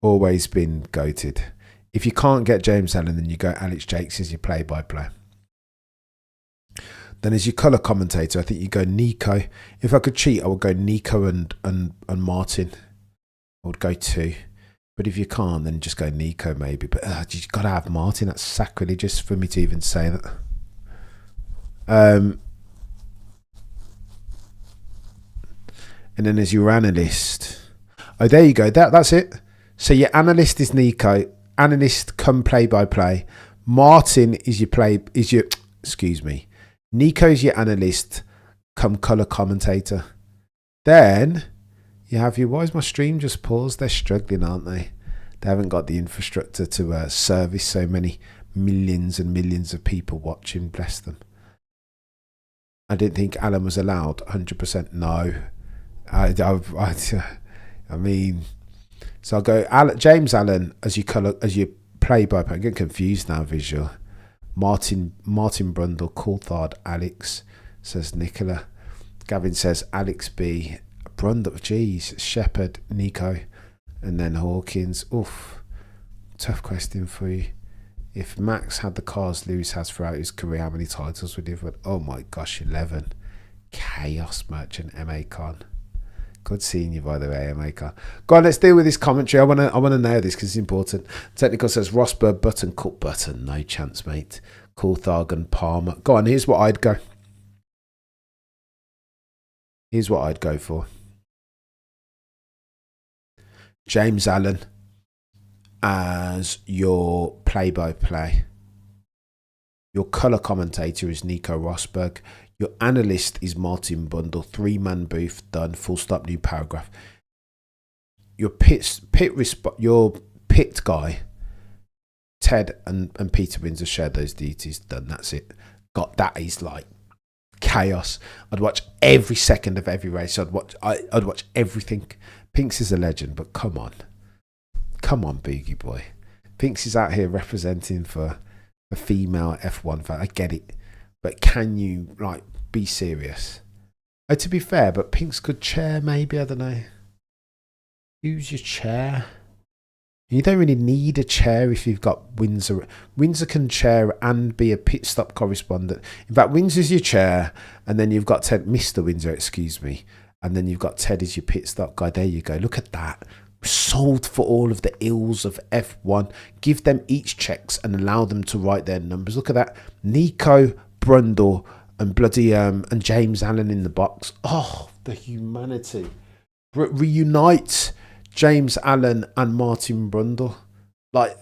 S2: always been goated. If you can't get James Allen, then you go Alex Jakes as your play-by-play. Then as your colour commentator, I think you go Nico. If I could cheat, I would go Nico and Martin. I would go 2. But if you can't, then just go Nico maybe. But you've got to have Martin. That's sacrilegious for me to even say that. And then as your analyst. Oh, there you go. That's it. So your analyst is Nico. Analyst come play-by-play. Martin is your excuse me. Nico's your analyst, come colour commentator. Then you have your, why is my stream just paused? They're struggling, aren't they? They haven't got the infrastructure to service so many millions and millions of people watching, bless them. I didn't think Alan was allowed, 100% no. I mean, so I'll go James Allen as your colour, as your play-by-play. I'm getting confused now, visual. Martin Brundle, Coulthard, Alex, says Nicola. Gavin says Alex B. Brundle, geez, Shepherd, Nico, and then Hawkins. Oof, tough question for you. If Max had the cars Lewis has throughout his career, how many titles would he have won? Oh my gosh, 11. Chaos Merchant, MA Con. Good seeing you, by the way, MA Con. Go on, let's deal with this commentary. I wanna know this because it's important. Technical says Rosberg, Button, Cook, Button. No chance, mate. Coulthard and Palmer. Go on, here's what I'd go. Here's what I'd go for. James Allen as your play-by-play. Your colour commentator is Nico Rosberg. Your analyst is Martin Bundle. 3-man booth, done. Full stop, new paragraph. Your your pit guy, Ted and Peter Windsor share those duties. Done. That's it. That is like chaos. I'd watch every second of every race. I'd watch everything. Pinks is a legend, but come on, Boogie boy. Pinks is out here representing for a female F1 fan. I get it, but can you like be serious? To be fair, but Pinks could chair maybe. I don't know. Who's your chair? You don't really need a chair if you've got Windsor. Windsor can chair and be a pit stop correspondent. In fact, Windsor's your chair, and then you've got Ted, Mr. Windsor, excuse me, and then you've got Ted as your pit stop guy. There you go. Look at that. Sold for all of the ills of F1. Give them each checks and allow them to write their numbers. Look at that. Nico Brundle and bloody and James Allen in the box. Oh, the humanity. Reunite James Allen and Martin Brundle. Like,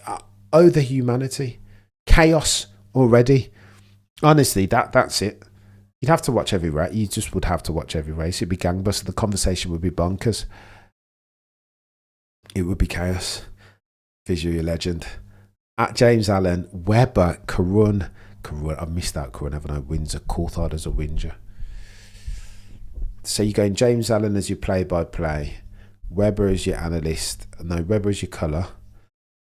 S2: oh, the humanity. Chaos already. Honestly, that's it. You'd have to watch every race. You just would have to watch every race. It'd be gangbusters. The conversation would be bonkers. It would be chaos. Visual legend. At James Allen, Webber, Karun. I missed out Karun, haven't I? Windsor. Coulthard as a Windsor. So you're going James Allen as your play-by-play. Webber as your analyst. No, Webber as your colour.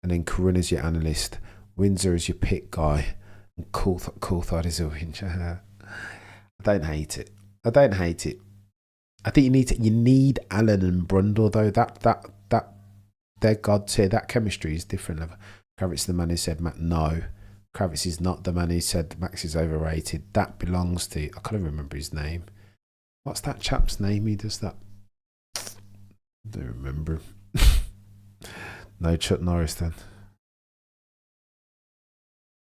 S2: And then Karun as your analyst. Windsor as your pit guy. And Coulthard is a Windsor. I don't hate it. I think you need Allen and Brundle though. That they're gods here. That chemistry is different level. Kravitz the man who said no. Kravitz is not the man who said Max is overrated. That belongs to, I can't remember his name. What's that chap's name? He does that. I don't remember him. No, Chuck Norris then.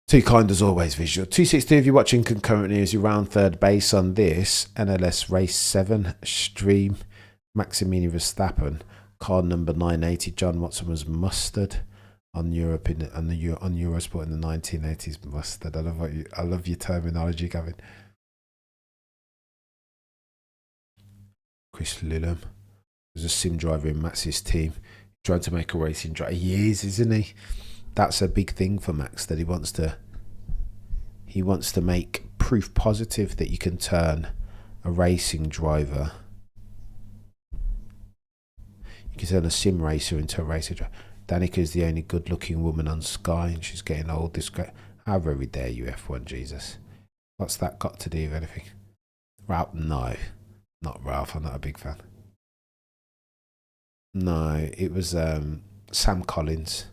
S2: Too kind as always, visual. 262 if you're watching concurrently as you round third base on this NLS Race 7 stream. Maximini Verstappen. Car number 980. John Watson was mustard on Europe on Eurosport in the 1980s. Mustard. I love your terminology, Gavin. Chris Lillam was a sim driver in Max's team, trying to make a racing driver. He is, isn't he? That's a big thing for Max, that he wants to make proof positive that you can turn a racing driver. You can turn a sim racer into a racer driver. Danica's the only good-looking woman on Sky, and she's getting old. How very dare you, F1, Jesus? What's that got to do with anything? Ralph? No, not Ralph. I'm not a big fan. No, it was Sam Collins.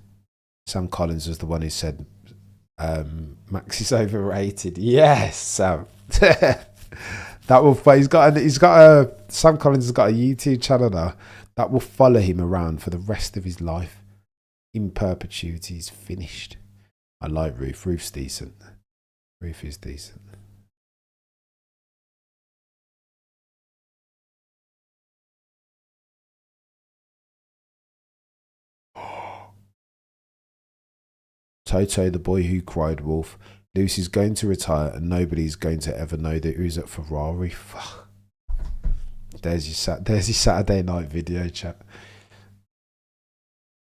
S2: Sam Collins was the one who said Max is overrated. Yes, Sam. That will. He's got a. Sam Collins has got a YouTube channel now that will follow him around for the rest of his life. In perpetuity, he's finished. I like Roof. Roof's decent. Roof is decent. Toto, the boy who cried wolf. Lewis is going to retire and nobody's going to ever know that he was at Ferrari. Fuck. There's your Saturday night video chat.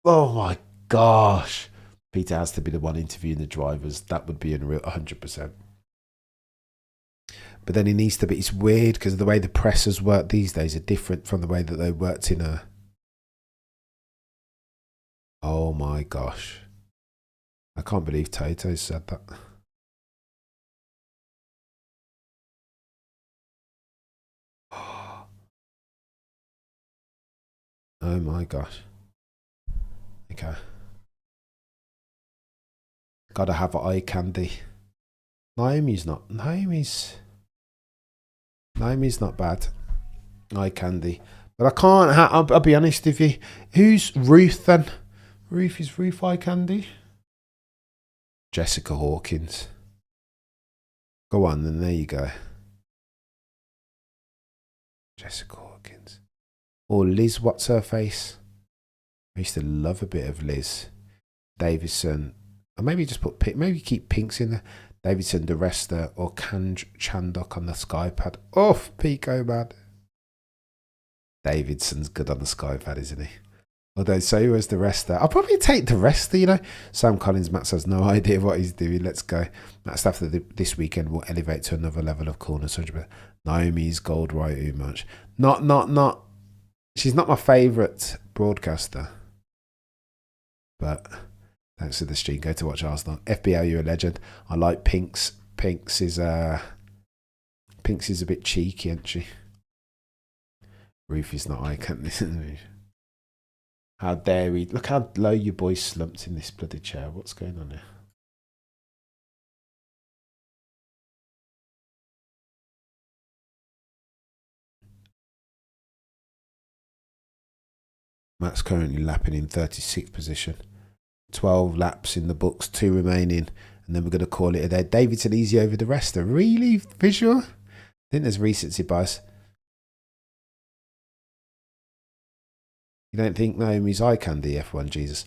S2: Oh my gosh. Peter has to be the one interviewing the drivers. That would be unreal, 100%. But then he needs to be, it's weird because the way the pressers work these days are different from the way that they worked in a... Oh my gosh. I can't believe Toto said that. Oh my gosh. Okay. Gotta have eye candy. Naomi's not bad. Eye candy. But I can't I'll be honest with you. Who's Ruth then? Is Ruth eye candy? Jessica Hawkins. Go on then, there you go. Jessica Hawkins. Or Liz, what's her face? I used to love a bit of Liz. Davison. Or maybe just put maybe keep pinks in there. Davidson, DeResta, or Chandok on the Skypad. Oh, Pico, man. Davidson's good on the Skypad, isn't he? Although, so was DeResta. I'll probably take DeResta, you know. Sam Collins, Max has no idea what he's doing. Let's go. Max after this weekend will elevate to another level of coolness. 100%. Naomi's gold right too much. Not. She's not my favourite broadcaster. But... thanks for the stream. Go to watch Arsenal. FBL, you're a legend. I like Pinks. Pinks is a bit cheeky, isn't she? Roof is not icon. How dare he? Look how low your boy slumped in this bloody chair. What's going on here? Matt's currently lapping in 36th position. 12 laps in the books, 2 remaining, and then we're going to call it a day. Davidson easy over the rest. Really? Visual? I think there's recency bias. You don't think Naomi's eye candy, F1 Jesus?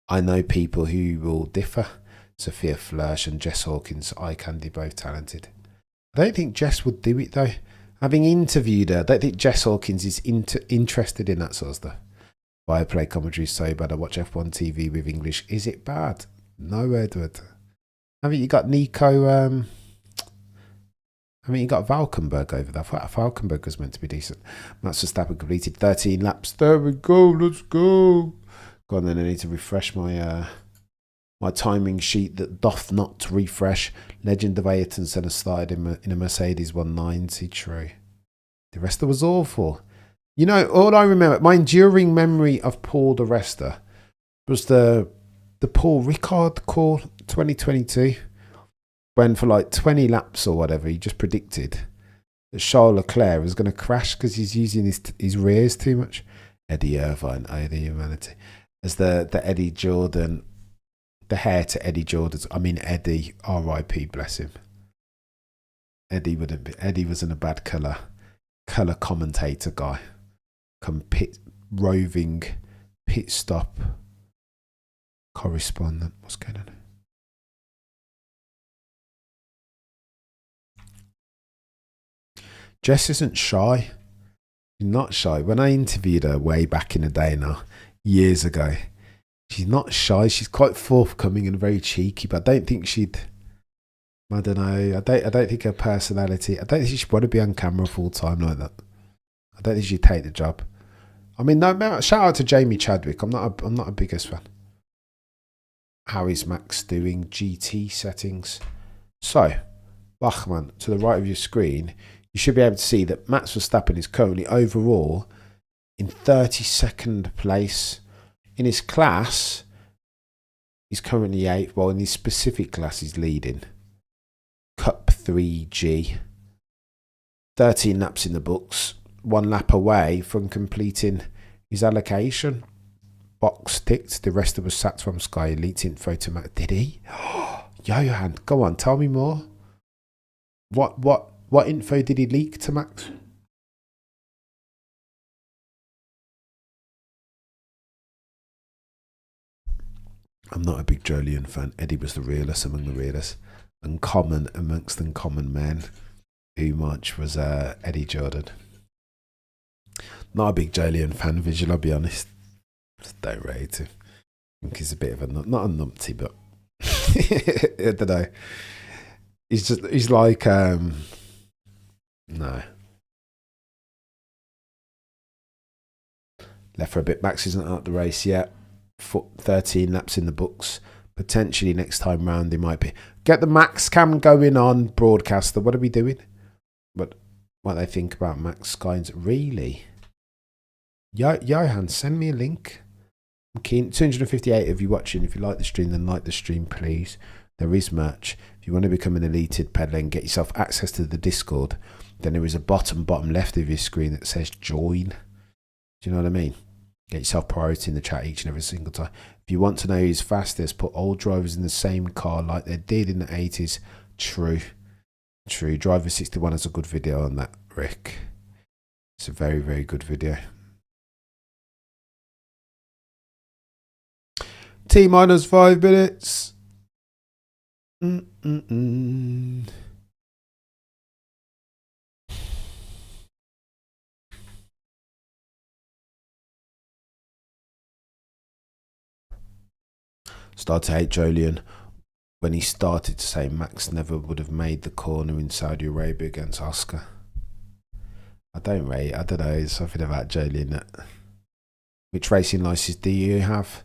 S2: I know people who will differ. Sophia Flörsch and Jess Hawkins, eye candy, both talented. I don't think Jess would do it though. Having interviewed her, I don't think Jess Hawkins is interested in that sort of stuff. Why I play commentary so bad. I watch F1 TV with English. Is it bad? No, Edward. Haven't you got Nico? Haven't you got Valkenberg over there? I thought Valkenberg was meant to be decent. Max Verstappen completed 13 laps. There we go. Let's go. Go on then. I need to refresh my my timing sheet that doth not refresh. Legend of Ayrton Senna started in a Mercedes 190. True. The rest was awful. You know, all I remember, my enduring memory of Paul di Resta was the Paul Ricard call 2022, when for like 20 laps or whatever, he just predicted that Charles Leclerc was going to crash because he's using his rears too much. Eddie Irvine, oh, the humanity. As the Eddie Jordan, the heir to Eddie Jordan's, I mean Eddie, R.I.P. bless him. Eddie wasn't a bad colour commentator guy. Roving pit stop correspondent. What's going on? Jess isn't shy. She's not shy. When I interviewed her way back in the day now, years ago, she's not shy. She's quite forthcoming and very cheeky, but I don't think she'd. I don't know. I don't think her personality. I don't think she'd want to be on camera full time like that. I don't think she'd take the job. I mean, no, shout out to Jamie Chadwick. I'm not a biggest fan. How is Max doing? GT settings. So, Bachmann, to the right of your screen, you should be able to see that Max Verstappen is currently overall in 32nd place. In his class, he's currently 8th. Well, in his specific class, he's leading. Cup 3G. 13 laps in the books. 1 lap away from completing his allocation. Box ticked. The rest of us sat from Sky Elite info to Matt. Did he? Johan, go on, tell me more. What info did he leak to Max? I'm not a big Jolyon fan. Eddie was the realest among the realists. Uncommon amongst uncommon men. Who much was Eddie Jordan? Not a big Jolyon fan, visual, I'll be honest. Just don't rate him. I think he's a bit of a, not a numpty, but I don't know. He's like, no. Left for a bit. Max isn't out the race yet. 13 laps in the books. Potentially next time round, he might be. Get the Max cam going on, broadcaster. What are we doing? What they think about Max Skynes? Really? Johan, send me a link. I'm keen. 258 of you watching. If you like the stream, then like the stream, please. There is merch. If you want to become an elated peddler and get yourself access to the Discord, then there is a bottom left of your screen that says join. Do you know what I mean? Get yourself priority in the chat each and every single time. If you want to know who's fastest, put old drivers in the same car like they did in the 80s. True. Driver 61 has a good video on that, Rick. It's a very, very good video. T-minus 5 minutes. Start to hate Jolyon when he started to say Max never would have made the corner in Saudi Arabia against Oscar. I don't know, there's something about Jolyon that... Which racing license do you have?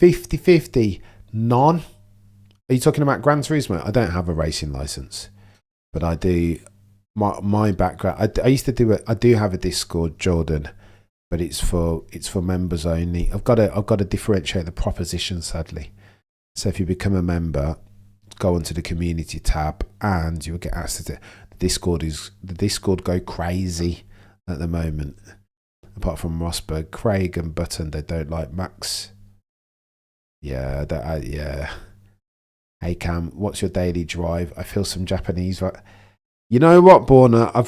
S2: 50-50, none. Are you talking about Gran Turismo? I don't have a racing license, but I do. My background. I used to do it. I do have a Discord, Jordan, but it's for members only. I've got to differentiate the proposition, sadly. So if you become a member, go onto the community tab, and you'll get access to the Discord go crazy at the moment. Apart from Rosberg, Craig and Button, they don't like Max. Yeah, yeah. Hey Cam, what's your daily drive? I feel some Japanese. Right? You know what, Borna? I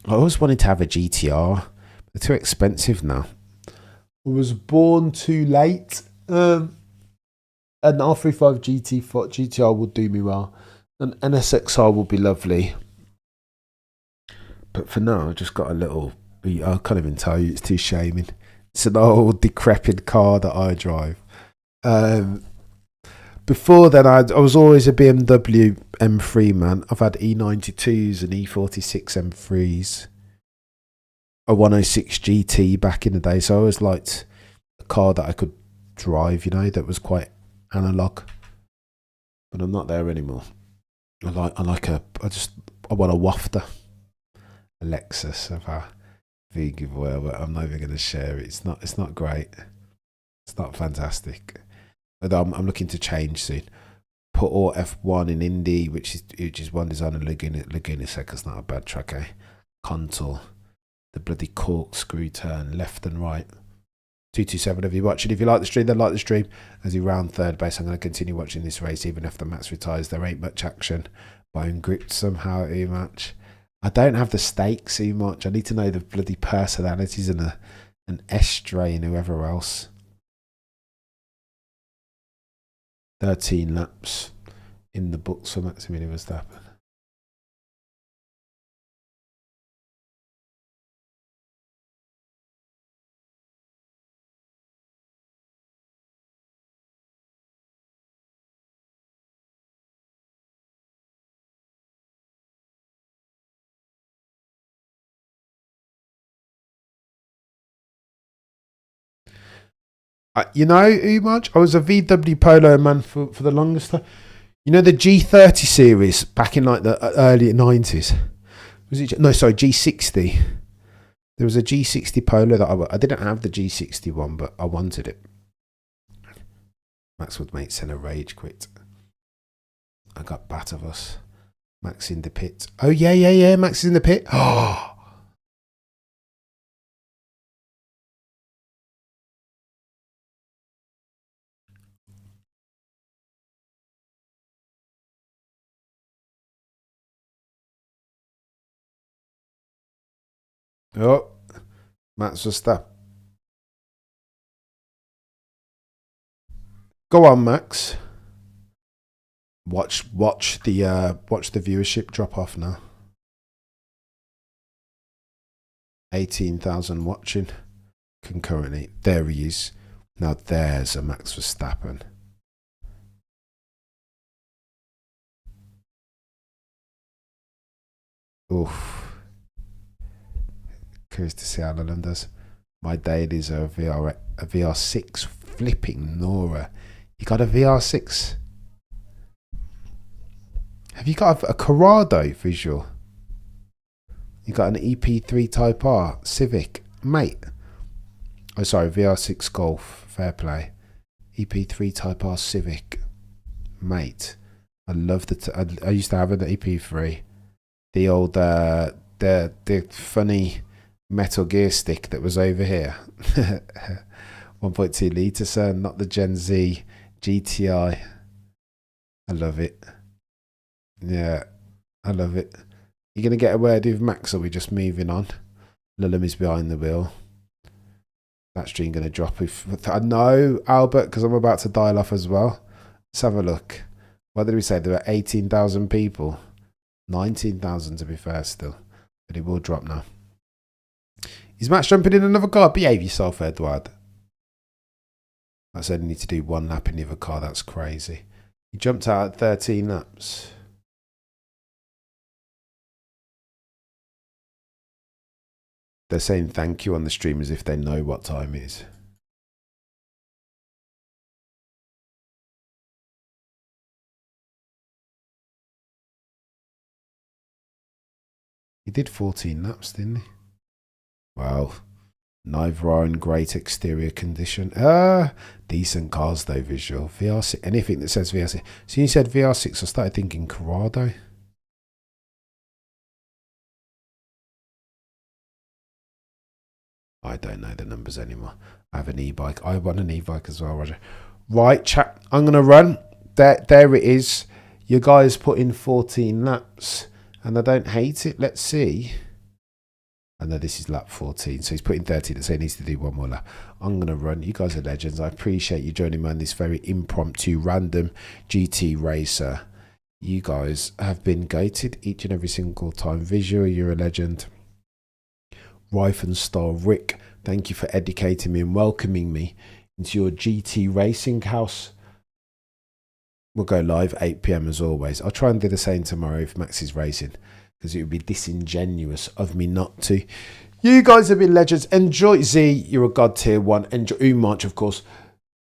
S2: always wanted to have a GTR. They're too expensive now. I was born too late. An R35 GTR would do me well. An NSXR would be lovely. But for now, I just got a little... I can't even tell you. It's too shaming. It's an old, decrepit car that I drive. Before then, I was always a BMW M3 man. I've had E92s and E46 M3s. A 106 GT back in the day. So I always liked a car that I could drive, that was quite analog. But I'm not there anymore. I want a wafter. A Lexus of a V giveaway, but I'm not even going to share it. It's not great. It's not fantastic. Although I'm looking to change soon. Put all F1 in Indy, which is one design of Laguna Seca's not a bad track, eh? Contour. The bloody corkscrew turn left and right. 227 if you watch it. If you like the stream, then like the stream. As you round third base, I'm going to continue watching this race even after Max retires. There ain't much action, but I'm gripped somehow too much. I don't have the stakes too much. I need to know the bloody personalities and an Estray and whoever else. 13 laps in the books for Maximilian Verstappen. Umaj, I was a VW Polo man for the longest time. The G30 series back in like the early 90s. G60. There was a G60 Polo that I didn't have the G60 one, but I wanted it. Max would make Senna rage quit. I got bat of us. Max in the pit. Oh yeah. Max is in the pit. Oh. Oh, Max Verstappen. Go on, Max. Watch the viewership drop off now. 18,000 watching concurrently. There he is. Now there's a Max Verstappen. Oof. Curious to see how London does. My dailies are a VR6 flipping Nora. You got a VR6? Have you got a Corrado visual? You got an EP3 Type R Civic, mate. Oh, sorry, VR6 Golf. Fair play. EP3 Type R Civic, mate. I love I used to have an EP3. The old the funny Metal Gear stick that was over here. 1.2 litre, sir, not the Gen Z GTI. I love it. Yeah, I love it. You going to get a word with Max, or are we just moving on? Lullum is behind the wheel. That stream going to drop. I know, Albert, because I'm about to dial off as well. Let's have a look. What did we say? There were 18,000 people. 19,000 to be fair still. But it will drop now. Is Max jumping in another car? Behave yourself, Edward. I said I need to do one lap in the other car. That's crazy. He jumped out at 13 laps. They're saying thank you on the stream as if they know what time it is. He did 14 laps, didn't he? Wow. Neither are in great exterior condition. Decent cars though, visual. VR6, anything that says VR6. So you said VR6, I started thinking Corrado. I don't know the numbers anymore. I have an e-bike. I want an e-bike as well, Roger. Right, chat. I'm going to run. There it is. You guys put in 14 laps, and I don't hate it. Let's see. I know this is lap 14, so he's putting 13, so he needs to do one more lap. I'm going to run. You guys are legends. I appreciate you joining me on this very impromptu, random GT racer. You guys have been gated each and every single time. Visual, you're a legend. Rife and Star Rick, thank you for educating me and welcoming me into your GT racing house. We'll go live 8 PM as always. I'll try and do the same tomorrow if Max is racing, because it would be disingenuous of me not to. You guys have been legends. Enjoy Z, you're a god tier 1. Enjoy Umarch, of course,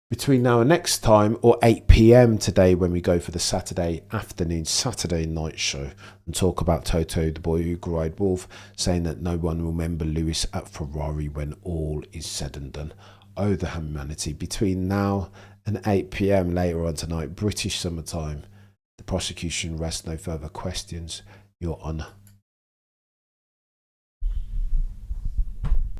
S2: between now and next time, or 8 PM today when we go for the Saturday afternoon, Saturday night show and talk about Toto, the boy who cried wolf, saying that no one will remember Lewis at Ferrari when all is said and done. Oh, the humanity. Between now and 8 PM later on tonight, British summertime, the prosecution rests no further questions, Your Honour.